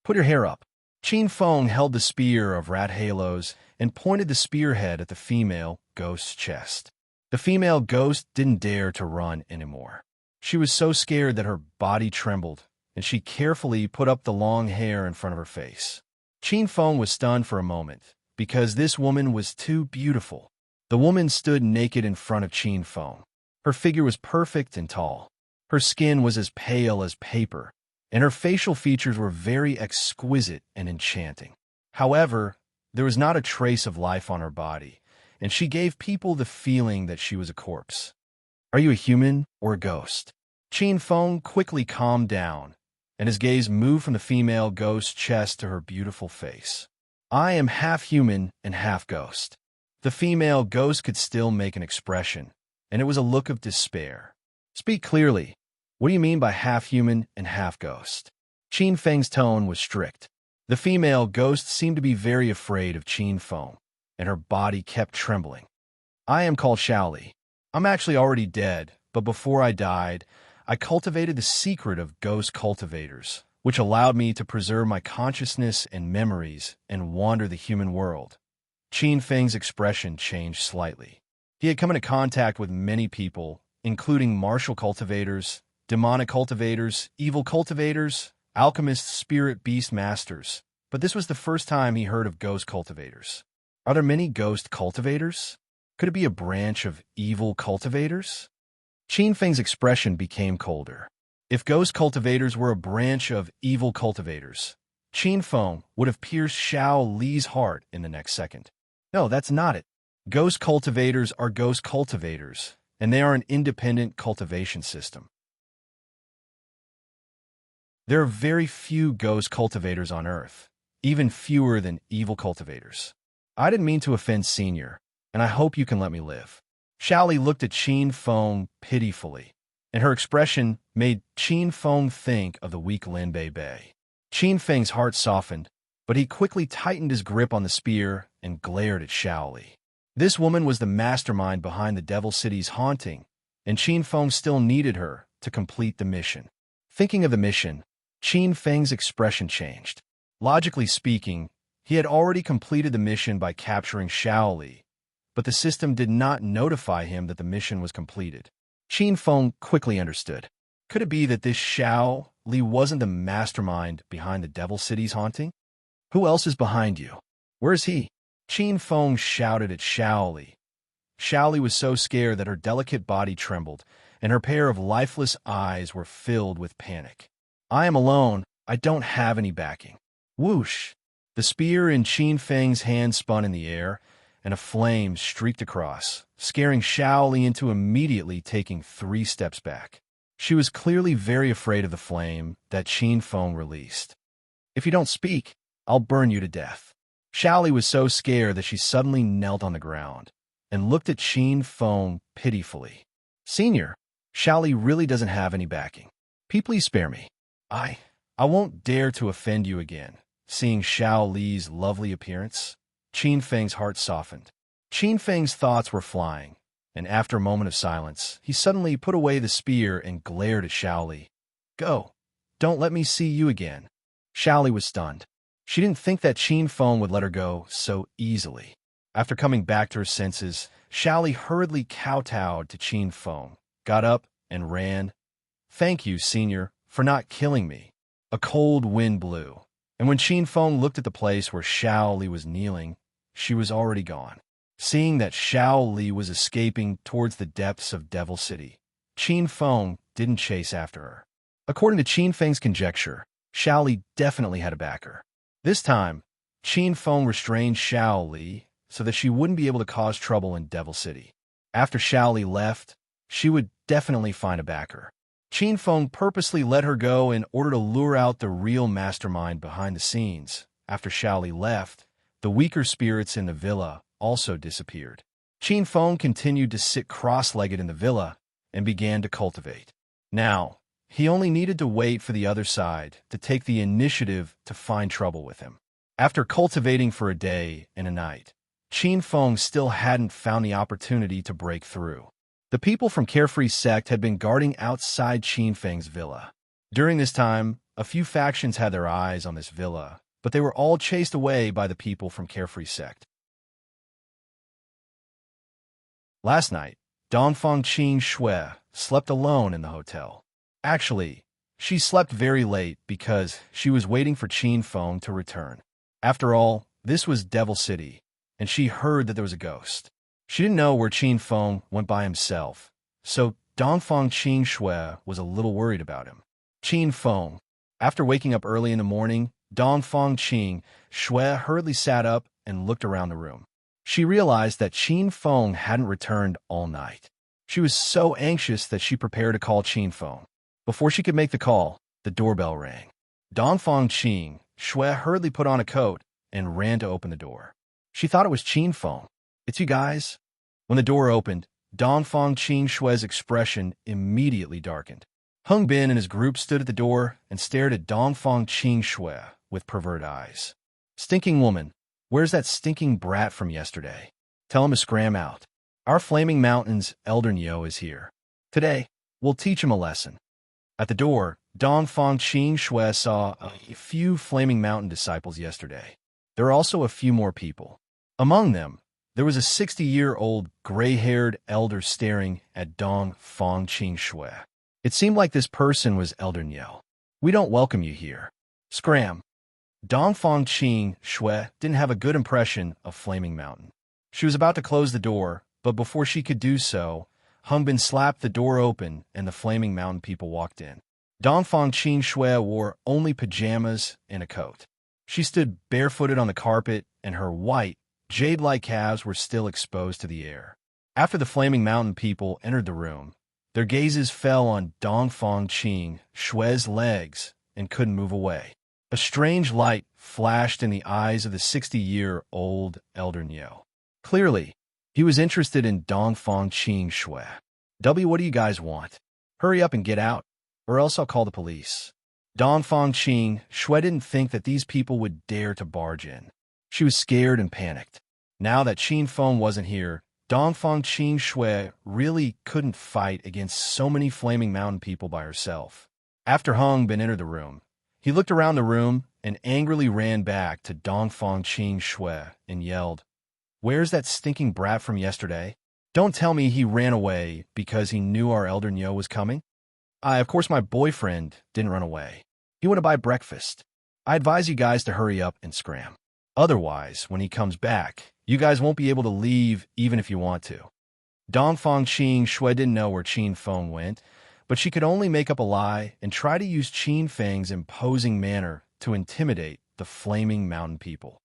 Put your hair up. Qin Feng held the spear of rat halos and pointed the spearhead at the female ghost's chest. The female ghost didn't dare to run anymore. She was so scared that her body trembled, and she carefully put up the long hair in front of her face. Qin Feng was stunned for a moment, because this woman was too beautiful. The woman stood naked in front of Qin Feng. Her figure was perfect and tall. Her skin was as pale as paper, and her facial features were very exquisite and enchanting. However, there was not a trace of life on her body, and she gave people the feeling that she was a corpse. Are you a human or a ghost? Qin Feng quickly calmed down, and his gaze moved from the female ghost's chest to her beautiful face. I am half human and half ghost. The female ghost could still make an expression, and it was a look of despair. Speak clearly. What do you mean by half human and half ghost? Qin Feng's tone was strict. The female ghost seemed to be very afraid of Qin Feng, and her body kept trembling. I am called Shaoli. I'm actually already dead, but before I died, I cultivated the secret of ghost cultivators, which allowed me to preserve my consciousness and memories and wander the human world. Qin Feng's expression changed slightly. He had come into contact with many people, including martial cultivators, demonic cultivators, evil cultivators, alchemists, spirit beast masters, but this was the first time he heard of ghost cultivators. Are there many ghost cultivators? Could it be a branch of evil cultivators? Qin Feng's expression became colder. If ghost cultivators were a branch of evil cultivators, Qin Feng would have pierced Xiao Li's heart in the next second. No, that's not it. Ghost cultivators are ghost cultivators, and they are an independent cultivation system. There are very few ghost cultivators on Earth, even fewer than evil cultivators. I didn't mean to offend Senior, and I hope you can let me live. Xiaoli looked at Qin Feng pitifully, and her expression made Qin Feng think of the weak Lin Bei Bei. Qin Feng's heart softened, but he quickly tightened his grip on the spear and glared at Xiaoli. This woman was the mastermind behind the Devil City's haunting, and Qin Feng still needed her to complete the mission. Thinking of the mission, Qin Feng's expression changed. Logically speaking, he had already completed the mission by capturing Xiaoli, but the system did not notify him that the mission was completed. Qin Feng quickly understood. Could it be that this Xiao Li wasn't the mastermind behind the Devil City's haunting? Who else is behind you? Where is he? Qin Feng shouted at Xiao Li. Xiao Li was so scared that her delicate body trembled, and her pair of lifeless eyes were filled with panic. I am alone. I don't have any backing. Whoosh! The spear in Qin Feng's hand spun in the air, and a flame streaked across, scaring Xiao Li into immediately taking 3 steps back. She was clearly very afraid of the flame that Qin Feng released. If you don't speak, I'll burn you to death. Xiaoli was so scared that she suddenly knelt on the ground and looked at Qin Feng pitifully. Senior, Xiaoli really doesn't have any backing. Please spare me. I won't dare to offend you again. Seeing Xiao Li's lovely appearance, Qin Feng's heart softened. Qin Feng's thoughts were flying, and after a moment of silence, he suddenly put away the spear and glared at Xiao Li. Go. Don't let me see you again. Xiao Li was stunned. She didn't think that Qin Feng would let her go so easily. After coming back to her senses, Xiao Li hurriedly kowtowed to Qin Feng, got up, and ran. Thank you, Senior, for not killing me. A cold wind blew, and when Qin Feng looked at the place where Xiao Li was kneeling, she was already gone. Seeing that Xiao Li was escaping towards the depths of Devil City, Qin Feng didn't chase after her. According to Qin Feng's conjecture, Xiao Li definitely had a backer. This time, Qin Feng restrained Xiao Li so that she wouldn't be able to cause trouble in Devil City. After Xiao Li left, she would definitely find a backer. Qin Feng purposely let her go in order to lure out the real mastermind behind the scenes. After Xiao Li left, the weaker spirits in the villa also disappeared. Qin Feng continued to sit cross-legged in the villa and began to cultivate. Now, he only needed to wait for the other side to take the initiative to find trouble with him. After cultivating for a day and a night, Qin Feng still hadn't found the opportunity to break through. The people from Carefree Sect had been guarding outside Qin Feng's villa. During this time, a few factions had their eyes on this villa, but they were all chased away by the people from Carefree Sect. Last night, Dongfang Qin Shui slept alone in the hotel. Actually, she slept very late because she was waiting for Qin Feng to return. After all, this was Devil City, and she heard that there was a ghost. She didn't know where Qin Feng went by himself, so Dongfang Qin Shui was a little worried about him. Qin Feng. After waking up early in the morning, Dongfang Qin Shui hurriedly sat up and looked around the room. She realized that Qin Feng hadn't returned all night. She was so anxious that she prepared to call Qin Feng. Before she could make the call, the doorbell rang. Dongfang Qin Shui hurriedly put on a coat and ran to open the door. She thought it was Qin Feng. It's you guys? When the door opened, Dongfang Qin Shui's expression immediately darkened. Hung Bin and his group stood at the door and stared at Dongfang Qin Shui with perverted eyes. Stinking woman, where's that stinking brat from yesterday? Tell him to scram out. Our Flaming Mountain's Elder Nyo is here. Today, we'll teach him a lesson. At the door, Dongfang Qin Shui saw a few Flaming Mountain disciples yesterday. There are also a few more people. Among them, there was a 60-year-old gray-haired elder staring at Dongfang Qin Shui. It seemed like this person was Elder Nyo. We don't welcome you here. Scram. Dongfang Qin Shui didn't have a good impression of Flaming Mountain. She was about to close the door, but before she could do so, Hung Bin slapped the door open and the Flaming Mountain people walked in. Dongfang Qin Shui wore only pajamas and a coat. She stood barefooted on the carpet, and her white, jade-like calves were still exposed to the air. After the Flaming Mountain people entered the room, their gazes fell on Dongfang Qin Shui's legs and couldn't move away. A strange light flashed in the eyes of the 60-year-old Elder Nyo. Clearly, he was interested in Dongfang Qin Shui. What do you guys want? Hurry up and get out, or else I'll call the police. Dongfang Qin Shui didn't think that these people would dare to barge in. She was scared and panicked. Now that Qin Feng wasn't here, Dongfang Qin Shui really couldn't fight against so many Flaming Mountain people by herself. After Hung Bin entered the room, he looked around the room and angrily ran back to Dongfang Qin Shui and yelled, "Where's that stinking brat from yesterday? Don't tell me he ran away because he knew our Elder Nyo was coming? Of course my boyfriend didn't run away. He went to buy breakfast. I advise you guys to hurry up and scram. Otherwise, when he comes back, you guys won't be able to leave even if you want to." Dongfang Qin Shui didn't know where Qin Feng went, but she could only make up a lie and try to use Qin Feng's imposing manner to intimidate the Flaming Mountain people.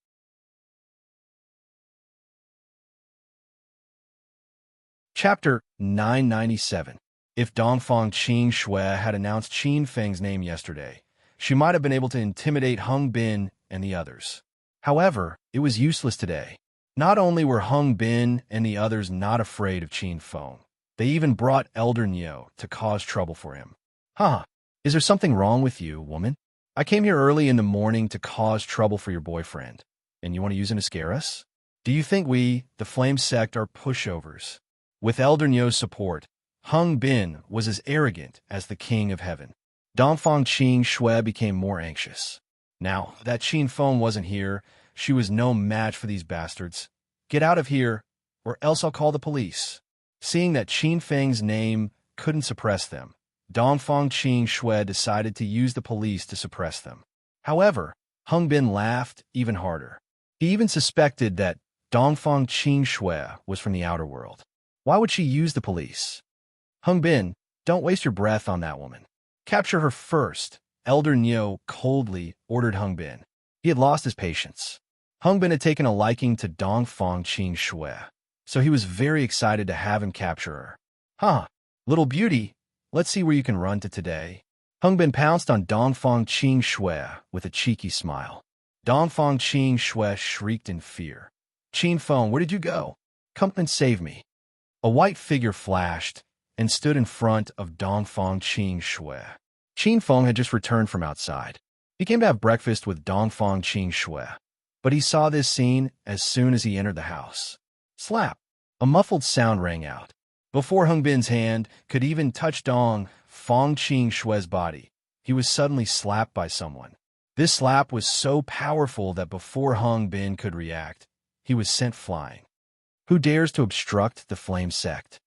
Chapter 997. If Dongfang Qin Shui had announced Qin Feng's name yesterday, she might have been able to intimidate Hung Bin and the others. However, it was useless today. Not only were Hung Bin and the others not afraid of Qin Feng, they even brought Elder Nyo to cause trouble for him. Huh, is there something wrong with you, woman? I came here early in the morning to cause trouble for your boyfriend, and you want to use him to scare us? Do you think we, the Flame Sect, are pushovers? With Elder Nyo's support, Hung Bin was as arrogant as the King of Heaven. Dongfang Qing Shui became more anxious. Now that Qin Feng wasn't here, she was no match for these bastards. Get out of here, or else I'll call the police. Seeing that Qin Feng's name couldn't suppress them, Dongfang Qing Shui decided to use the police to suppress them. However, Hung Bin laughed even harder. He even suspected that Dongfang Qing Shui was from the outer world. Why would she use the police? Hung Bin, don't waste your breath on that woman. Capture her first, Elder Nyo coldly ordered Hung Bin. He had lost his patience. Hung Bin had taken a liking to Dongfang Qing Shui, so he was very excited to have him capture her. Huh, little beauty, let's see where you can run to today. Hung Bin pounced on Dongfang Qing Shui with a cheeky smile. Dongfang Qing Shui shrieked in fear. Qin Feng, where did you go? Come and save me. A white figure flashed and stood in front of Dongfang Qing Shui. Qin Feng had just returned from outside. He came to have breakfast with Dongfang Qing Shui, but he saw this scene as soon as he entered the house. Slap! A muffled sound rang out. Before Hung Bin's hand could even touch Dongfang Qing Shui's body, he was suddenly slapped by someone. This slap was so powerful that before Hung Bin could react, he was sent flying. Who dares to obstruct the Flame Sect?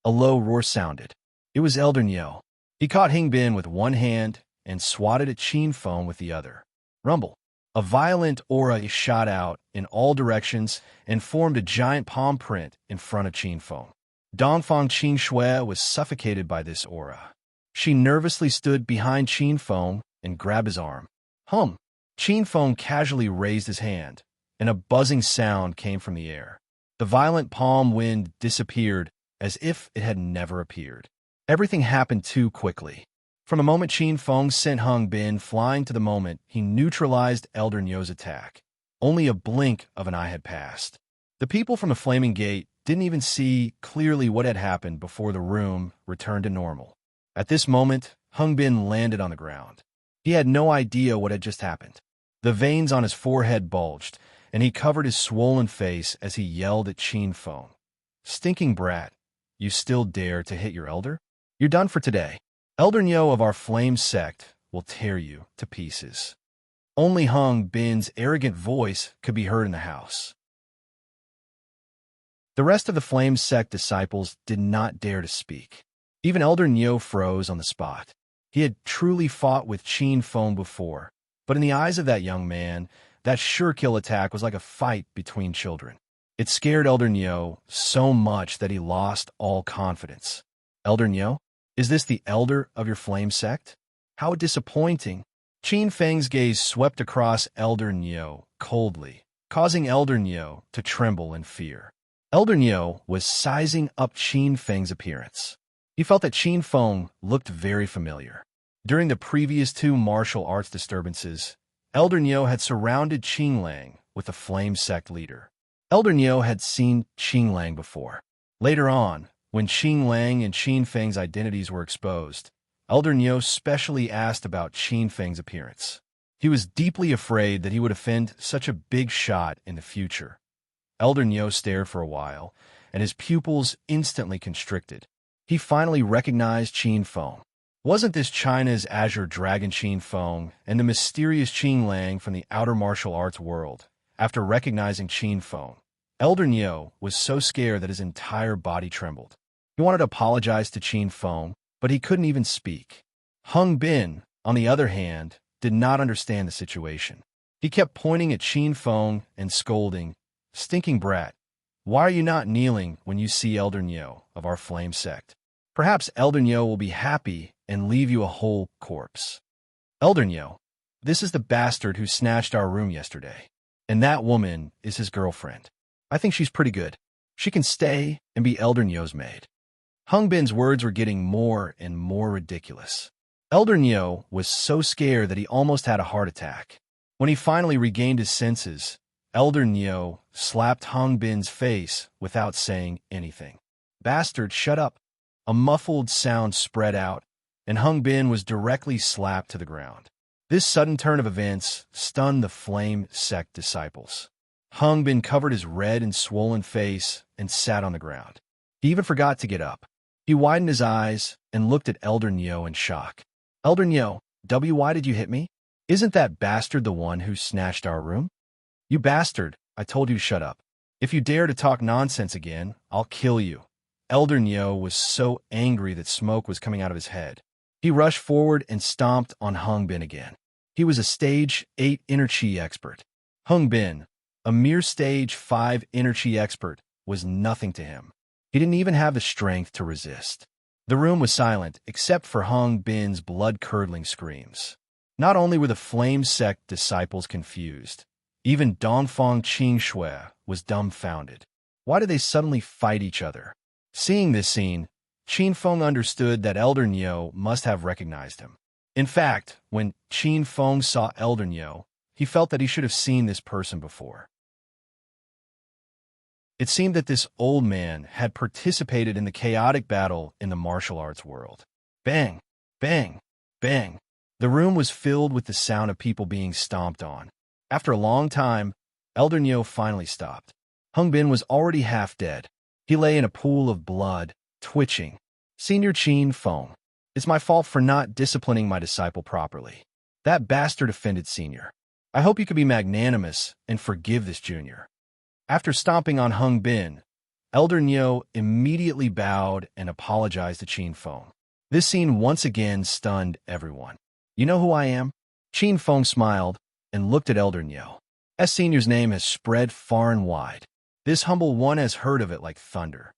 A low roar sounded. It was Elder Nyo. He caught Hung Bin with one hand and swatted at Qin Feng with the other. Rumble. A violent aura shot out in all directions and formed a giant palm print in front of Qin Feng. Dongfang Qing Shui was suffocated by this aura. She nervously stood behind Qin Feng and grabbed his arm. Hum! Qin Feng casually raised his hand, and a buzzing sound came from the air. The violent palm wind disappeared as if it had never appeared. Everything happened too quickly. From the moment Qin Feng sent Hung Bin flying to the moment he neutralized Elder Nyo's attack, only a blink of an eye had passed. The people from the Flaming Gate didn't even see clearly what had happened before the room returned to normal. At this moment, Hung Bin landed on the ground. He had no idea what had just happened. The veins on his forehead bulged, and he covered his swollen face as he yelled at Qin Feng. Stinking brat, you still dare to hit your elder? You're done for today. Elder Nyo of our Flame Sect will tear you to pieces. Only Hung Bin's arrogant voice could be heard in the house. The rest of the Flame Sect disciples did not dare to speak. Even Elder Nyo froze on the spot. He had truly fought with Qin Feng before, but in the eyes of that young man, that sure-kill attack was like a fight between children. It scared Elder Nyo so much that he lost all confidence. Elder Nyo? Is this the elder of your Flame Sect? How disappointing. Qin Feng's gaze swept across Elder Nyo coldly, causing Elder Nyo to tremble in fear. Elder Nyo was sizing up Qin Feng's appearance. He felt that Qin Feng looked very familiar. During the previous two martial arts disturbances, Elder Nyo had surrounded Qing Lang with a Flame Sect leader. Elder Nyo had seen Qing Lang before. Later on, when Qing Lang and Qin Feng's identities were exposed, Elder Nyo specially asked about Qin Feng's appearance. He was deeply afraid that he would offend such a big shot in the future. Elder Nyo stared for a while, and his pupils instantly constricted. He finally recognized Qin Feng. Wasn't this China's Azure Dragon Qin Feng and the mysterious Qing Lang from the outer martial arts world? After recognizing Qin Feng, Elder Nyo was so scared that his entire body trembled. He wanted to apologize to Qin Feng, but he couldn't even speak. Hung Bin, on the other hand, did not understand the situation. He kept pointing at Qin Feng and scolding, "Stinking brat, why are you not kneeling when you see Elder Nyo of our Flame Sect? Perhaps Elder Nyo will be happy and leave you a whole corpse." Elder Nyo, this is the bastard who snatched our room yesterday, and that woman is his girlfriend. I think she's pretty good. She can stay and be Elder Nyo's maid. Hung Bin's words were getting more and more ridiculous. Elder Nyo was so scared that he almost had a heart attack. When he finally regained his senses, Elder Neo slapped Hung Bin's face without saying anything. "Bastard, shut up." A muffled sound spread out, and Hung Bin was directly slapped to the ground. This sudden turn of events stunned the Flame Sect disciples. Hung Bin covered his red and swollen face and sat on the ground. He even forgot to get up. He widened his eyes and looked at Elder Neo in shock. "Elder Neo, why did you hit me? Isn't that bastard the one who snatched our room?" "You bastard, I told you to shut up. If you dare to talk nonsense again, I'll kill you." Elder Neo was so angry that smoke was coming out of his head. He rushed forward and stomped on Hung Bin again. He was a Stage 8 inner chi expert. Hung Bin, a mere Stage 5 inner chi expert, was nothing to him. He didn't even have the strength to resist. The room was silent, except for Hung Bin's blood-curdling screams. Not only were the Flame Sect disciples confused, even Dongfang Qingshui was dumbfounded. Why did they suddenly fight each other? Seeing this scene, Qin Feng understood that Elder Neo must have recognized him. In fact, when Qin Feng saw Elder Neo, he felt that he should have seen this person before. It seemed that this old man had participated in the chaotic battle in the martial arts world. Bang! Bang! Bang! The room was filled with the sound of people being stomped on. After a long time, Elder Neo finally stopped. Hung Bin was already half dead. He lay in a pool of blood, twitching. "Senior Qin Feng, it's my fault for not disciplining my disciple properly. That bastard offended Senior. I hope you could be magnanimous and forgive this junior." After stomping on Hung Bin, Elder Neo immediately bowed and apologized to Qin Feng. This scene once again stunned everyone. "You know who I am?" Qin Feng smiled and looked at Elder Neo. "S Senior's name has spread far and wide. This humble one has heard of it like thunder."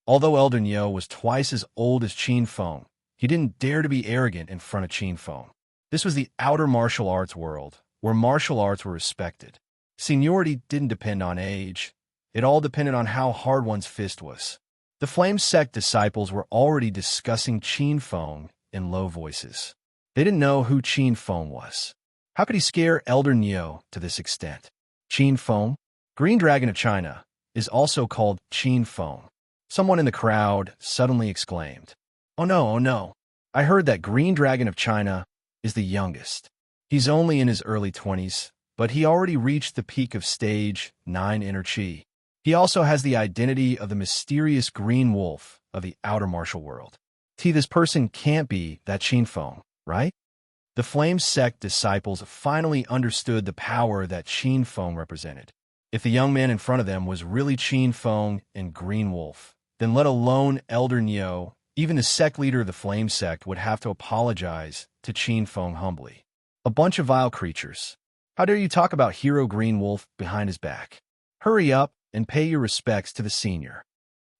Although Elder Neo was twice as old as Qin Feng, he didn't dare to be arrogant in front of Qin Feng. This was the outer martial arts world, where martial arts were respected. Seniority didn't depend on age. It all depended on how hard one's fist was. The Flame Sect disciples were already discussing Qin Feng in low voices. They didn't know who Qin Feng was. How could he scare Elder Neo to this extent? Qin Feng, Green Dragon of China, is also called Qin Feng. Someone in the crowd suddenly exclaimed, "Oh no, oh no. I heard that Green Dragon of China is the youngest. He's only in his early 20s, but he already reached the peak of Stage 9 inner chi. He also has the identity of the mysterious green wolf of the outer martial world. This person can't be that Qin Feng, right?" The Flame Sect disciples finally understood the power that Qin Feng represented. If the young man in front of them was really Qin Feng and Green Wolf, then let alone Elder Neo, even the sect leader of the Flame Sect would have to apologize to Qin Feng humbly. "A bunch of vile creatures. How dare you talk about Hero Green Wolf behind his back? Hurry up and pay your respects to the senior."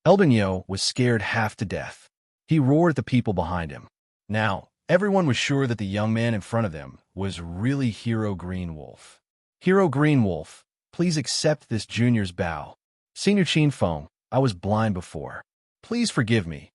Elder Neo was scared half to death. He roared at the people behind him. Now, everyone was sure that the young man in front of them was really Hero Green Wolf. "Hero Green Wolf, please accept this junior's bow. Senior Qin Feng, I was blind before. Please forgive me."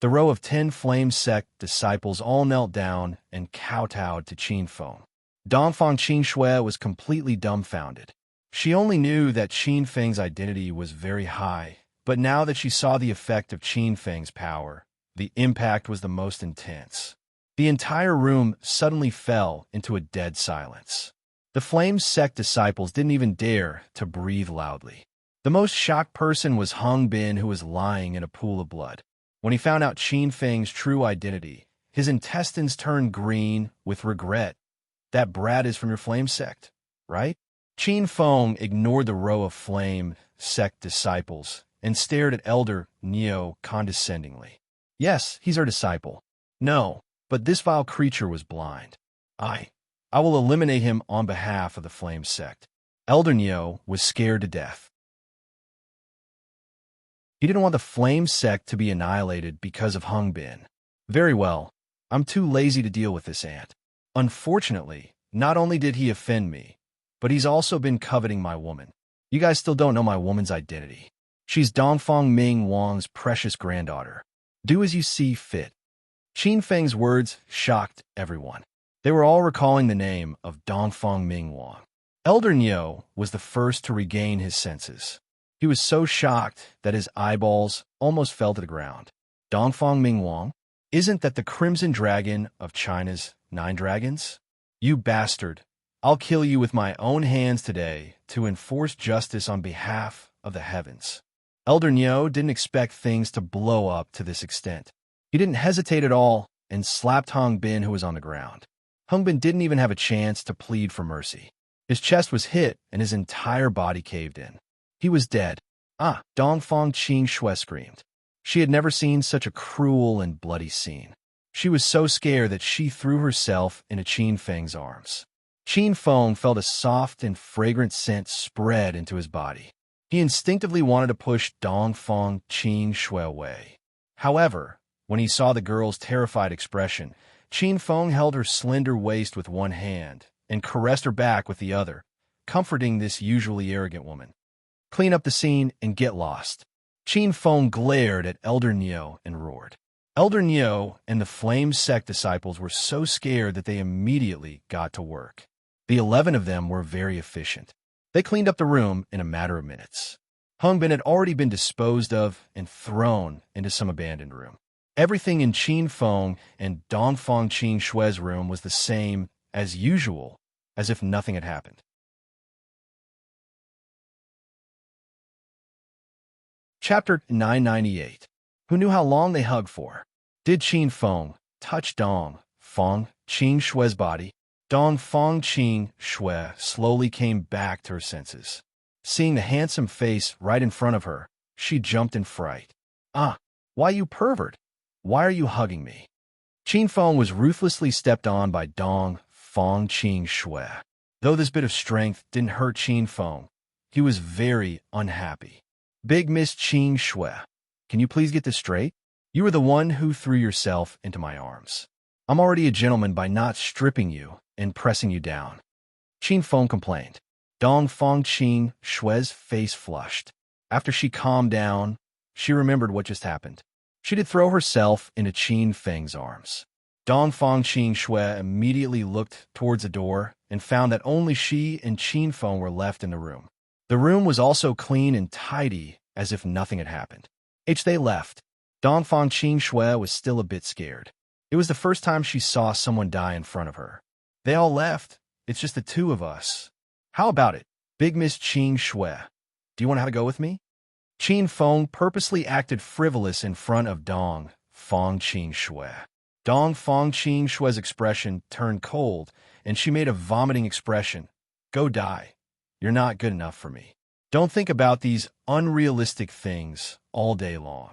The row of 10 Flame Sect disciples all knelt down and kowtowed to Qin Feng. Dongfang Qingshui was completely dumbfounded. She only knew that Qin Feng's identity was very high, but now that she saw the effect of Qin Feng's power, the impact was the most intense. The entire room suddenly fell into a dead silence. The Flame Sect disciples didn't even dare to breathe loudly. The most shocked person was Hung Bin, who was lying in a pool of blood. When he found out Qin Feng's true identity, his intestines turned green with regret. "That brat is from your Flame Sect, right?" Qin Feng ignored the row of Flame Sect disciples and stared at Elder Neo condescendingly. "Yes, he's our disciple." "No, but this vile creature was blind. I will eliminate him on behalf of the Flame Sect." Elder Neo was scared to death. He didn't want the Flame Sect to be annihilated because of Hung Bin. "Very well, I'm too lazy to deal with this ant. Unfortunately, not only did he offend me, but he's also been coveting my woman. You guys still don't know my woman's identity. She's Dongfang Ming Wang's precious granddaughter. Do as you see fit." Qin Feng's words shocked everyone. They were all recalling the name of Dongfang Mingwang. Elder Niu was the first to regain his senses. He was so shocked that his eyeballs almost fell to the ground. Dongfang Mingwang? Isn't that the crimson dragon of China's 9 dragons? You bastard! I'll kill you with my own hands today to enforce justice on behalf of the heavens. Elder Niu didn't expect things to blow up to this extent. He didn't hesitate at all and slapped Hung Bin, who was on the ground. Hung Bin didn't even have a chance to plead for mercy. His chest was hit and his entire body caved in. He was dead. Ah, Dongfang Qing Shui screamed. She had never seen such a cruel and bloody scene. She was so scared that she threw herself into Qin Feng's arms. Qin Feng felt a soft and fragrant scent spread into his body. He instinctively wanted to push Dongfang Qing Shui away. However, when he saw the girl's terrified expression, Qin Feng held her slender waist with one hand and caressed her back with the other, comforting this usually arrogant woman. Clean up the scene and get lost. Qin Feng glared at Elder Niu and roared. Elder Niu and the Flame Sect disciples were so scared that they immediately got to work. The 11 of them were very efficient. They cleaned up the room in a matter of minutes. Hung Bin had already been disposed of and thrown into some abandoned room. Everything in Qin Feng and Dongfang Qing Shui's room was the same as usual, as if nothing had happened. Chapter 998. Who knew how long they hugged for? Did Qin Feng touch Dongfang Qing Shui's body? Dongfang Qing Shui slowly came back to her senses. Seeing the handsome face right in front of her, she jumped in fright. Ah, why, you pervert! Why are you hugging me? Qin Feng was ruthlessly stepped on by Dongfang Qing Shui. Though this bit of strength didn't hurt Qin Feng, he was very unhappy. Big Miss Qing Shui, can you please get this straight? You were the one who threw yourself into my arms. I'm already a gentleman by not stripping you and pressing you down. Qin Feng complained. Dongfang Qing Shui's face flushed. After she calmed down, she remembered what just happened. She did throw herself into Qin Feng's arms. Dongfang Qing Shui immediately looked towards the door and found that only she and Qin Feng were left in the room. The room was also clean and tidy, as if nothing had happened. They left. Dongfang Qing Shui was still a bit scared. It was the first time she saw someone die in front of her. They all left. It's just the 2 of us. How about it, Big Miss Qing Shui? Do you want to have a go with me? Qin Feng purposely acted frivolous in front of Dongfang Qing Shui. Dongfang Qing Shui's expression turned cold, and she made a vomiting expression. Go die. You're not good enough for me. Don't think about these unrealistic things all day long.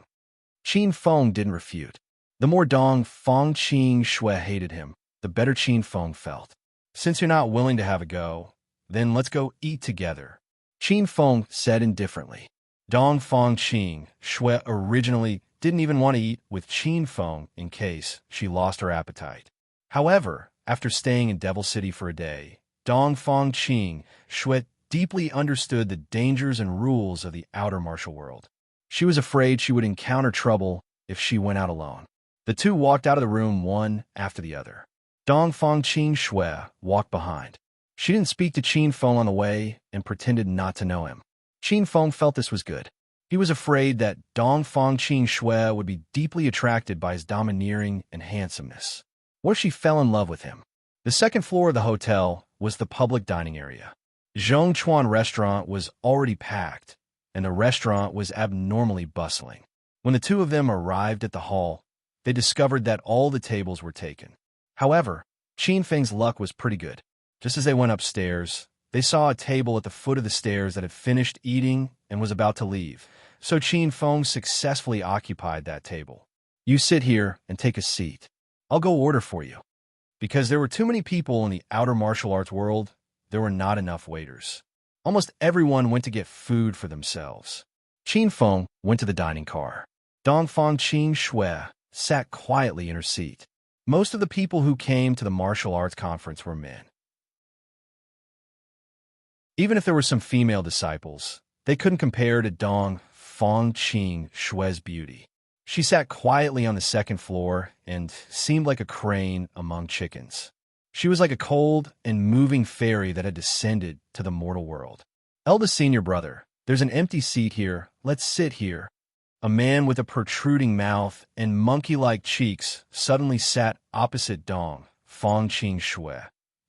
Qin Feng didn't refute. The more Dongfang Qing Shui hated him, the better Qin Feng felt. Since you're not willing to have a go, then let's go eat together, Qin Feng said indifferently. Dongfang Qing Shui originally didn't even want to eat with Qin Feng in case she lost her appetite. However, after staying in Devil City for a day, Dongfang Qing Shui deeply understood the dangers and rules of the outer martial world. She was afraid she would encounter trouble if she went out alone. The 2 walked out of the room one after the other. Dongfang Qing Shui walked behind. She didn't speak to Qin Feng on the way and pretended not to know him. Qin Feng felt this was good. He was afraid that Dongfang Qing Shui would be deeply attracted by his domineering and handsomeness. What if she fell in love with him? The second floor of the hotel was the public dining area. Zhongchuan restaurant was already packed, and the restaurant was abnormally bustling. When the 2 of them arrived at the hall, they discovered that all the tables were taken. However, Qin Feng's luck was pretty good. Just as they went upstairs, they saw a table at the foot of the stairs that had finished eating and was about to leave, so Qin Feng successfully occupied that table. You sit here and take a seat. I'll go order for you. Because there were too many people in the outer martial arts world, there were not enough waiters. Almost everyone went to get food for themselves. Qin Feng went to the dining car. Dongfang Qing Shui sat quietly in her seat. Most of the people who came to the martial arts conference were men. Even if there were some female disciples, they couldn't compare to Dongfang Qing Shui's beauty. She sat quietly on the second floor and seemed like a crane among chickens. She was like a cold and moving fairy that had descended to the mortal world. Eldest senior brother, there's an empty seat here. Let's sit here. A man with a protruding mouth and monkey-like cheeks suddenly sat opposite Dong Fangqing Shui,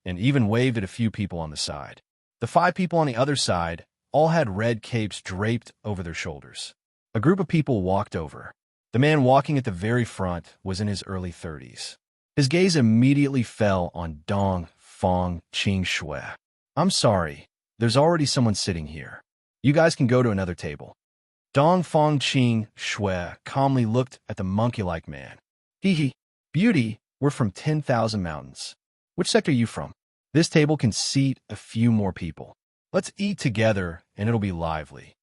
and even waved at a few people on the side. The 5 people on the other side all had red capes draped over their shoulders. A group of people walked over. The man walking at the very front was in his early 30s. His gaze immediately fell on Dong Fangqing Shui. I'm sorry, there's already someone sitting here. You guys can go to another table. Dong Fangqing Shui calmly looked at the monkey-like man. Hee. Beauty, we're from 10,000 mountains. Which sector are you from? This table can seat a few more people. Let's eat together and it'll be lively.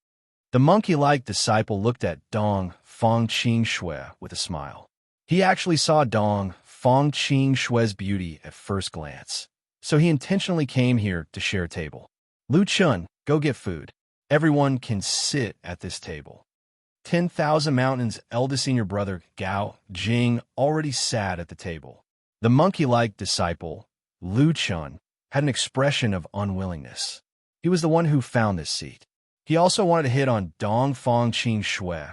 The monkey-like disciple looked at Dong Fangqing Shui with a smile. He actually saw Dong Fangqing Shui's beauty at first glance, so he intentionally came here to share a table. Lu Chun, go get food. Everyone can sit at this table. 10,000 Mountains' eldest senior brother, Gao Jing, already sat at the table. The monkey-like disciple, Lu Chun, had an expression of unwillingness. He was the one who found this seat. He also wanted to hit on Dong Fangqing Shui,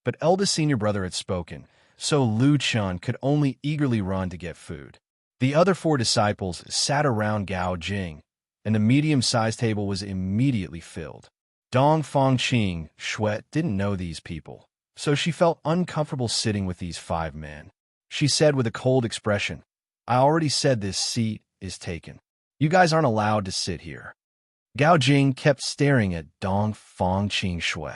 but eldest senior brother had spoken, so Lu Chun could only eagerly run to get food. The other 4 disciples sat around Gao Jing, and the medium-sized table was immediately filled. Dong Fangqing Shui didn't know these people, so she felt uncomfortable sitting with these 5 men. She said with a cold expression, I already said this seat is taken. You guys aren't allowed to sit here. Gao Jing kept staring at Dong Fangqing Shui.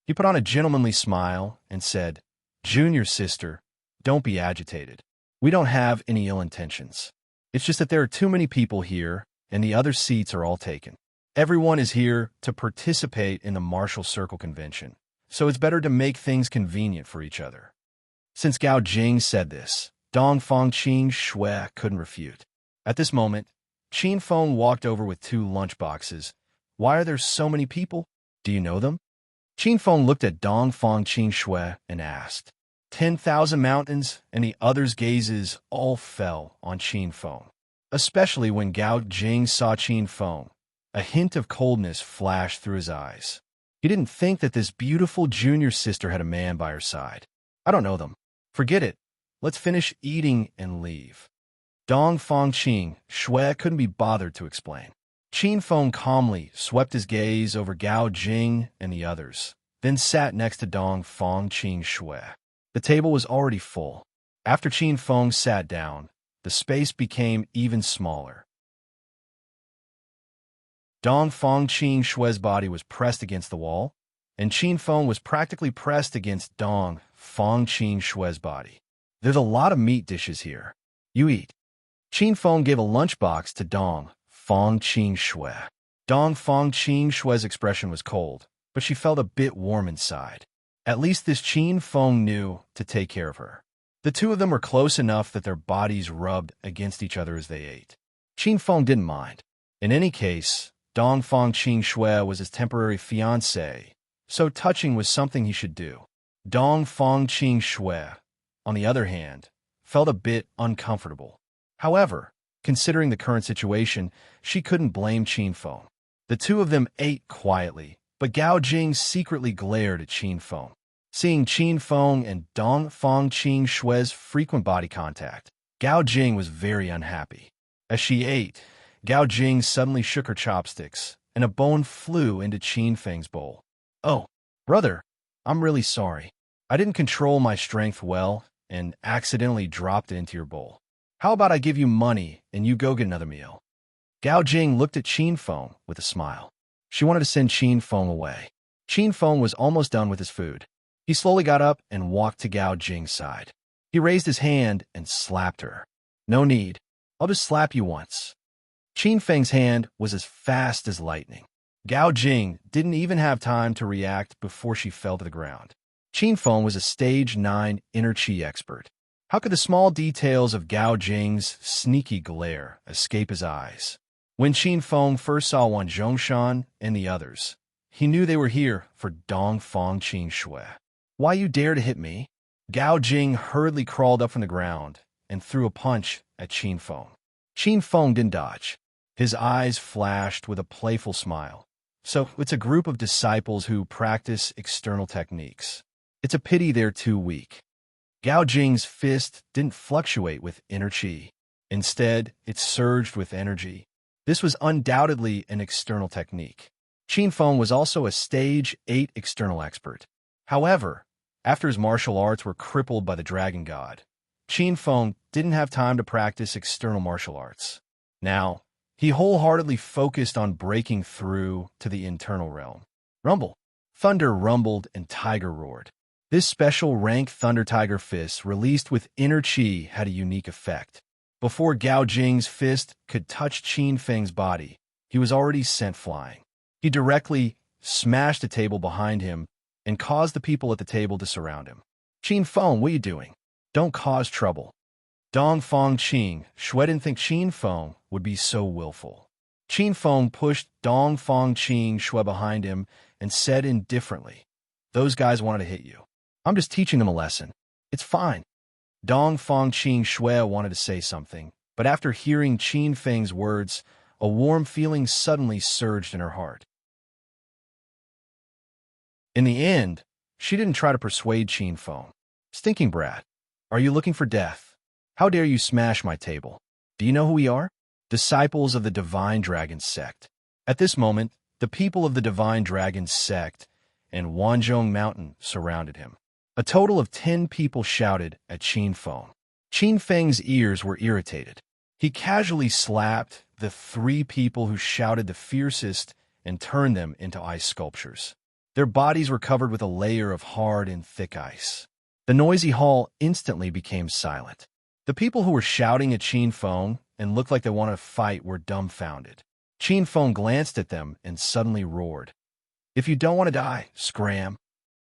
He put on a gentlemanly smile and said, Junior sister, don't be agitated. We don't have any ill intentions. It's just that there are too many people here, and the other seats are all taken. Everyone is here to participate in the Martial Circle Convention, so it's better to make things convenient for each other. Since Gao Jing said this, Dong Fangqing Shui couldn't refute. At this moment, Qin Feng walked over with 2 lunchboxes. Why are there so many people? Do you know them? Qin Feng looked at Dong Fangqing Shui and asked. 10,000 Mountains and the others' gazes all fell on Qin Feng, especially when Gao Jing saw Qin Feng. A hint of coldness flashed through his eyes. He didn't think that this beautiful junior sister had a man by her side. I don't know them. Forget it. Let's finish eating and leave. Dong Fangqing Shui couldn't be bothered to explain. Qin Feng calmly swept his gaze over Gao Jing and the others, then sat next to Dong Fangqing Shui. The table was already full. After Qin Feng sat down, the space became even smaller. Dong Fangqing Shui's body was pressed against the wall, and Qin Feng was practically pressed against Dong Fangqing Shui's body. There's a lot of meat dishes here. You eat. Qin Feng gave a lunchbox to Dong Fangqing Shui. Dong Fangqing Shui's expression was cold, but she felt a bit warm inside. At least this Qin Feng knew to take care of her. The 2 of them were close enough that their bodies rubbed against each other as they ate. Qin Feng didn't mind. In any case, Dong Fangqing Shui was his temporary fiancée, so touching was something he should do. Dong Fangqing Shui, on the other hand, felt a bit uncomfortable. However, considering the current situation, she couldn't blame Qin Feng. The 2 of them ate quietly, but Gao Jing secretly glared at Qin Feng. Seeing Qin Feng and Dong Fangqing Shui's frequent body contact, Gao Jing was very unhappy. As she ate, Gao Jing suddenly shook her chopsticks, and a bone flew into Qin Feng's bowl. Oh, brother, I'm really sorry. I didn't control my strength well and accidentally dropped it into your bowl. How about I give you money and you go get another meal? Gao Jing looked at Qin Feng with a smile. She wanted to send Qin Feng away. Qin Feng was almost done with his food. He slowly got up and walked to Gao Jing's side. He raised his hand and slapped her. No need. I'll just slap you once. Qin Feng's hand was as fast as lightning. Gao Jing didn't even have time to react before she fell to the ground. Qin Feng was a stage 9 inner chi expert. How could the small details of Gao Jing's sneaky glare escape his eyes? When Qin Feng first saw Wan Zhongshan and the others, he knew they were here for Dong Fangqing Shui. Why you dare to hit me? Gao Jing hurriedly crawled up from the ground and threw a punch at Qin Feng. Qin Feng didn't dodge. His eyes flashed with a playful smile. So, it's a group of disciples who practice external techniques. It's a pity they're too weak. Gao Jing's fist didn't fluctuate with inner qi. Instead, it surged with energy. This was undoubtedly an external technique. Qin Feng was also a Stage 8 external expert. However, after his martial arts were crippled by the Dragon God, Qin Feng didn't have time to practice external martial arts. Now, he wholeheartedly focused on breaking through to the internal realm. Rumble. Thunder rumbled and Tiger roared. This special rank Thunder Tiger fist released with inner qi had a unique effect. Before Gao Jing's fist could touch Qin Feng's body, he was already sent flying. He directly smashed a table behind him and caused the people at the table to surround him. Qin Feng, what are you doing? Don't cause trouble. Dong Feng Qing, Shui didn't think Qin Feng would be so willful. Qin Feng pushed Dong Feng Qing Shui behind him and said indifferently, "Those guys wanted to hit you. I'm just teaching them a lesson. It's fine." Dong Feng Qing Shui wanted to say something, but after hearing Qin Feng's words, a warm feeling suddenly surged in her heart. In the end, she didn't try to persuade Qin Feng. "Stinking brat, are you looking for death? How dare you smash my table? Do you know who we are? Disciples of the Divine Dragon Sect." At this moment, the people of the Divine Dragon Sect and Wanzhong Mountain surrounded him. A total of 10 people shouted at Qin Feng. Qin Feng's ears were irritated. He casually slapped the 3 people who shouted the fiercest and turned them into ice sculptures. Their bodies were covered with a layer of hard and thick ice. The noisy hall instantly became silent. The people who were shouting at Qin Feng and looked like they wanted to fight were dumbfounded. Qin Feng glanced at them and suddenly roared, "If you don't want to die, scram."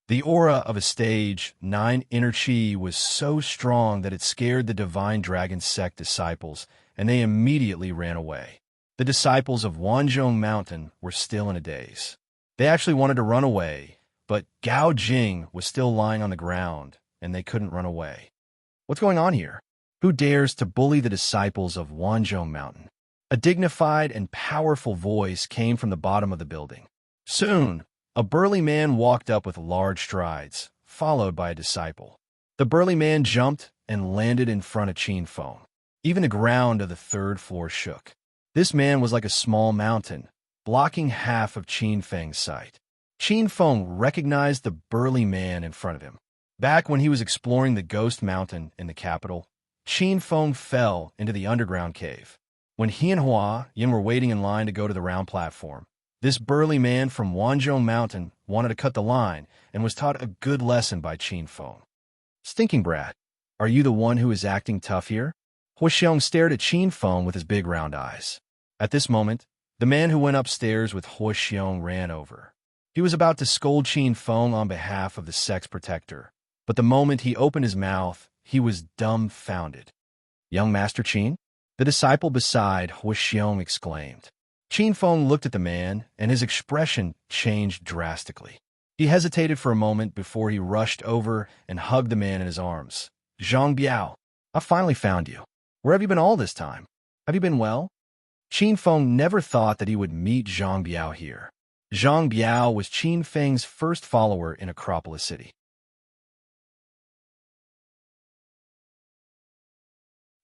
The aura of a Stage 9 inner qi was so strong that it scared the Divine Dragon Sect disciples, and they immediately ran away. The disciples of Wanzhong Mountain were still in a daze. They actually wanted to run away, but Gao Jing was still lying on the ground, and they couldn't run away. What's going on here? Who dares to bully the disciples of Wanzhong Mountain? A dignified and powerful voice came from the bottom of the building. Soon, a burly man walked up with large strides, followed by a disciple. The burly man jumped and landed in front of Qin Feng. Even the ground of the 3rd floor shook. This man was like a small mountain, blocking half of Qin Feng's sight. Qin Feng recognized the burly man in front of him. Back when he was exploring the Ghost Mountain in the capital, Qin Feng fell into the underground cave. When he and Hua Yin were waiting in line to go to the round platform, this burly man from Wanzhong Mountain wanted to cut the line and was taught a good lesson by Qin Feng. "Stinking brat, are you the one who is acting tough here?" Hua Xiong stared at Qin Feng with his big round eyes. At this moment, the man who went upstairs with Hua Xiong ran over. He was about to scold Qin Feng on behalf of the sect's protector, but the moment he opened his mouth, he was dumbfounded. "Young Master Qin?" The disciple beside Hua Xiong exclaimed. Qin Feng looked at the man, and his expression changed drastically. He hesitated for a moment before he rushed over and hugged the man in his arms. "Zhang Biao, I finally found you. Where have you been all this time? Have you been well?" Qin Feng never thought that he would meet Zhang Biao here. Zhang Biao was Qin Feng's first follower in Acropolis City.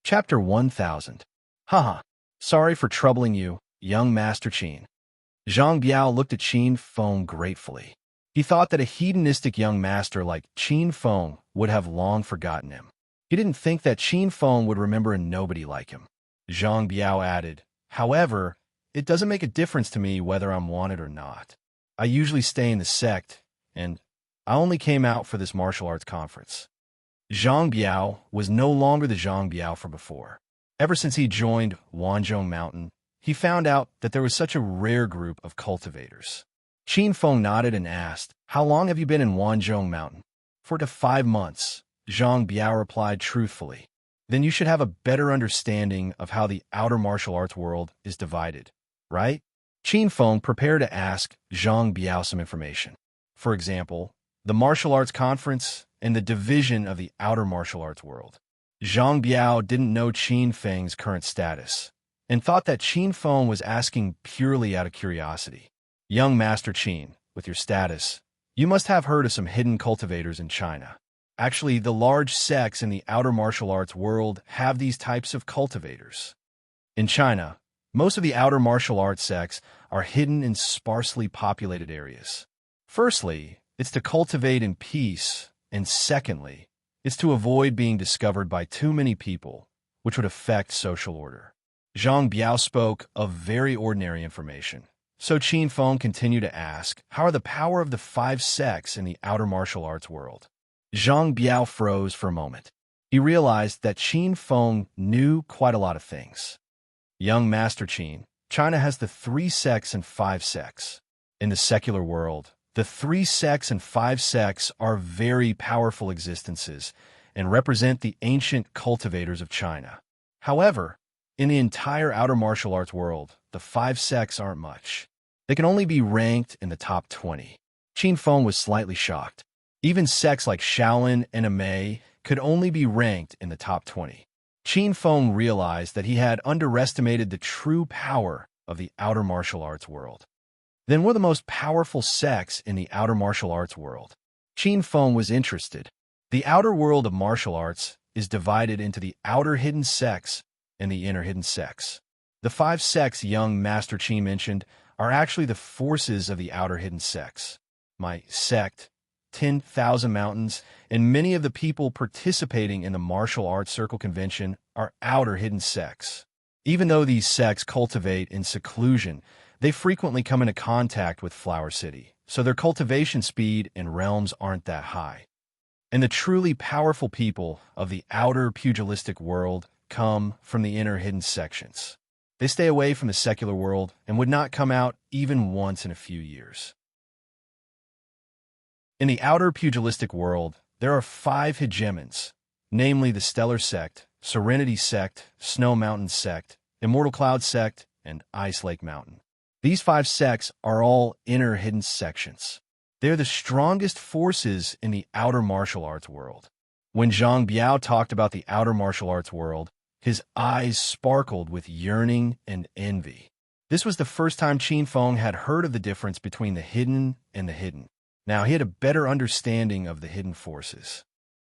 Chapter 1000. Haha, sorry for troubling you, young Master Qin. Zhang Biao looked at Qin Feng gratefully. He thought that a hedonistic young master like Qin Feng would have long forgotten him. He didn't think that Qin Feng would remember a nobody like him. Zhang Biao added, "However, it doesn't make a difference to me whether I'm wanted or not. I usually stay in the sect, and I only came out for this martial arts conference." Zhang Biao was no longer the Zhang Biao from before. Ever since he joined Wanzhong Mountain, he found out that there was such a rare group of cultivators. Qin Feng nodded and asked, "How long have you been in Wanzhong Mountain?" "For 5 months," Zhang Biao replied truthfully. "Then you should have a better understanding of how the outer martial arts world is divided, right?" Qin Feng prepared to ask Zhang Biao some information. For example, the martial arts conference and the division of the outer martial arts world. Zhang Biao didn't know Qin Feng's current status, and thought that Qin Feng was asking purely out of curiosity. Young Master Qin, with your status, you must have heard of some hidden cultivators in China. Actually, the large sects in the outer martial arts world have these types of cultivators. In China, most of the outer martial arts sects are hidden in sparsely populated areas. Firstly, it's to cultivate in peace, and secondly, it's to avoid being discovered by too many people, which would affect social order. Zhang Biao spoke of very ordinary information. So Qin Feng continued to ask, how are the power of the 5 sects in the outer martial arts world? Zhang Biao froze for a moment. He realized that Qin Feng knew quite a lot of things. Young Master Qin, China has the 3 sects and 5 sects. In the secular world, the 3 sects and 5 sects are very powerful existences and represent the ancient cultivators of China. However, in the entire outer martial arts world, the 5 sects aren't much. They can only be ranked in the top 20. Qin Feng was slightly shocked. Even sects like Shaolin and Immerse could only be ranked in the top 20. Qin Feng realized that he had underestimated the true power of the outer martial arts world. Then what are the most powerful sects in the outer martial arts world? Qin Feng was interested. The outer world of martial arts is divided into the outer hidden sects and the inner hidden sects. The 5 sects young Master Qin mentioned are actually the forces of the outer hidden sects. My sect, 10,000 Mountains, and many of the people participating in the martial arts circle convention are outer hidden sects. Even though these sects cultivate in seclusion, they frequently come into contact with Flower City, so their cultivation speed and realms aren't that high. And the truly powerful people of the outer pugilistic world come from the inner hidden sections. They stay away from the secular world and would not come out even once in a few years. In the outer pugilistic world, there are 5 hegemons, namely the Stellar Sect, Serenity Sect, Snow Mountain Sect, Immortal Cloud Sect, and Ice Lake Mountain. These 5 sects are all inner hidden sections. They're the strongest forces in the outer martial arts world. When Zhang Biao talked about the outer martial arts world, his eyes sparkled with yearning and envy. This was the first time Qin Feng had heard of the difference between the hidden and the hidden. Now he had a better understanding of the hidden forces.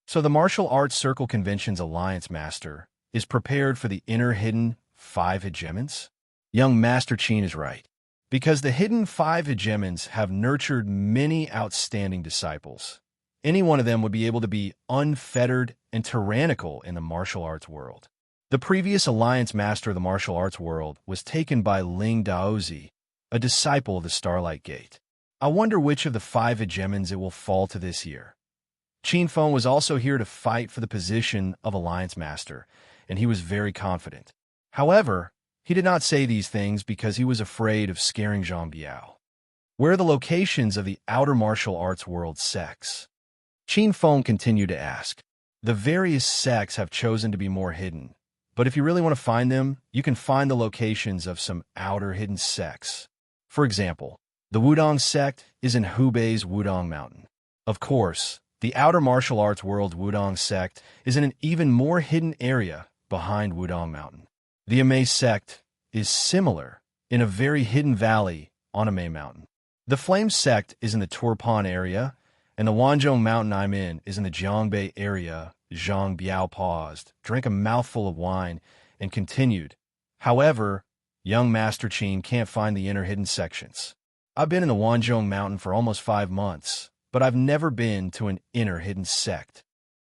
So the Martial Arts Circle Convention's Alliance Master is prepared for the inner hidden 5 hegemons? Young Master Qin is right, because the hidden 5 hegemons have nurtured many outstanding disciples. Any one of them would be able to be unfettered and tyrannical in the martial arts world. The previous Alliance Master of the martial arts world was taken by Ling Daozi, a disciple of the Starlight Gate. I wonder which of the 5 hegemons it will fall to this year. Qin Feng was also here to fight for the position of Alliance Master, and he was very confident. However, he did not say these things because he was afraid of scaring Zhang Biao. Where are the locations of the outer martial arts world sects? Qin Feng continued to ask. The various sects have chosen to be more hidden, but if you really want to find them, you can find the locations of some outer hidden sects. For example, the Wudong sect is in Hubei's Wudong Mountain. Of course, the outer martial arts world Wudong sect is in an even more hidden area behind Wudong Mountain. The Immerse sect is similar in a very hidden valley on Immerse Mountain. The Flame sect is in the Turpan area, and the Wanzhong Mountain I'm in is in the Jiangbei area. Zhang Biao paused, drank a mouthful of wine, and continued. However, young Master Qin can't find the inner hidden sections. I've been in the Wanzhong Mountain for almost 5 months, but I've never been to an inner hidden sect.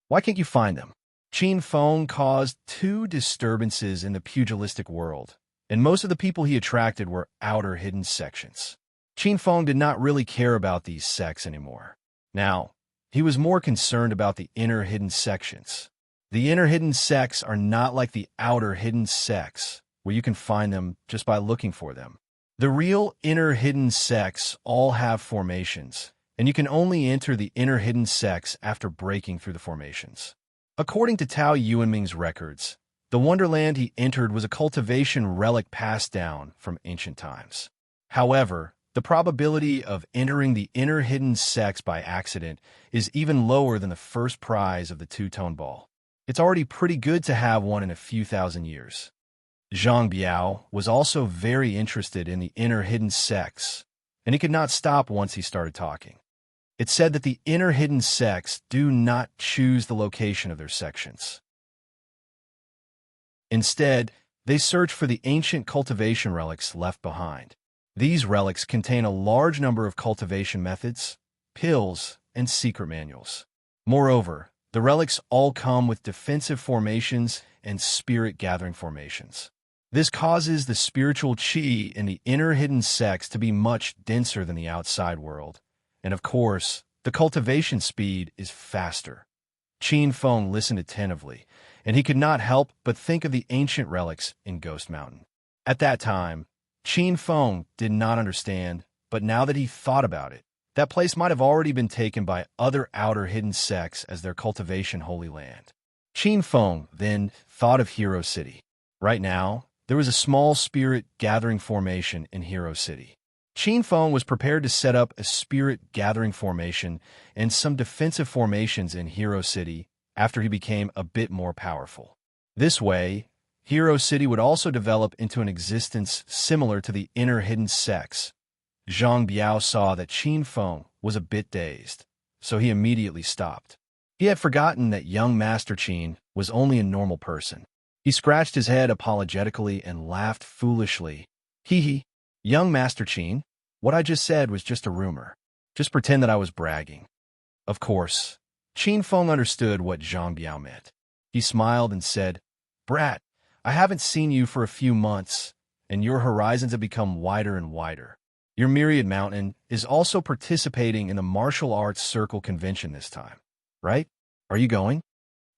Why can't you find them? Qin Feng caused 2 disturbances in the pugilistic world, and most of the people he attracted were outer hidden sections. Qin Feng did not really care about these sects anymore. Now, he was more concerned about the inner hidden sections. The inner hidden sects are not like the outer hidden sects, where you can find them just by looking for them. The real inner hidden sects all have formations, and you can only enter the inner hidden sects after breaking through the formations. According to Tao Yuanming's records, the wonderland he entered was a cultivation relic passed down from ancient times. However, the probability of entering the inner hidden sects by accident is even lower than the first prize of the 2-tone ball. It's already pretty good to have one in a few thousand years. Zhang Biao was also very interested in the inner hidden sects, and he could not stop once he started talking. It said that the inner hidden sects do not choose the location of their sections. Instead, they search for the ancient cultivation relics left behind. These relics contain a large number of cultivation methods, pills, and secret manuals. Moreover, the relics all come with defensive formations and spirit-gathering formations. This causes the spiritual qi in the inner hidden sects to be much denser than the outside world. And of course, the cultivation speed is faster. Qin Feng listened attentively, and he could not help but think of the ancient relics in Ghost Mountain. At that time, Qin Feng did not understand, but now that he thought about it, that place might have already been taken by other outer hidden sects as their cultivation holy land. Qin Feng then thought of Hero City. Right now, there was a small spirit gathering formation in Hero City. Qin Feng was prepared to set up a spirit gathering formation and some defensive formations in Hero City after he became a bit more powerful. This way, Hero City would also develop into an existence similar to the inner hidden sects. Zhang Biao saw that Qin Feng was a bit dazed, so he immediately stopped. He had forgotten that young Master Qin was only a normal person. He scratched his head apologetically and laughed foolishly. Hee hee, young Master Qin, what I just said was just a rumor. Just pretend that I was bragging. Of course, Qin Feng understood what Zhang Biao meant. He smiled and said, "Brat, I haven't seen you for a few months, and your horizons have become wider and wider. Your Myriad Mountain is also participating in the Martial Arts Circle Convention this time, right? Are you going?"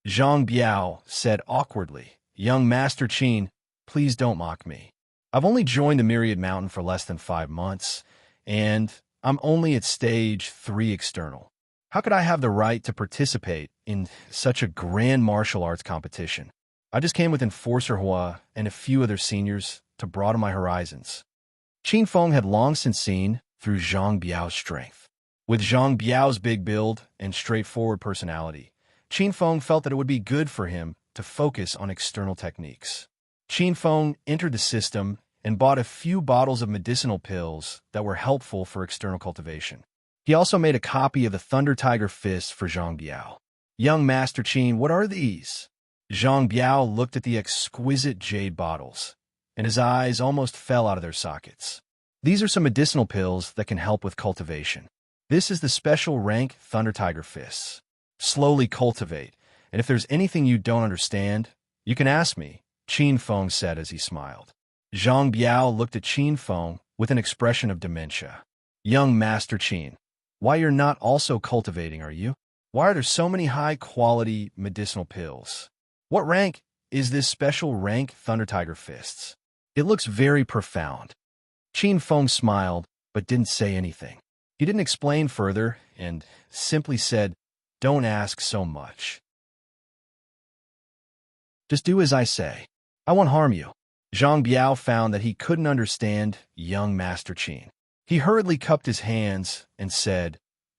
Zhang Biao said awkwardly, "Young Master Qin, please don't mock me. I've only joined the Myriad Mountain for less than 5 months, and I'm only at stage 3 external. How could I have the right to participate in such a grand martial arts competition? I just came with Enforcer Hua and a few other seniors to broaden my horizons." Qin Feng had long since seen through Zhang Biao's strength. With Zhang Biao's big build and straightforward personality, Qin Feng felt that it would be good for him to focus on external techniques. Qin Feng entered the system and bought a few bottles of medicinal pills that were helpful for external cultivation. He also made a copy of the Thunder Tiger Fist for Zhang Biao. "Young Master Qin, what are these?" Zhang Biao looked at the exquisite jade bottles, and his eyes almost fell out of their sockets. "These are some medicinal pills that can help with cultivation. This is the special rank Thunder Tiger Fists. Slowly cultivate, and if there's anything you don't understand, you can ask me," Qin Feng said as he smiled. Zhang Biao looked at Qin Feng with an expression of dementia. "Young Master Qin, why you're not also cultivating, are you? Why are there so many high-quality medicinal pills? What rank is this special rank Thunder Tiger Fists? It looks very profound." Qin Feng smiled, but didn't say anything. He didn't explain further and simply said, "Don't ask so much. Just do as I say. I won't harm you." Zhang Biao found that he couldn't understand young Master Qin. He hurriedly cupped his hands and said,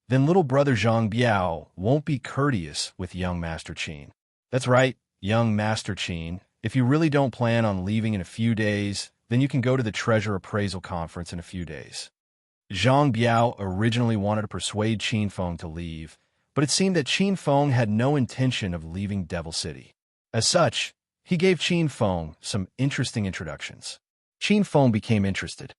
"Then little brother Zhang Biao won't be courteous with young Master Qin." "That's right, young Master Qin. If you really don't plan on leaving in a few days, then you can go to the Treasure Appraisal Conference in a few days." Zhang Biao originally wanted to persuade Qin Feng to leave, but it seemed that Qin Feng had no intention of leaving Devil City. As such, he gave Qin Feng some interesting introductions. Qin Feng became interested.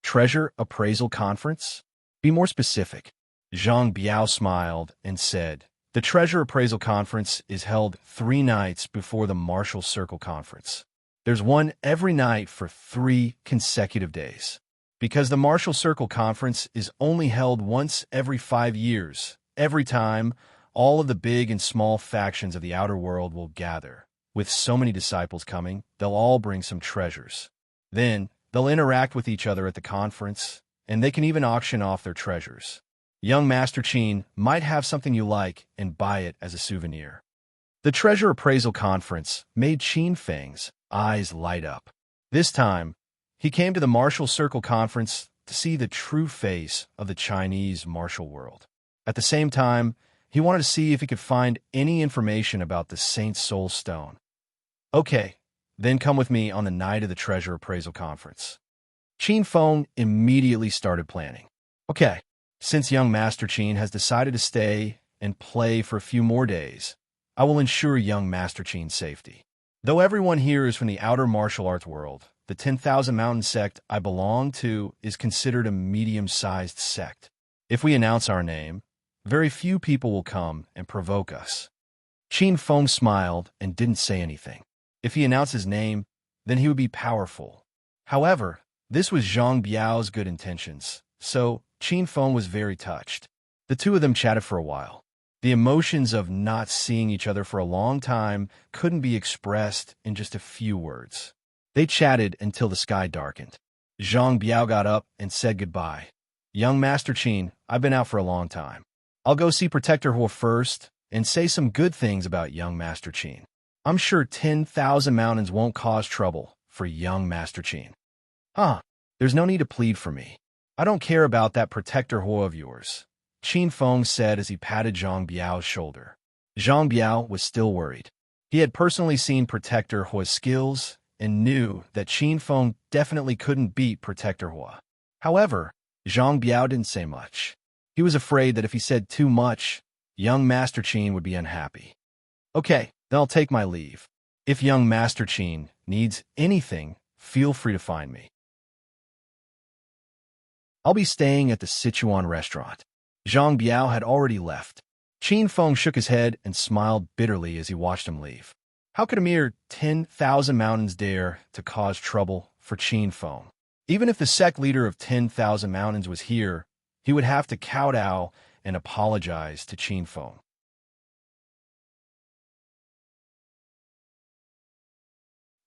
"Treasure Appraisal Conference? Be more specific." Zhang Biao smiled and said, "The Treasure Appraisal Conference is held 3 nights before the Martial Circle Conference. There's one every night for 3 consecutive days. Because the Martial Circle Conference is only held once every 5 years, every time, all of the big and small factions of the outer world will gather. With so many disciples coming, they'll all bring some treasures. Then, they'll interact with each other at the conference, and they can even auction off their treasures. Young Master Qin might have something you like and buy it as a souvenir." The Treasure Appraisal Conference made Qin Feng's eyes light up. This time, he came to the Martial Circle Conference to see the true face of the Chinese martial world. At the same time, he wanted to see if he could find any information about the Saint Soul Stone. "Okay, Then come with me on the night of the treasure appraisal conference. Qin Feng immediately started planning. Okay, since young Master Qin has decided to stay and play for a few more days, I will ensure young Master Qin's safety. Though everyone here is from the outer martial arts world, the 10,000 Mountain sect I belong to is considered a medium-sized sect. If we announce our name, very few people will come and provoke us. Qin Feng smiled and didn't say anything. If he announced his name, then he would be powerful. However, this was Zhang Biao's good intentions, so Qin Feng was very touched. The two of them chatted for a while. The emotions of not seeing each other for a long time couldn't be expressed in just a few words. They chatted until the sky darkened. Zhang Biao got up and said goodbye. Young Master Qin, I've been out for a long time. I'll go see Protector Hua first and say some good things about young Master Qin. I'm sure 10,000 mountains won't cause trouble for young Master Qin. There's no need to plead for me. I don't care about that Protector Hua of yours, Qin Feng said as he patted Zhang Biao's shoulder. Zhang Biao was still worried. He had personally seen Protector Hua's skills and knew that Qin Feng definitely couldn't beat Protector Hua. However, Zhang Biao didn't say much. He was afraid that if he said too much, young Master Qin would be unhappy. Okay, then I'll take my leave. If young Master Qin needs anything, feel free to find me. I'll be staying at the Sichuan restaurant. Zhang Biao had already left. Qin Feng shook his head and smiled bitterly as he watched him leave. How could a mere 10,000 mountains dare to cause trouble for Qin Feng? Even if the sect leader of 10,000 mountains was here, he would have to kowtow and apologize to Qin Feng.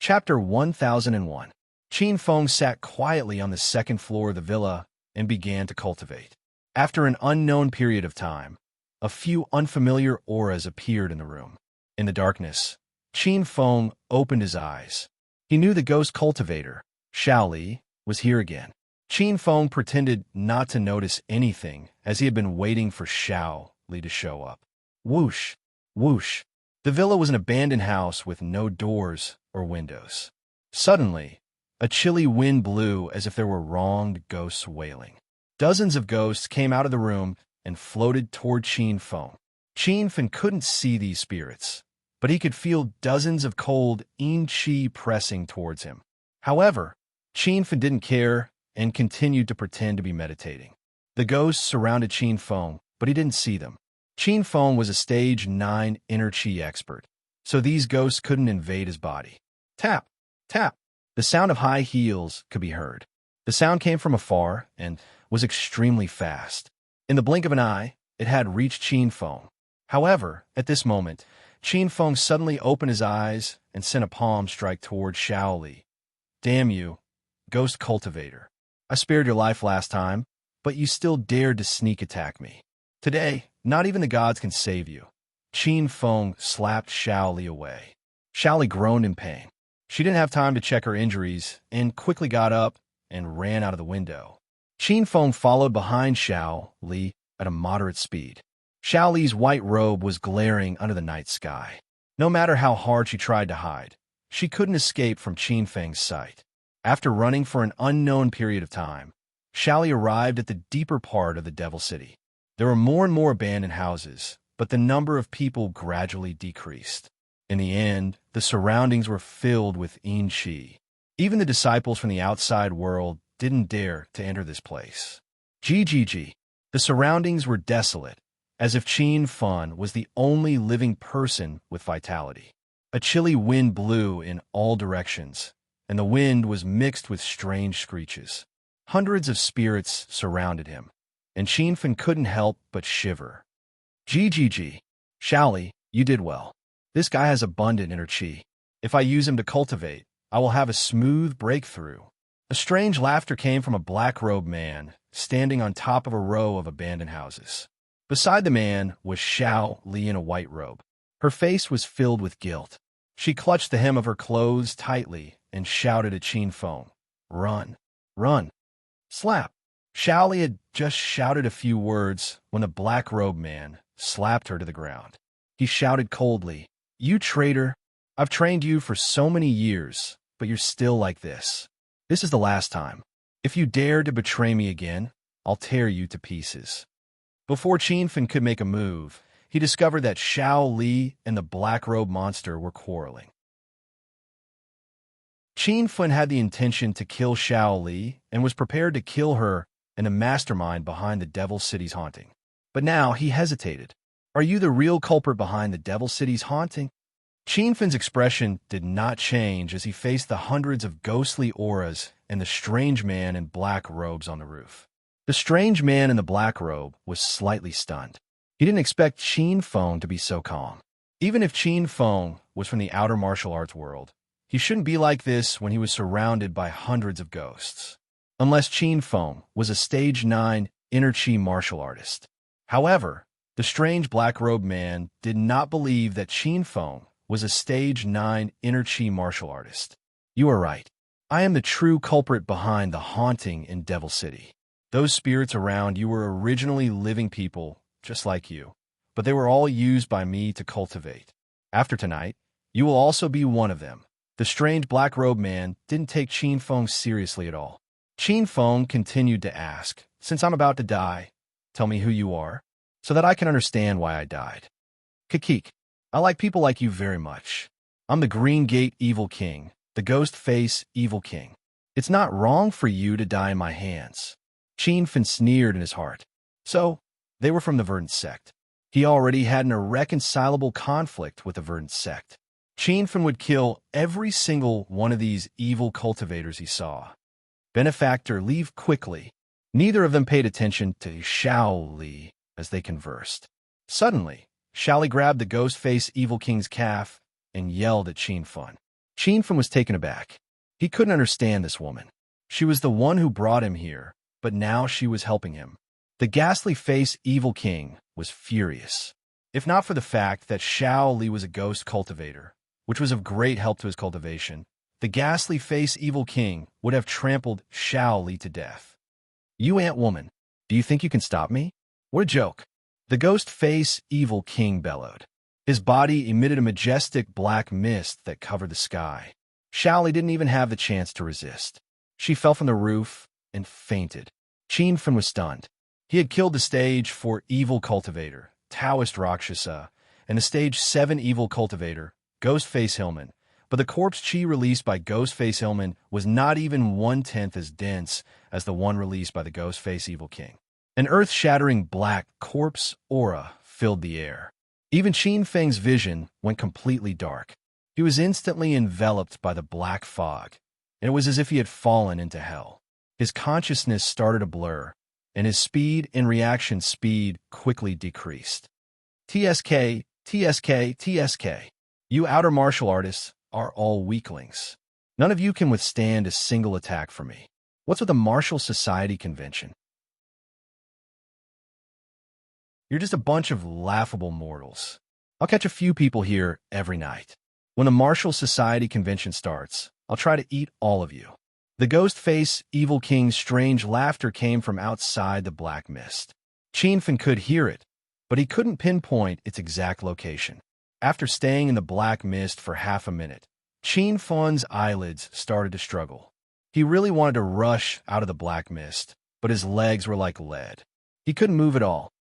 Chapter 1001. Qin Feng sat quietly on the second floor of the villa and began to cultivate. After an unknown period of time, a few unfamiliar auras appeared in the room. In the darkness, Qin Feng opened his eyes. He knew the ghost cultivator, Xiao Li, was here again. Qin Feng pretended not to notice anything as he had been waiting for Xiao Li to show up. Whoosh, whoosh. The villa was an abandoned house with no doors or windows. Suddenly, a chilly wind blew as if there were wronged ghosts wailing. Dozens of ghosts came out of the room and floated toward Qin Feng. Qin Feng couldn't see these spirits, but he could feel dozens of cold yin qi pressing towards him. However, Qin Feng didn't care and continued to pretend to be meditating. The ghosts surrounded Qin Feng, but he didn't see them. Qin Feng was a stage 9 inner qi expert, so these ghosts couldn't invade his body. Tap, tap. The sound of high heels could be heard. The sound came from afar and was extremely fast. In the blink of an eye, it had reached Qin Feng. However, at this moment, Qin Feng suddenly opened his eyes and sent a palm strike toward Xiao Li. Damn you, ghost cultivator. I spared your life last time, but you still dared to sneak attack me. Today, not even the gods can save you. Qin Feng slapped Xiao Li away. Xiao Li groaned in pain. She didn't have time to check her injuries and quickly got up and ran out of the window. Qin Feng followed behind Xiao Li at a moderate speed. Xiao Li's white robe was glaring under the night sky. No matter how hard she tried to hide, she couldn't escape from Qin Feng's sight. After running for an unknown period of time, Xiao Li arrived at the deeper part of the Devil City. There were more and more abandoned houses, but the number of people gradually decreased. In the end, the surroundings were filled with yin qi. Even the disciples from the outside world didn't dare to enter this place. GGG. The surroundings were desolate, as if Qin Feng was the only living person with vitality. A chilly wind blew in all directions, and the wind was mixed with strange screeches. Hundreds of spirits surrounded him, and Qin Feng couldn't help but shiver. GGG. Xiao Li, you did well. This guy has abundant inner qi. If I use him to cultivate, I will have a smooth breakthrough. A strange laughter came from a black-robed man standing on top of a row of abandoned houses. Beside the man was Xiao Li in a white robe. Her face was filled with guilt. She clutched the hem of her clothes tightly and shouted at Qin Feng, "Run! Run!" Slap! Xiao Li had just shouted a few words when the black-robed man slapped her to the ground. He shouted coldly, "You traitor! I've trained you for so many years, but you're still like this. This is the last time. If you dare to betray me again, I'll tear you to pieces." Before Qin could make a move, he discovered that Xiao Li and the black-robe monster were quarreling. Qin had the intention to kill Xiao Li and was prepared to kill her and the mastermind behind the Devil City's haunting. But now he hesitated. "Are you the real culprit behind the Devil City's haunting?" Qin's expression did not change as he faced the hundreds of ghostly auras and the strange man in black robes on the roof. The strange man in the black robe was slightly stunned. He didn't expect Qin to be so calm. Even if Qin was from the outer martial arts world, he shouldn't be like this when he was surrounded by hundreds of ghosts. Unless Qin was a stage 9 inner chi martial artist. However, the strange black-robed man did not believe that Qin was a stage 9 inner chi martial artist. "You are right. I am the true culprit behind the haunting in Devil City. Those spirits around you were originally living people, just like you, but they were all used by me to cultivate. After tonight, you will also be one of them." The strange black-robed man didn't take Qin seriously at all. Qin continued to ask, "Since I'm about to die, tell me who you are, so that I can understand why I died." "Kakik, I like people like you very much. I'm the Green Gate Evil King, the Ghost Face Evil King. It's not wrong for you to die in my hands." Qin sneered in his heart. So, they were from the Verdant sect. He already had an irreconcilable conflict with the Verdant sect. Qin would kill every single one of these evil cultivators he saw. Benefactor, leave quickly. Neither of them paid attention to Xiao Li as they conversed. Suddenly, Xiao Li grabbed the Ghost Face Evil King's calf and yelled at Qin. Qin was taken aback. He couldn't understand this woman. She was the one who brought him here, but now she was helping him. The Ghastly Face Evil King was furious. If not for the fact that Xiao Li was a ghost cultivator, which was of great help to his cultivation, the Ghastly Face Evil King would have trampled Xiao Li to death. "You ant woman, do you think you can stop me? What a joke." The Ghost Face Evil King bellowed. His body emitted a majestic black mist that covered the sky. Xiao Li didn't even have the chance to resist. She fell from the roof and fainted. Qin was stunned. He had killed the stage 4 evil cultivator, Taoist Rakshasa, and the stage 7 evil cultivator, Ghostface Hillman, but the corpse chi released by Ghostface Hillman was not even 1/10 as dense as the one released by the Ghostface Evil King. An earth-shattering black corpse aura filled the air. Even Qin vision went completely dark. He was instantly enveloped by the black fog, and it was as if he had fallen into hell. His consciousness started to blur, and his speed and reaction speed quickly decreased. TSK, TSK, TSK. You outer martial artists are all weaklings. None of you can withstand a single attack from me. What's with the Martial Society convention? You're just a bunch of laughable mortals. I'll catch a few people here every night. When the Martial Society convention starts, I'll try to eat all of you. The Ghost Face Evil King's strange laughter came from outside the black mist. Qin could hear it, but he couldn't pinpoint its exact location. After staying in the black mist for half a minute, Qin's eyelids started to struggle. He really wanted to rush out of the black mist, but his legs were like lead. He couldn't move at all.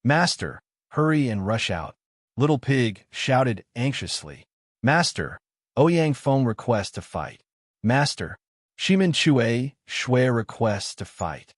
"Master, hurry and rush out," Little Pig shouted anxiously. "Master, Ouyang Feng requests to fight." "Master, Shimin Chue Shui requests to fight."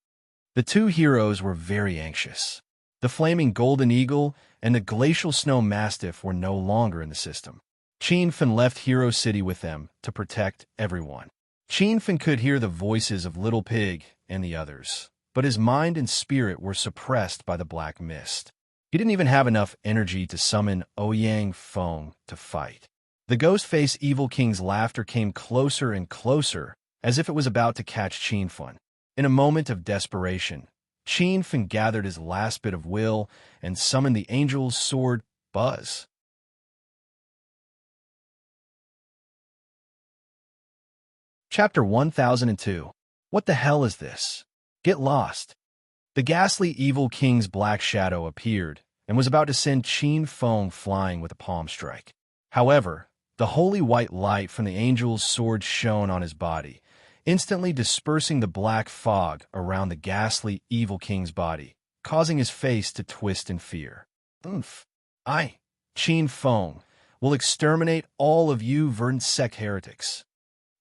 The two heroes were very anxious. The Flaming Golden Eagle and the Glacial Snow Mastiff were no longer in the system. Qin left Hero City with them to protect everyone. Qin could hear the voices of Little Pig and the others, but his mind and spirit were suppressed by the black mist. He didn't even have enough energy to summon Ouyang Feng to fight. The Ghostface Evil King's laughter came closer and closer, as if it was about to catch Qin. In a moment of desperation, Qin gathered his last bit of will and summoned the angel's sword, Buzz. Chapter 1002. What the hell is this? Get lost. The ghastly Evil King's black shadow appeared and was about to send Qin flying with a palm strike. However, The holy white light from the angel's sword shone on his body, instantly dispersing the black fog around the ghastly, evil king's body, causing his face to twist in fear. Oomph. I, Qin Feng, will exterminate all of you verdant sect heretics.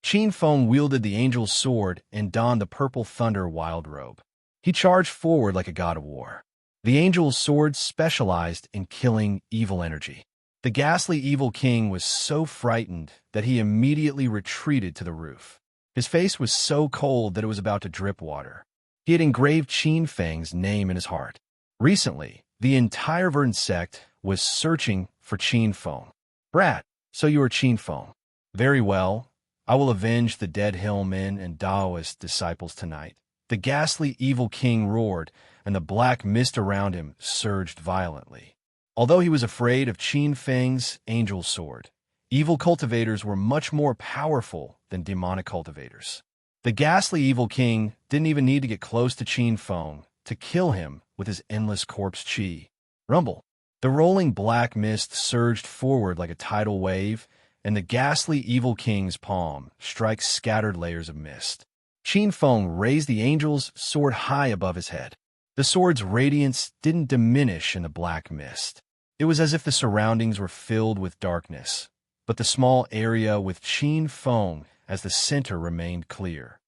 Qin Feng wielded the angel's sword and donned the purple thunder wild robe. He charged forward like a god of war. The angel's sword specialized in killing evil energy. The ghastly evil king was so frightened that he immediately retreated to the roof. His face was so cold that it was about to drip water. He had engraved Qin Feng's name in his heart. Recently, the entire verdant sect was searching for Qin Feng. Brat, so you are Qin Feng. Very well. I will avenge the dead hillmen and Taoist disciples tonight. The ghastly evil king roared, and the black mist around him surged violently. Although he was afraid of Qin Feng's angel sword, evil cultivators were much more powerful than demonic cultivators. The ghastly evil king didn't even need to get close to Qin Feng to kill him with his endless corpse chi. Rumble. The rolling black mist surged forward like a tidal wave, and the ghastly evil king's palm struck scattered layers of mist. Qin Feng raised the angel's sword high above his head. The sword's radiance didn't diminish in the black mist. It was as if the surroundings were filled with darkness, but the small area with Qin Feng as the center remained clear.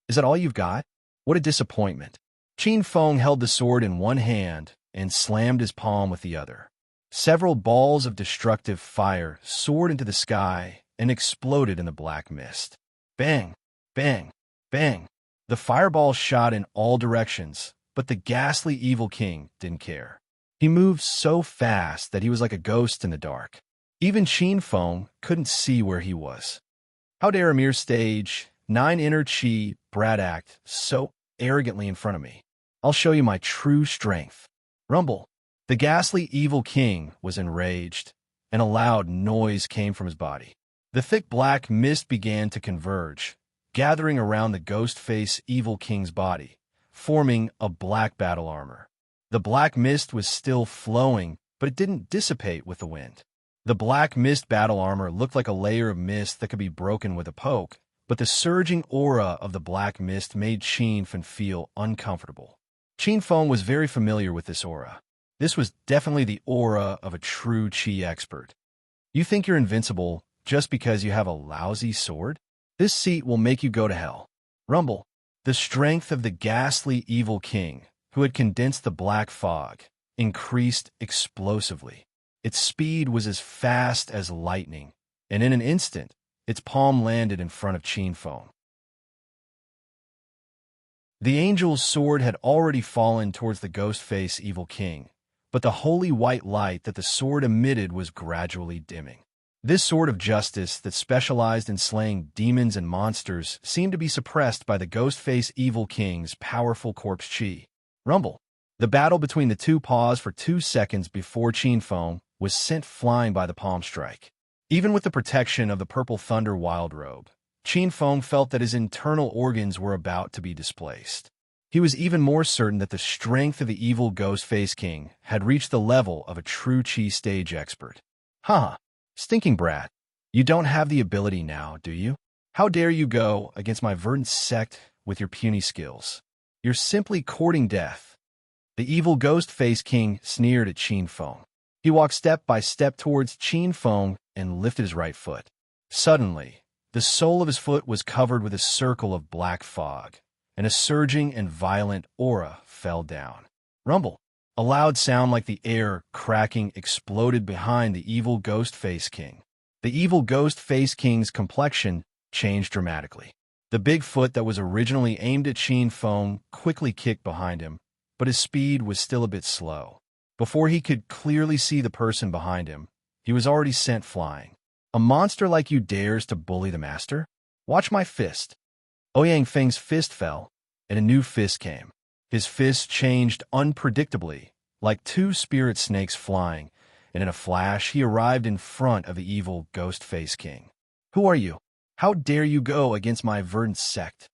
Is that all you've got? What a disappointment. Qin Feng held the sword in one hand and slammed his palm with the other. Several balls of destructive fire soared into the sky and exploded in the black mist. Bang, bang, bang. The fireballs shot in all directions, but the ghastly evil king didn't care. He moved so fast that he was like a ghost in the dark. Even Qin Feng couldn't see where he was. How dare a mere stage, 9 inner chi, brat act so arrogantly in front of me? I'll show you my true strength. Rumble. The ghastly evil king was enraged, and a loud noise came from his body. The thick black mist began to converge, gathering around the ghost-face evil king's body, forming a black battle armor. The black mist was still flowing, but it didn't dissipate with the wind. The black mist battle armor looked like a layer of mist that could be broken with a poke, but the surging aura of the black mist made Qin Feng feel uncomfortable. Qin Feng was very familiar with this aura. This was definitely the aura of a true chi expert. You think you're invincible just because you have a lousy sword? This seat will make you go to hell. Rumble. The strength of the ghastly evil king, who had condensed the black fog, increased explosively. Its speed was as fast as lightning, and in an instant, its palm landed in front of Qin Feng. The angel's sword had already fallen towards the ghost-face evil king, but the holy white light that the sword emitted was gradually dimming. This sword of justice that specialized in slaying demons and monsters seemed to be suppressed by the ghost-face evil king's powerful corpse chi. Rumble. The battle between the two paused for 2 seconds before Qin Feng was sent flying by the palm strike. Even with the protection of the purple thunder wild robe, Qin Feng felt that his internal organs were about to be displaced. He was even more certain that the strength of the evil ghost-face king had reached the level of a true chi stage expert. Huh, stinking brat. You don't have the ability now, do you? How dare you go against my verdant sect with your puny skills? You're simply courting death. The evil ghost-face king sneered at Qin Feng. He walked step by step towards Qin Feng and lifted his right foot. Suddenly, the sole of his foot was covered with a circle of black fog, and a surging and violent aura fell down. Rumble. A loud sound like the air cracking exploded behind the evil ghost-face king. The evil ghost-face king's complexion changed dramatically. The big foot that was originally aimed at Qin Feng quickly kicked behind him, but his speed was still a bit slow. Before he could clearly see the person behind him, he was already sent flying. A monster like you dares to bully the master? Watch my fist. Ouyang Feng's fist fell, and a new fist came. His fist changed unpredictably, like 2 spirit snakes flying, and in a flash he arrived in front of the evil ghost-face king. Who are you? How dare you go against my verdant sect?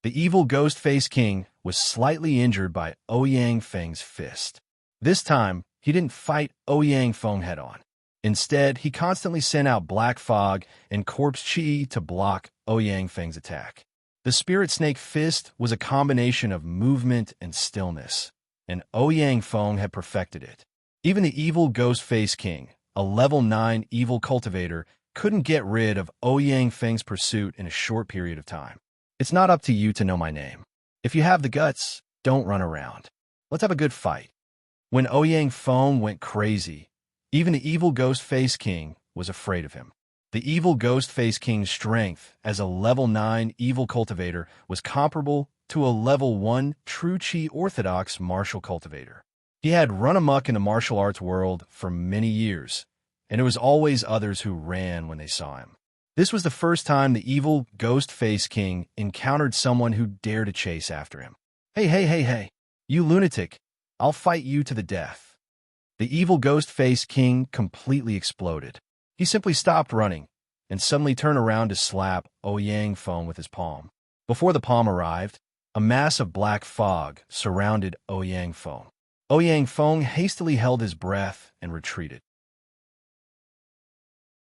The evil ghost-face king was slightly injured by Ouyang Feng's fist. This time, he didn't fight Ouyang Feng head-on. Instead, he constantly sent out black fog and corpse chi to block Ouyang Feng's attack. The spirit snake fist was a combination of movement and stillness, and Ouyang Feng had perfected it. Even the evil Ghost Face King, a level 9 evil cultivator, couldn't get rid of Ouyang Feng's pursuit in a short period of time. It's not up to you to know my name. If you have the guts, don't run around. Let's have a good fight. When Ouyang Feng went crazy, even the evil Ghost Face King was afraid of him. The evil Ghost Face King's strength as a level 9 evil cultivator was comparable to a level 1 true chi orthodox martial cultivator. He had run amok in the martial arts world for many years, and it was always others who ran when they saw him. This was the first time the evil Ghost Face King encountered someone who dared to chase after him. Hey, you lunatic, I'll fight you to the death. The evil Ghost Face King completely exploded. He simply stopped running and suddenly turned around to slap Ouyang Feng with his palm. Before the palm arrived, a mass of black fog surrounded Ouyang Feng. Ouyang Feng hastily held his breath and retreated.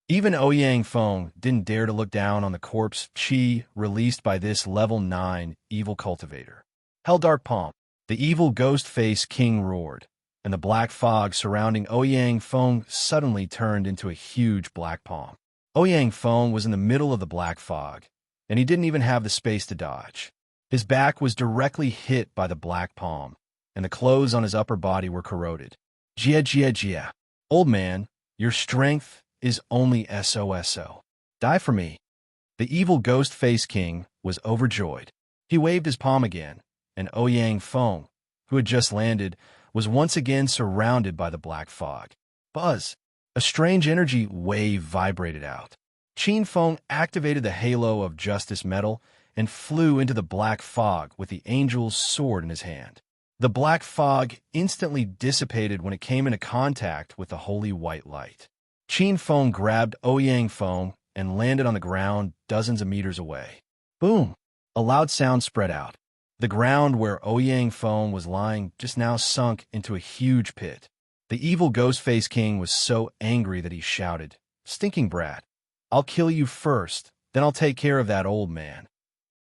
Even Ouyang Feng didn't dare to look down on the corpse chi released by this level 9 evil cultivator. Hell Dark Palm. The evil Ghost Face King roared, and the black fog surrounding Ouyang Feng suddenly turned into a huge black palm. Ouyang Feng was in the middle of the black fog, and he didn't even have the space to dodge. His back was directly hit by the black palm, and the clothes on his upper body were corroded. Jia. Old man, your strength is only SOSO. Die for me. The evil Ghost Face King was overjoyed. He waved his palm again, and Ouyang Feng, who had just landed, was once again surrounded by the black fog. Buzz! A strange energy wave vibrated out. Qin Feng activated the halo of justice metal and flew into the black fog with the angel's sword in his hand. The black fog instantly dissipated when it came into contact with the holy white light. Qin Feng grabbed Ouyang Feng and landed on the ground dozens of meters away. Boom! A loud sound spread out. The ground where Ouyang Feng was lying just now sunk into a huge pit. The evil Ghost Face King was so angry that he shouted, "Stinking brat! I'll kill you first, then I'll take care of that old man."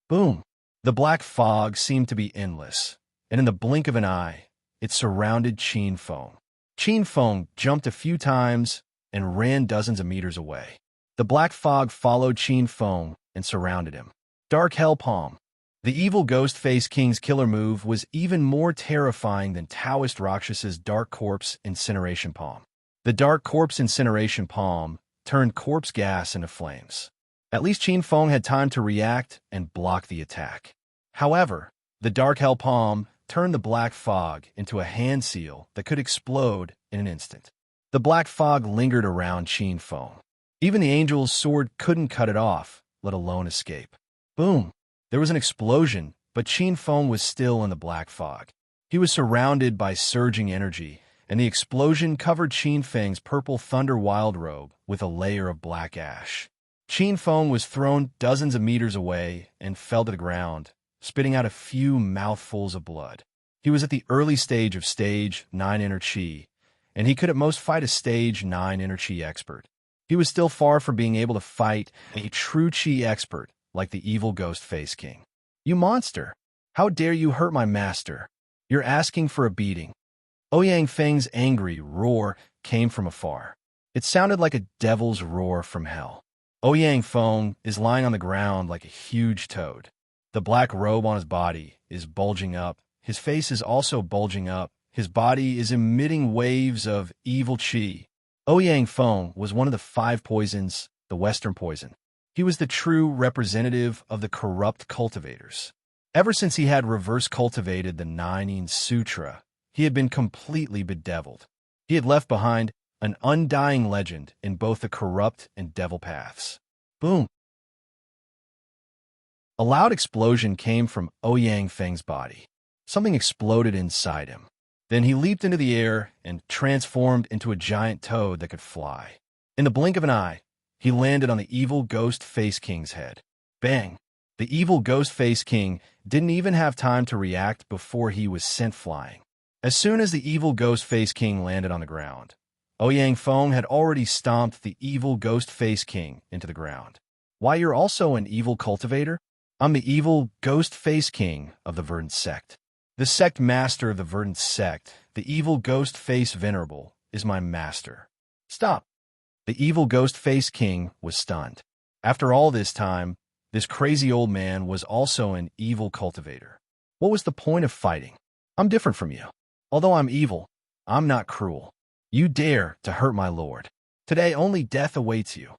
Boom! The black fog seemed to be endless, and in the blink of an eye, it surrounded Qin Feng. Qin Feng jumped a few times and ran dozens of meters away. The black fog followed Qin Feng and surrounded him. Dark Hell Palm. The evil Ghost Face King's killer move was even more terrifying than Taoist Rakshas's Dark Corpse Incineration Palm. The Dark Corpse Incineration Palm turned corpse gas into flames. At least Qin Feng had time to react and block the attack. However, the Dark Hell Palm turned the black fog into a hand seal that could explode in an instant. The black fog lingered around Qin Feng. Even the angel's sword couldn't cut it off, let alone escape. Boom! There was an explosion, but Qin Feng was still in the black fog. He was surrounded by surging energy, and the explosion covered Qin Feng's purple thunder wild robe with a layer of black ash. Qin Feng was thrown dozens of meters away and fell to the ground, spitting out a few mouthfuls of blood. He was at the early stage of Stage 9 Inner Chi, and he could at most fight a Stage 9 Inner Chi expert. He was still far from being able to fight a true Chi expert like the evil Ghost Face King. "You monster! How dare you hurt my master? You're asking for a beating." Ouyang Feng's angry roar came from afar. It sounded like a devil's roar from hell. Ouyang Feng is lying on the ground like a huge toad. The black robe on his body is bulging up. His face is also bulging up. His body is emitting waves of evil chi. Ouyang Feng was one of the 5 poisons, the Western poison. He was the true representative of the corrupt cultivators. Ever since he had reverse cultivated the Nine Sutra, he had been completely bedeviled. He had left behind an undying legend in both the corrupt and devil paths. Boom! A loud explosion came from Ouyang Feng's body. Something exploded inside him. Then he leaped into the air and transformed into a giant toad that could fly. In the blink of an eye, he landed on the evil Ghost Face King's head. Bang! The evil Ghost Face King didn't even have time to react before he was sent flying. As soon as the evil Ghost Face King landed on the ground, Ouyang Feng had already stomped the evil Ghost Face King into the ground. Why, you're also an evil cultivator? I'm the evil Ghost Face King of the Verdant Sect. The sect master of the Verdant Sect, the evil Ghost Face Venerable, is my master. Stop. The evil Ghost Face King was stunned. After all this time, this crazy old man was also an evil cultivator. What was the point of fighting? I'm different from you. Although I'm evil, I'm not cruel. You dare to hurt my lord. Today only death awaits you.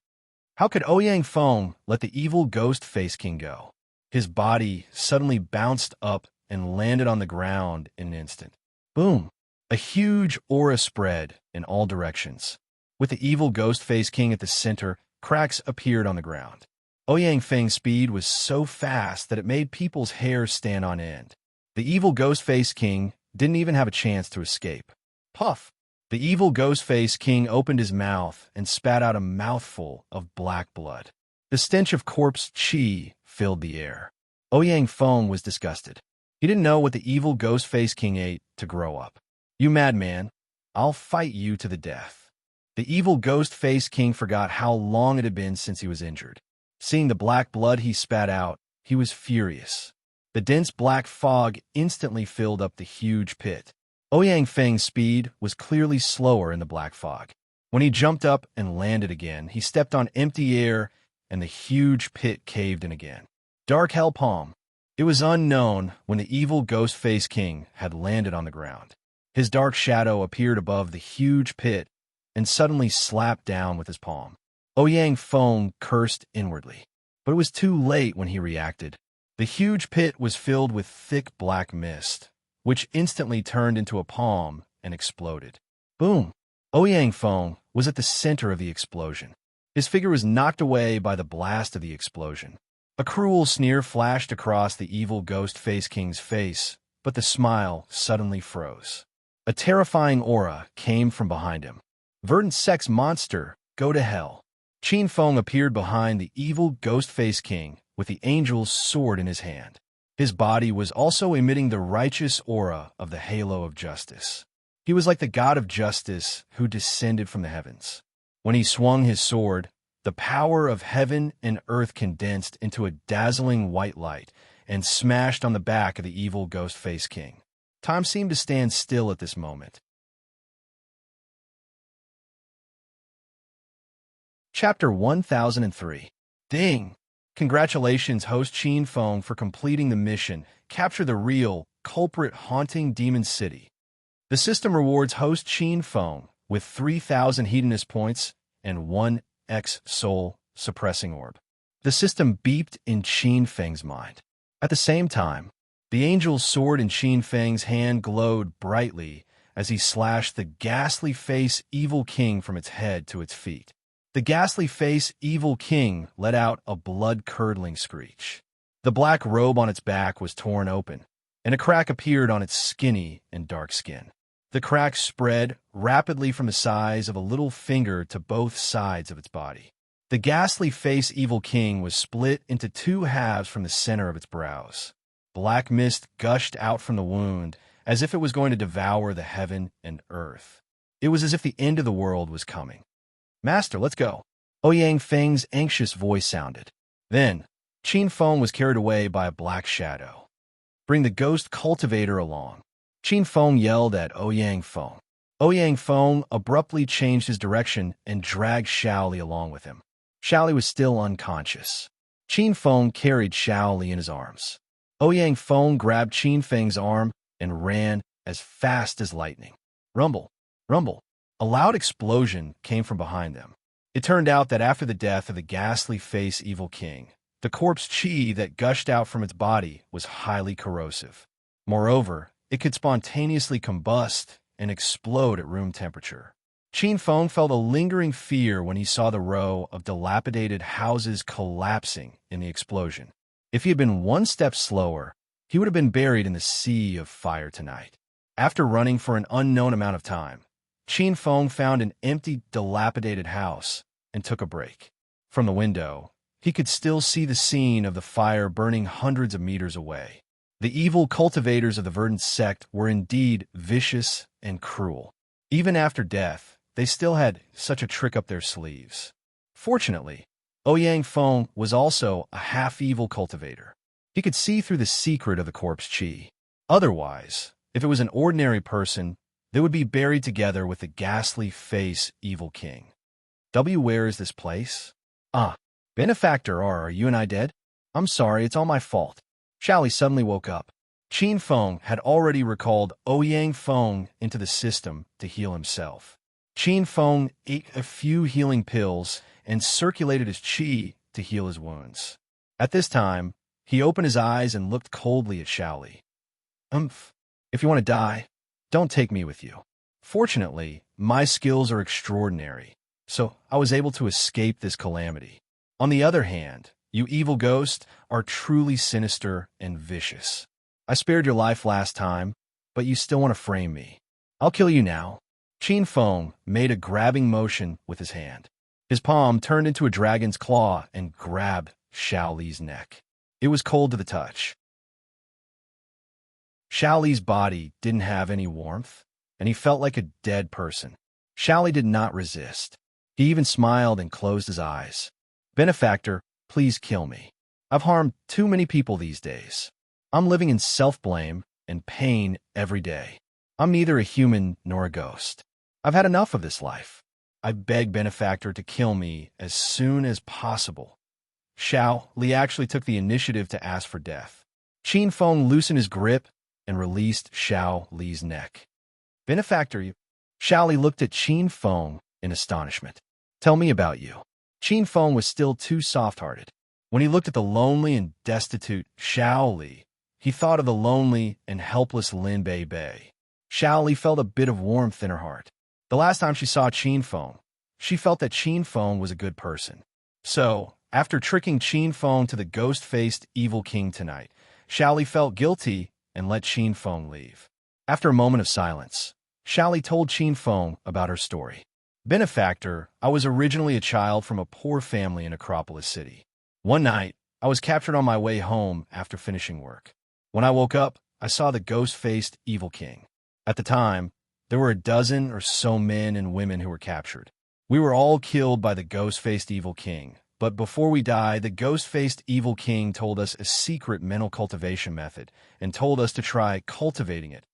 How could Ouyang Feng let the evil Ghost Face King go? His body suddenly bounced up and landed on the ground in an instant. Boom! A huge aura spread in all directions. With the evil Ghost Face King at the center, cracks appeared on the ground. Ouyang Feng's speed was so fast that it made people's hair stand on end. The evil Ghost Face King didn't even have a chance to escape. Puff! The evil Ghost Face King opened his mouth and spat out a mouthful of black blood. The stench of corpse chi filled the air. Ouyang Feng was disgusted. He didn't know what the evil Ghost Face King ate to grow up. You madman, I'll fight you to the death. The evil Ghost Face King forgot how long it had been since he was injured. Seeing the black blood he spat out, he was furious. The dense black fog instantly filled up the huge pit. Ouyang Feng's speed was clearly slower in the black fog. When he jumped up and landed again, he stepped on empty air and the huge pit caved in again. Dark Hell Palm. It was unknown when the evil Ghost Face King had landed on the ground. His dark shadow appeared above the huge pit and suddenly slapped down with his palm. Ouyang Feng cursed inwardly, but it was too late when he reacted. The huge pit was filled with thick black mist, which instantly turned into a palm and exploded. Boom! Ouyang Feng was at the center of the explosion. His figure was knocked away by the blast of the explosion. A cruel sneer flashed across the evil Ghost Face King's face, but the smile suddenly froze. A terrifying aura came from behind him. Verdant Sect's monster, go to hell. Qin Feng appeared behind the evil Ghost Face King with the angel's sword in his hand. His body was also emitting the righteous aura of the halo of justice. He was like the god of justice who descended from the heavens. When he swung his sword, the power of heaven and earth condensed into a dazzling white light and smashed on the back of the evil Ghost Face King. Time seemed to stand still at this moment. Chapter 1003. Ding! Congratulations, host Qin Feng, for completing the mission. Capture the real culprit haunting Demon City. The system rewards host Qin Feng with 3,000 Hedonist points and 1x soul suppressing orb. The system beeped in Qin Feng's mind. At the same time, the angel's sword in Qin Feng's hand glowed brightly as he slashed the ghastly face evil king from its head to its feet. The ghastly face evil king let out a blood-curdling screech. The black robe on its back was torn open, and a crack appeared on its skinny and dark skin. The crack spread rapidly from the size of a little finger to both sides of its body. The ghastly face evil king was split into two halves from the center of its brows. Black mist gushed out from the wound as if it was going to devour the heaven and earth. It was as if the end of the world was coming. Master, let's go. Ouyang Feng's anxious voice sounded. Then, Qin Feng was carried away by a black shadow. Bring the ghost cultivator along. Qin Feng yelled at Ouyang Feng. Ouyang Feng abruptly changed his direction and dragged Shaoli along with him. Shaoli was still unconscious. Qin Feng carried Shaoli in his arms. Ouyang Feng grabbed Qin Feng's arm and ran as fast as lightning. Rumble, rumble. A loud explosion came from behind them. It turned out that after the death of the ghastly face evil king, the corpse chi that gushed out from its body was highly corrosive. Moreover, it could spontaneously combust and explode at room temperature. Qin Feng felt a lingering fear when he saw the row of dilapidated houses collapsing in the explosion. If he had been one step slower, he would have been buried in the sea of fire tonight. After running for an unknown amount of time, Qin Feng found an empty, dilapidated house and took a break. From the window, he could still see the scene of the fire burning hundreds of meters away. The evil cultivators of the Verdant Sect were indeed vicious and cruel. Even after death, they still had such a trick up their sleeves. Fortunately, Ouyang Feng was also a half-evil cultivator. He could see through the secret of the corpse chi. Otherwise, if it was an ordinary person, they would be buried together with the ghastly face evil king. Where is this place? Ah, benefactor, are you and I dead? I'm sorry, it's all my fault. Shally suddenly woke up. Qin Feng had already recalled Ouyang Feng into the system to heal himself. Qin Feng ate a few healing pills and circulated his qi to heal his wounds. At this time, he opened his eyes and looked coldly at Shally. If you want to die, don't take me with you. Fortunately, my skills are extraordinary, so I was able to escape this calamity. On the other hand, you evil ghosts are truly sinister and vicious. I spared your life last time, but you still want to frame me. I'll kill you now. Qin Feng made a grabbing motion with his hand. His palm turned into a dragon's claw and grabbed Shally's neck. It was cold to the touch. Shally's body didn't have any warmth, and he felt like a dead person. Shally did not resist. He even smiled and closed his eyes. Benefactor, please kill me. I've harmed too many people these days. I'm living in self-blame and pain every day. I'm neither a human nor a ghost. I've had enough of this life. I beg Benefactor to kill me as soon as possible. Xiao Li actually took the initiative to ask for death. Qin Feng loosened his grip and released Xiao Li's neck. Benefactor, Xiao Li looked at Qin Feng in astonishment. Tell me about you. Qin Feng was still too soft-hearted. When he looked at the lonely and destitute Xiao Li, he thought of the lonely and helpless Lin Bei Bei. Xiao Li felt a bit of warmth in her heart. The last time she saw Qin Feng, she felt that Qin Feng was a good person. So, after tricking Qin Feng to the ghost-faced evil king tonight, Xiao Li felt guilty and let Qin Feng leave. After a moment of silence, Xiao Li told Qin Feng about her story. Benefactor, I was originally a child from a poor family in Acropolis City. One night, I was captured on my way home after finishing work. When I woke up, I saw the ghost-faced evil king. At the time, there were a dozen or so men and women who were captured. We were all killed by the ghost-faced evil king, but before we died, the ghost-faced evil king told us a secret mental cultivation method and told us to try cultivating it.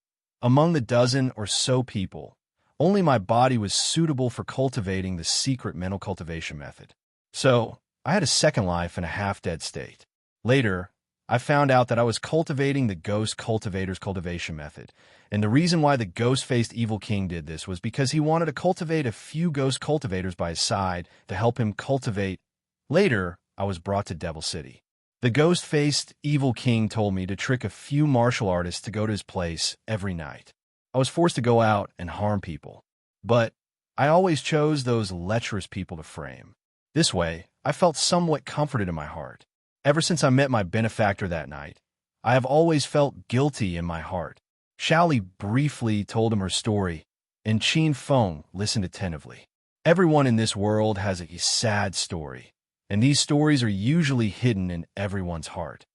Among the dozen or so people, only my body was suitable for cultivating the secret mental cultivation method. So, I had a second life in a half-dead state. Later, I found out that I was cultivating the ghost cultivator's cultivation method, and the reason why the ghost-faced evil king did this was because he wanted to cultivate a few ghost cultivators by his side to help him cultivate. Later, I was brought to Devil City. The ghost-faced evil king told me to trick a few martial artists to go to his place every night. I was forced to go out and harm people, but I always chose those lecherous people to frame. This way, I felt somewhat comforted in my heart. Ever since I met my benefactor that night, I have always felt guilty in my heart. Xiao Li briefly told him her story, and Qin Feng listened attentively. Everyone in this world has a sad story, and these stories are usually hidden in everyone's heart.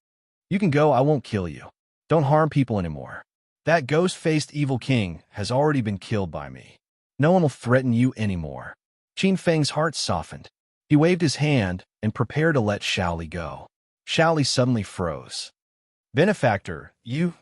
You can go, I won't kill you. Don't harm people anymore. That ghost-faced evil king has already been killed by me. No one will threaten you anymore. Qin Feng's heart softened. He waved his hand and prepared to let Xiao Li go. Xiao Li suddenly froze. Benefactor, you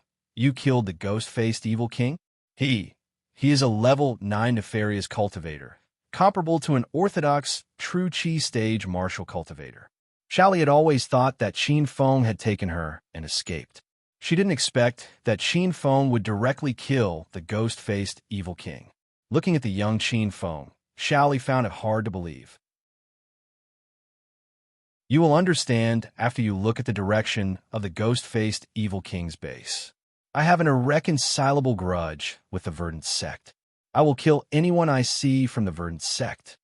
killed the ghost-faced evil king? He is a level 9 nefarious cultivator, comparable to an orthodox true chi stage martial cultivator. Xiao Li had always thought that Qin Feng had taken her and escaped. She didn't expect that Qin Feng would directly kill the ghost-faced evil king. Looking at the young Qin Feng, Xiao Li found it hard to believe. You will understand after you look at the direction of the ghost-faced evil king's base. I have an irreconcilable grudge with the Verdant sect. I will kill anyone I see from the Verdant sect.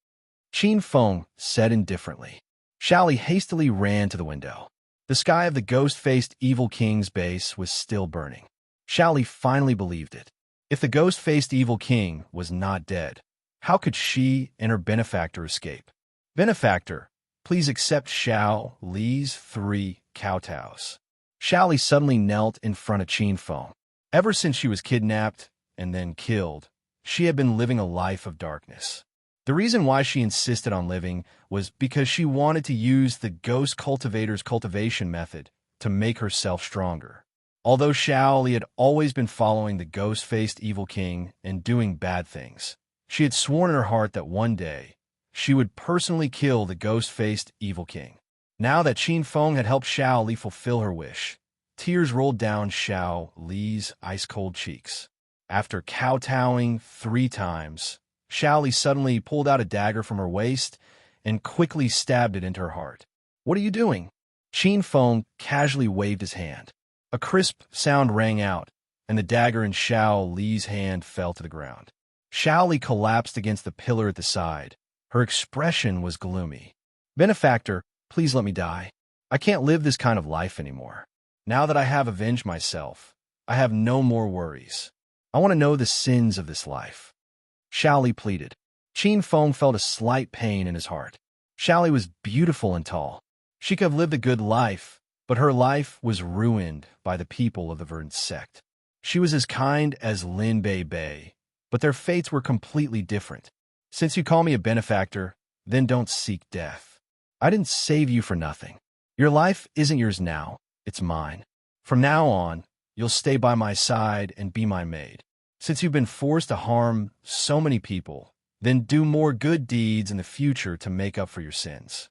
Qin Feng said indifferently. Xiao Li hastily ran to the window. The sky of the ghost-faced evil king's base was still burning. Xiao Li finally believed it. If the ghost-faced evil king was not dead, how could she and her benefactor escape? Benefactor, please accept Xiao Li's 3 kowtows. Xiao Li suddenly knelt in front of Qin Feng. Ever since she was kidnapped and then killed, she had been living a life of darkness. The reason why she insisted on living was because she wanted to use the ghost cultivator's cultivation method to make herself stronger. Although Shaoli had always been following the ghost-faced evil king and doing bad things, she had sworn in her heart that one day she would personally kill the ghost-faced evil king. Now that Qin Feng had helped Xiao Li fulfill her wish, tears rolled down Xiao Li's ice-cold cheeks. After kowtowing 3 times, Xiao Li suddenly pulled out a dagger from her waist and quickly stabbed it into her heart. "What are you doing?" Qin Feng casually waved his hand. A crisp sound rang out, and the dagger in Xiao Li's hand fell to the ground. Xiao Li collapsed against the pillar at the side. Her expression was gloomy. "Benefactor, please let me die. I can't live this kind of life anymore. Now that I have avenged myself, I have no more worries. I want to know the sins of this life." Xiao Li pleaded. Qin Feng felt a slight pain in his heart. Xiao Li was beautiful and tall. She could have lived a good life, but her life was ruined by the people of the verdant sect. She was as kind as Lin Bei Bei, but their fates were completely different. "Since you call me a benefactor, then don't seek death. I didn't save you for nothing. Your life isn't yours now, it's mine. From now on, you'll stay by my side and be my maid. Since you've been forced to harm so many people, then do more good deeds in the future to make up for your sins."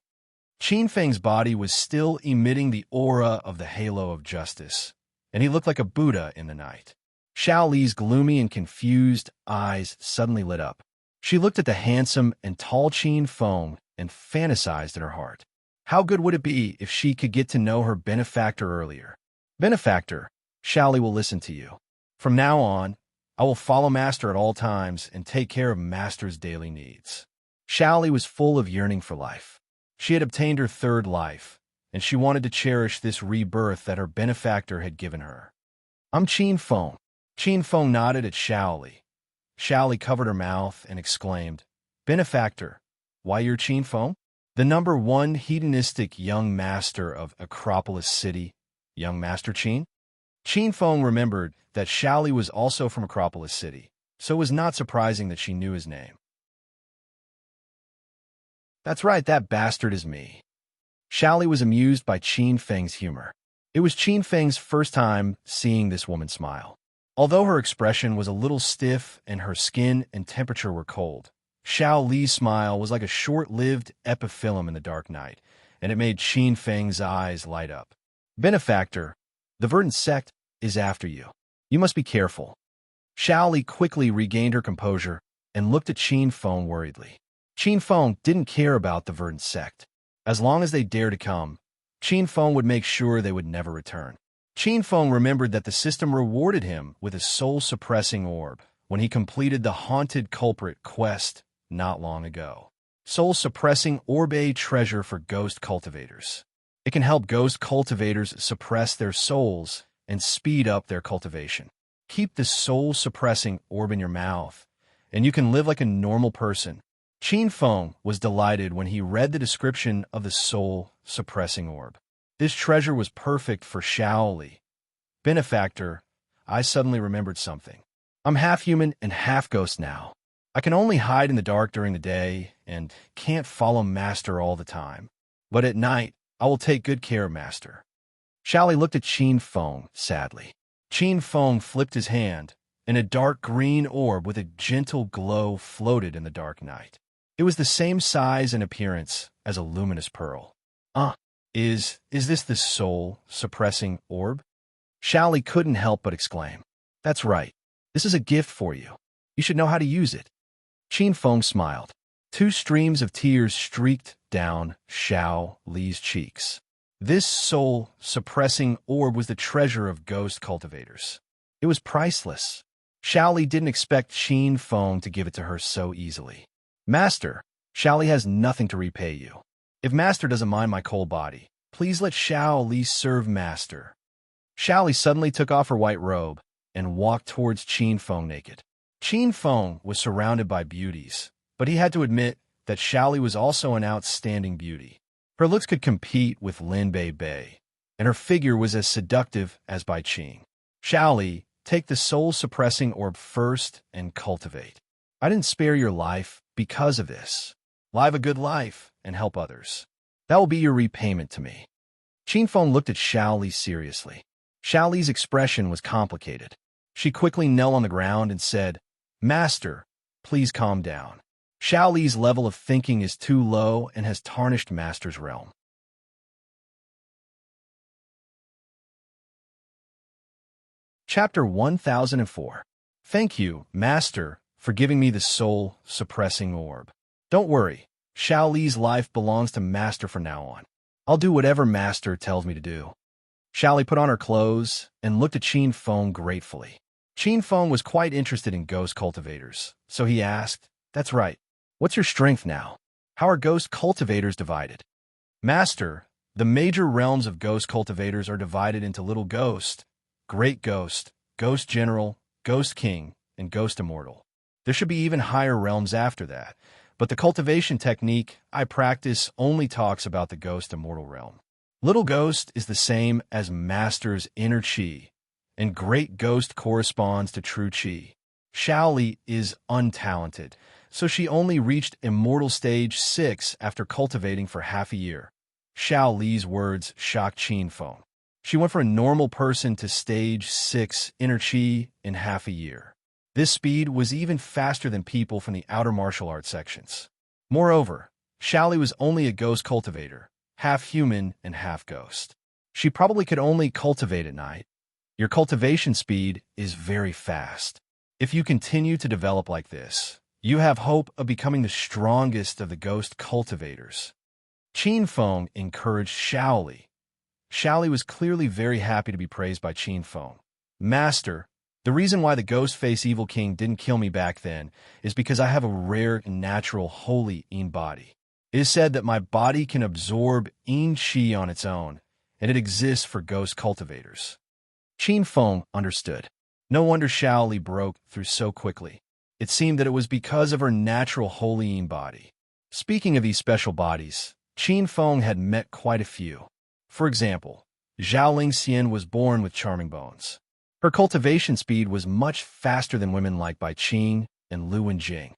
Qin Feng's body was still emitting the aura of the halo of justice, and he looked like a Buddha in the night. Xiao Li's gloomy and confused eyes suddenly lit up. She looked at the handsome and tall Qin Feng and fantasized in her heart. How good would it be if she could get to know her benefactor earlier? "Benefactor, Xiao Li will listen to you. From now on, I will follow Master at all times and take care of Master's daily needs." Xiao Li was full of yearning for life. She had obtained her 3rd life, and she wanted to cherish this rebirth that her benefactor had given her. "I'm Qin Feng." Qin Feng nodded at Xiao Li. Xiao Li covered her mouth and exclaimed, "Benefactor, why you're Qin Feng? The #1 hedonistic young master of Acropolis City, young Master Qin?" Qin Feng remembered that Xiao Li was also from Acropolis City, so it was not surprising that she knew his name. "That's right, that bastard is me." Xiao Li was amused by Qin Feng's humor. It was Qin Feng's first time seeing this woman smile. Although her expression was a little stiff and her skin and temperature were cold, Xiao Li's smile was like a short-lived epiphyllum in the dark night, and it made Qin Feng's eyes light up. "Benefactor, the verdant sect is after you. You must be careful." Xiao Li quickly regained her composure and looked at Qin Feng worriedly. Qin Feng didn't care about the verdant sect. As long as they dared to come, Qin Feng would make sure they would never return. Qin Feng remembered that the system rewarded him with a soul-suppressing orb when he completed the Haunted Culprit quest not long ago. Soul-suppressing orb, a treasure for ghost cultivators. It can help ghost cultivators suppress their souls and speed up their cultivation. Keep the soul-suppressing orb in your mouth, and you can live like a normal person. Qin Feng was delighted when he read the description of the soul-suppressing orb. This treasure was perfect for Xiao Li. "Benefactor, I suddenly remembered something. I'm half human and half ghost now. I can only hide in the dark during the day and can't follow Master all the time. But at night, I will take good care of Master." Xiao Li looked at Qin Feng sadly. Qin Feng flipped his hand, and a dark green orb with a gentle glow floated in the dark night. It was the same size and appearance as a luminous pearl. Is this the soul-suppressing orb?" Xiao Li couldn't help but exclaim. "That's right. This is a gift for you. You should know how to use it." Qin Feng smiled. 2 streams of tears streaked down Xiao Li's cheeks. This soul-suppressing orb was the treasure of ghost cultivators. It was priceless. Xiao Li didn't expect Qin Feng to give it to her so easily. "Master, Xiao Li has nothing to repay you. If Master doesn't mind my cold body, please let Xiao Li serve Master." Xiao Li suddenly took off her white robe and walked towards Qin Feng naked. Qin Feng was surrounded by beauties, but he had to admit that Xiao Li was also an outstanding beauty. Her looks could compete with Lin Bei Bei, and her figure was as seductive as Bai Qing. "Xiao Li, take the soul-suppressing orb first and cultivate. I didn't spare your life because of this. Live a good life and help others. That will be your repayment to me. Qin Feng looked at Xiao Li seriously. Xiao Li's expression was complicated. She quickly knelt on the ground and said, "Master, please calm down. Xiao Li's level of thinking is too low and has tarnished Master's realm." Chapter 1004. Thank you, Master, for giving me the soul-suppressing orb. Don't worry, Xiao Li's life belongs to Master from now on. I'll do whatever Master tells me to do. Xiao Li put on her clothes and looked at Qin Feng gratefully. Qin Feng was quite interested in ghost cultivators, so he asked, "That's right. What's your strength now? How are ghost cultivators divided?" "Master, the major realms of ghost cultivators are divided into little ghost, great ghost, ghost general, ghost king, and ghost immortal. There should be even higher realms after that, but the cultivation technique I practice only talks about the ghost immortal realm. Little ghost is the same as Master's inner chi, and great ghost corresponds to true chi. Xiao Li is untalented, so she only reached immortal stage 6 after cultivating for half a year." Xiao Li's words shocked Qin Feng. She went from a normal person to stage 6 inner chi in half a year. This speed was even faster than people from the outer martial arts sections. Moreover, Xiao Li was only a ghost cultivator, half human and half ghost. She probably could only cultivate at night. Your cultivation speed is very fast. If you continue to develop like this, you have hope of becoming the strongest of the ghost cultivators. Qin Feng encouraged Xiao Li. Xiao Li was clearly very happy to be praised by Qin Feng. "Master, the reason why the Ghost-Face Evil King didn't kill me back then is because I have a rare and natural holy Yin body. It is said that my body can absorb Yin Qi on its own, and it exists for ghost cultivators." Qin Feng understood. No wonder Xiao Li broke through so quickly. It seemed that it was because of her natural holy Yin body. Speaking of these special bodies, Qin Feng had met quite a few. For example, Zhao Lingxian was born with charming bones. Her cultivation speed was much faster than women like Bai Qing and Lu Wenjing.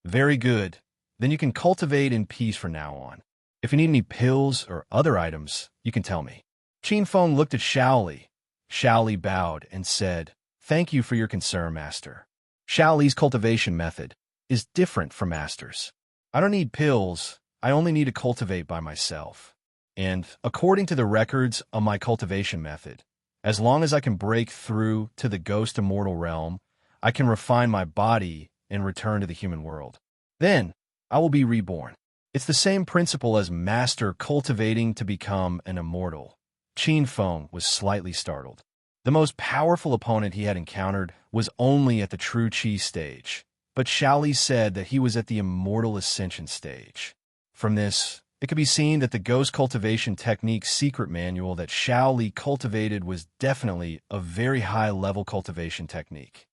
"Very good. Then you can cultivate in peace from now on. If you need any pills or other items, you can tell me." Qin Feng looked at Xiao Li. Xiao Li bowed and said, "Thank you for your concern, Master. Xiao Li's cultivation method is different from Master's. I don't need pills, I only need to cultivate by myself. And, according to the records of my cultivation method, as long as I can break through to the ghost immortal realm, I can refine my body and return to the human world. Then, I will be reborn. It's the same principle as Master cultivating to become an immortal." Qin Feng was slightly startled. The most powerful opponent he had encountered was only at the true Qi stage, but Xiao Li said that he was at the immortal ascension stage. From this, it could be seen that the ghost cultivation technique secret manual that Xiao Li cultivated was definitely a very high-level cultivation technique.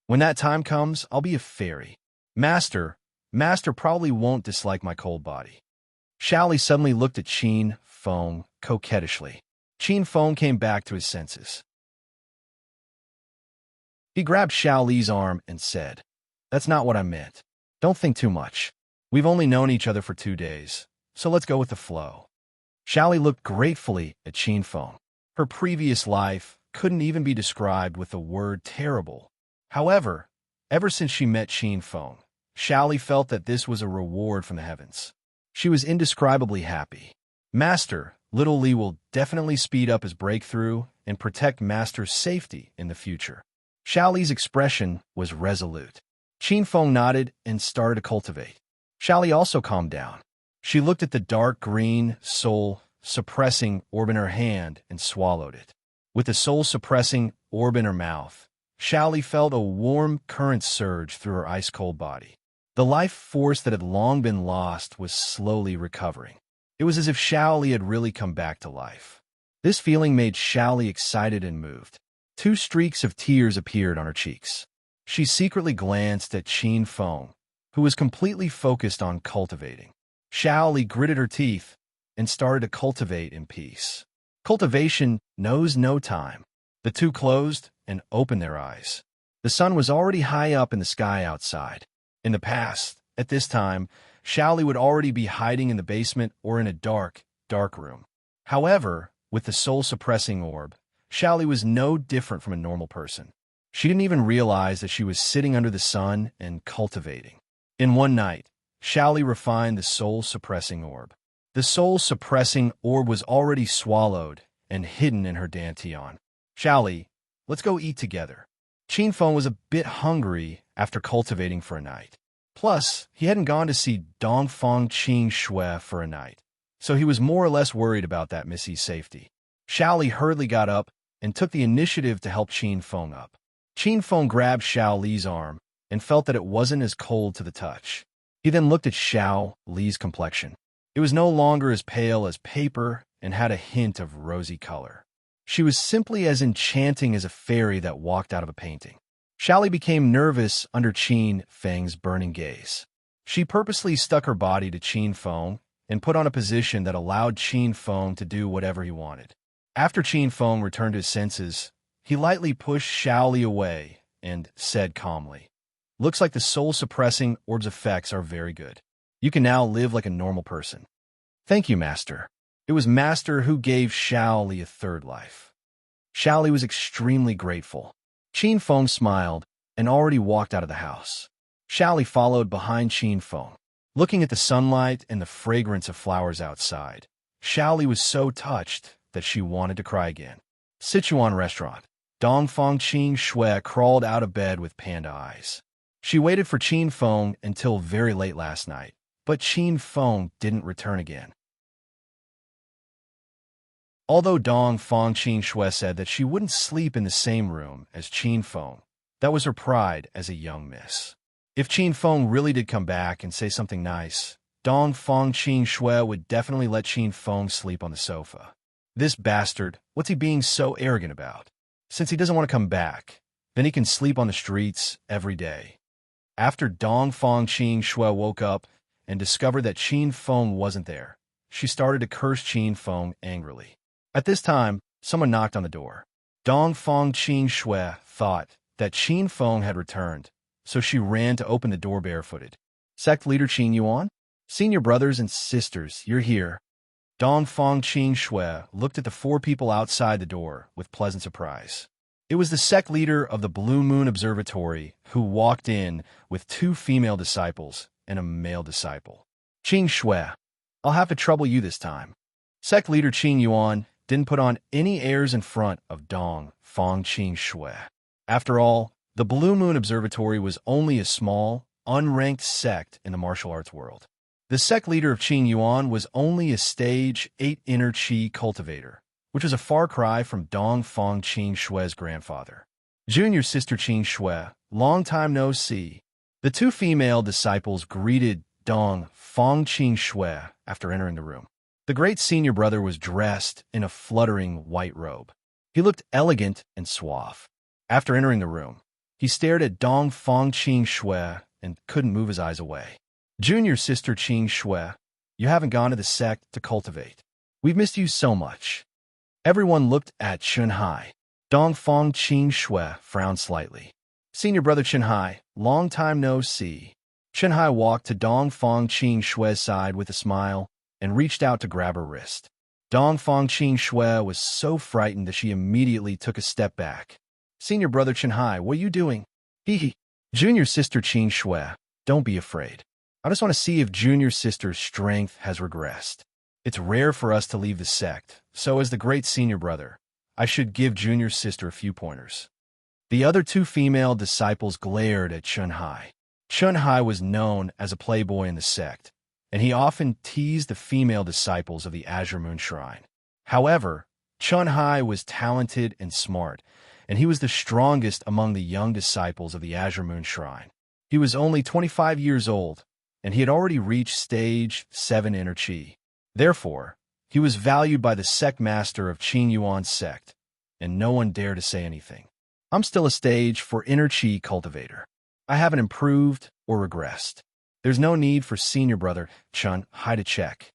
"When that time comes, I'll be a fairy. Master probably won't dislike my cold body." Xiao Li suddenly looked at Qin Feng coquettishly. Qin Feng came back to his senses. He grabbed Xiao Li's arm and said, "That's not what I meant. Don't think too much. We've only known each other for 2 days, so let's go with the flow." Xiao Li looked gratefully at Qin Feng. Her previous life couldn't even be described with the word terrible. However, ever since she met Qin Feng, Xiao Li felt that this was a reward from the heavens. She was indescribably happy. "Master, little Li will definitely speed up his breakthrough and protect Master's safety in the future." Xiao Li's expression was resolute. Qin Feng nodded and started to cultivate. Xiao Li also calmed down. She looked at the dark green, soul-suppressing orb in her hand and swallowed it. With the soul-suppressing orb in her mouth, Xiao Li felt a warm current surge through her ice-cold body. The life force that had long been lost was slowly recovering. It was as if Xiao Li had really come back to life. This feeling made Xiao Li excited and moved. 2 streaks of tears appeared on her cheeks. She secretly glanced at Qin Feng, who was completely focused on cultivating. Xiao Li gritted her teeth and started to cultivate in peace. Cultivation knows no time. The two closed and opened their eyes. The sun was already high up in the sky outside. In the past, At this time, Shaoli would already be hiding in the basement or in a dark, dark room. However, with the soul-suppressing orb, Shaoli was no different from a normal person. She didn't even realize that she was sitting under the sun and cultivating. In one night, Shaoli refined the soul-suppressing orb. The soul-suppressing orb was already swallowed and hidden in her dantian. Shaoli, let's go eat together. Qin Feng was a bit hungry after cultivating for a night. Plus, he hadn't gone to see Dongfang Qing Shui for a night, so he was more or less worried about that Missy's safety. Shaoli hurriedly got up and took the initiative to help Qin Feng up. Qin Feng grabbed Xiao Li's arm and felt that it wasn't as cold to the touch. He then looked at Xiao Li's complexion. It was no longer as pale as paper and had a hint of rosy color. She was simply as enchanting as a fairy that walked out of a painting. Shaoli became nervous under Qin Feng's burning gaze. She purposely stuck her body to Qin Feng and put on a position that allowed Qin Feng to do whatever he wanted. After Qin Feng returned to his senses, he lightly pushed Shaoli away and said calmly, "Looks like the soul-suppressing orb's effects are very good. You can now live like a normal person." "Thank you, Master." It was Master who gave Shaoli a third life. Shaoli was extremely grateful. Qin Feng smiled and already walked out of the house. Shaoli followed behind Qin Feng. Looking at the sunlight and the fragrance of flowers outside, Shaoli was so touched that she wanted to cry again. Sichuan restaurant. Dongfang Qing Shui crawled out of bed with panda eyes. She waited for Qin Feng until very late last night, but Qin Feng didn't return again. Although Dongfang Qing Shui said that she wouldn't sleep in the same room as Qin Feng, that was her pride as a young miss. If Qin Feng really did come back and say something nice, Dongfang Qing Shui would definitely let Qin Feng sleep on the sofa. This bastard, what's he being so arrogant about? Since he doesn't want to come back, then he can sleep on the streets every day. After Dongfang Qing Shui woke up and discovered that Qin Feng wasn't there, she started to curse Qin Feng angrily. At this time, someone knocked on the door. Dongfang Qing Shui thought that Qin Feng had returned, so she ran to open the door barefooted. "Sect leader Qin Yuan? Senior brothers and sisters, you're here." Dongfang Qing Shui looked at the four people outside the door with pleasant surprise. It was the sect leader of the Blue Moon Observatory who walked in with two female disciples and a male disciple. "Qing Shui, I'll have to trouble you this time." Sect leader Qin Yuan didn't put on any airs in front of Dongfang Qing Shui. After all, the Blue Moon Observatory was only a small, unranked sect in the martial arts world. The sect leader of Qin Yuan was only a stage 8 inner chi cultivator, which was a far cry from Dongfang Qing Shui's grandfather. "Junior sister Qing Shui, long time no see." The two female disciples greeted Dongfang Qing Shui after entering the room. The great senior brother was dressed in a fluttering white robe. He looked elegant and suave. After entering the room, he stared at Dongfang Qing Shui and couldn't move his eyes away. "Junior sister Qing Shui, you haven't gone to the sect to cultivate. We've missed you so much." Everyone looked at Chunhai. Dongfang Qing Shui frowned slightly. "Senior brother Chunhai, long time no see." Chunhai walked to Dongfang Qing Shui's side with a smile and reached out to grab her wrist. Dongfang Qing Shui was so frightened that she immediately took a step back. "Senior brother Chunhai, what are you doing?" "Hee. Junior sister Qing Shui, don't be afraid. I just want to see if junior sister's strength has regressed. It's rare for us to leave the sect, so as the great senior brother, I should give junior sister a few pointers." The other two female disciples glared at Chunhai. Chunhai was known as a playboy in the sect, and he often teased the female disciples of the Azure Moon Shrine. However, Chunhai was talented and smart, and he was the strongest among the young disciples of the Azure Moon Shrine. He was only 25 years old, and he had already reached stage 7 inner chi. Therefore, he was valued by the sect master of Qing Yuan's sect, and no one dared to say anything. "I'm still a stage 4 inner chi cultivator. I haven't improved or regressed. There's no need for senior brother Chunhai to check."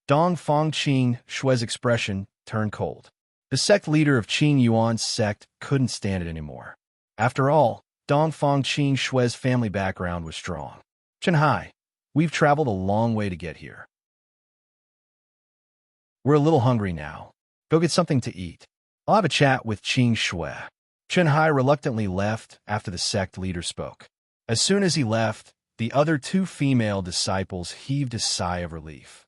Dongfang Qing Shui's expression turned cold. The sect leader of Qing Yuan's sect couldn't stand it anymore. After all, Dongfang Qing Shui's family background was strong. "Chunhai, We've traveled a long way to get here. We're a little hungry now. Go get something to eat. I'll have a chat with Qing Shui. Chen Hai reluctantly left after the sect leader spoke. As soon as he left, the other two female disciples heaved a sigh of relief.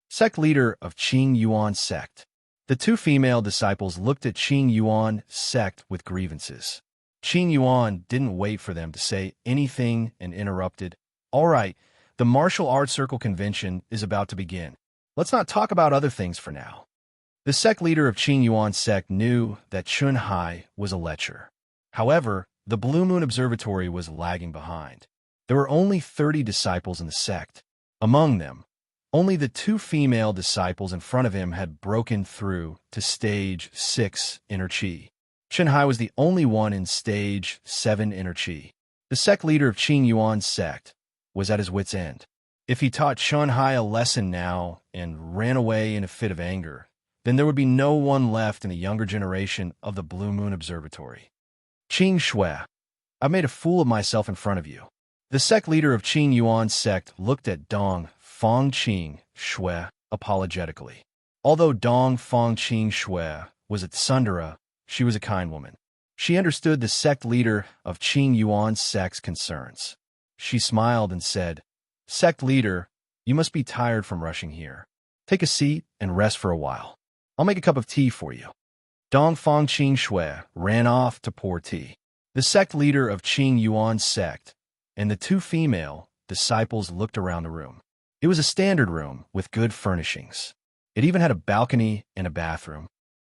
Sect leader of Qing Yuan sect. The two female disciples looked at Qing Yuan sect with grievances. Qing Yuan didn't wait for them to say anything and interrupted. All right, the martial arts circle convention is about to begin. Let's not talk about other things for now. The sect leader of Qing Yuan sect knew that Chen Hai was a lecher. However, the Blue Moon Observatory was lagging behind. There were only 30 disciples in the sect. Among them, only the two female disciples in front of him had broken through to stage 6 inner chi. Chen Hai was the only one in stage 7 inner chi. The sect leader of Qing Yuan sect was at his wit's end. If he taught Chen Hai a lesson now and ran away in a fit of anger, then there would be no one left in the younger generation of the Blue Moon Observatory. Qing Shui, I've made a fool of myself in front of you. The sect leader of Qing Yuan sect looked at Dong Fong Qing Shui apologetically. Although Dong Fong Qing Shui was a tsundere, she was a kind woman. She understood the sect leader of Qing Yuan sect's concerns. She smiled and said, "Sect leader, you must be tired from rushing here. Take a seat and rest for a while. I'll make a cup of tea for you." Dong Fong Qing Shui ran off to pour tea. The sect leader of Qing Yuan sect and the two female disciples looked around the room. It was a standard room with good furnishings. It even had a balcony and a bathroom.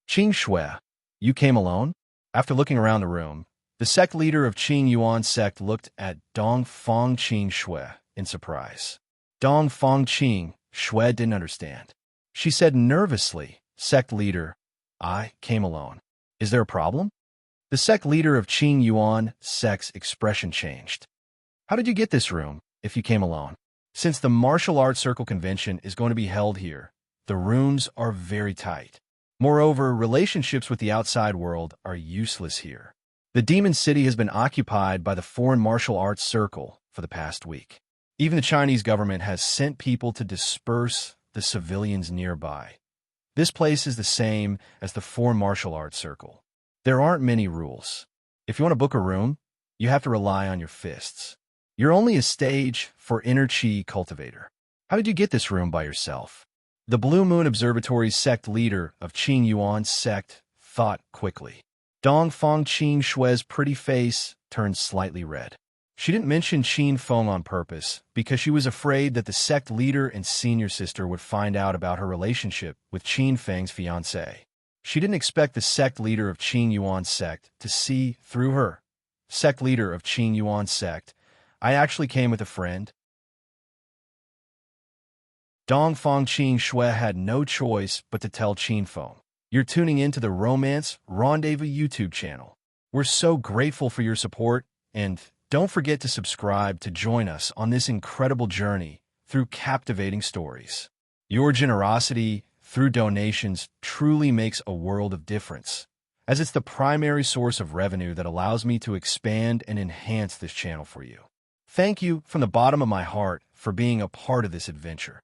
Qing Shui, you came alone? After looking around the room, the sect leader of Qing Yuan sect looked at Dong Fong Qing Shui in surprise. Dong Fong Qing Shui didn't understand. She said nervously, "Sect leader, I came alone. Is there a problem?" The sect leader of Qing Yuan sect's expression changed. "How did you get this room if you came alone? Since the martial arts circle convention is going to be held here, the rooms are very tight. Moreover, relationships with the outside world are useless here. The Demon City has been occupied by the foreign martial arts circle for the past week. Even the Chinese government has sent people to disperse the civilians nearby. This place is the same as the foreign martial arts circle. There aren't many rules. If you want to book a room, you have to rely on your fists. You're only a stage for inner chi cultivator. How did you get this room by yourself?" The Blue Moon Observatory's sect leader of Qing Yuan sect thought quickly. Dong Fong Qing Shui's pretty face turned slightly red. She didn't mention Qin Feng on purpose because she was afraid that the sect leader and senior sister would find out about her relationship with Qin Feng's fiancé. She didn't expect the sect leader of Qing Yuan sect to see through her. "Sect leader of Qing Yuan sect, I actually came with a friend." Dong Fong Qing Shui had no choice but to tell Qin Feng, "You're tuning into the Romance Rendezvous YouTube channel. We're so grateful for your support, and don't forget to subscribe to join us on this incredible journey through captivating stories. Your generosity through donations truly makes a world of difference, as it's the primary source of revenue that allows me to expand and enhance this channel for you. Thank you from the bottom of my heart for being a part of this adventure.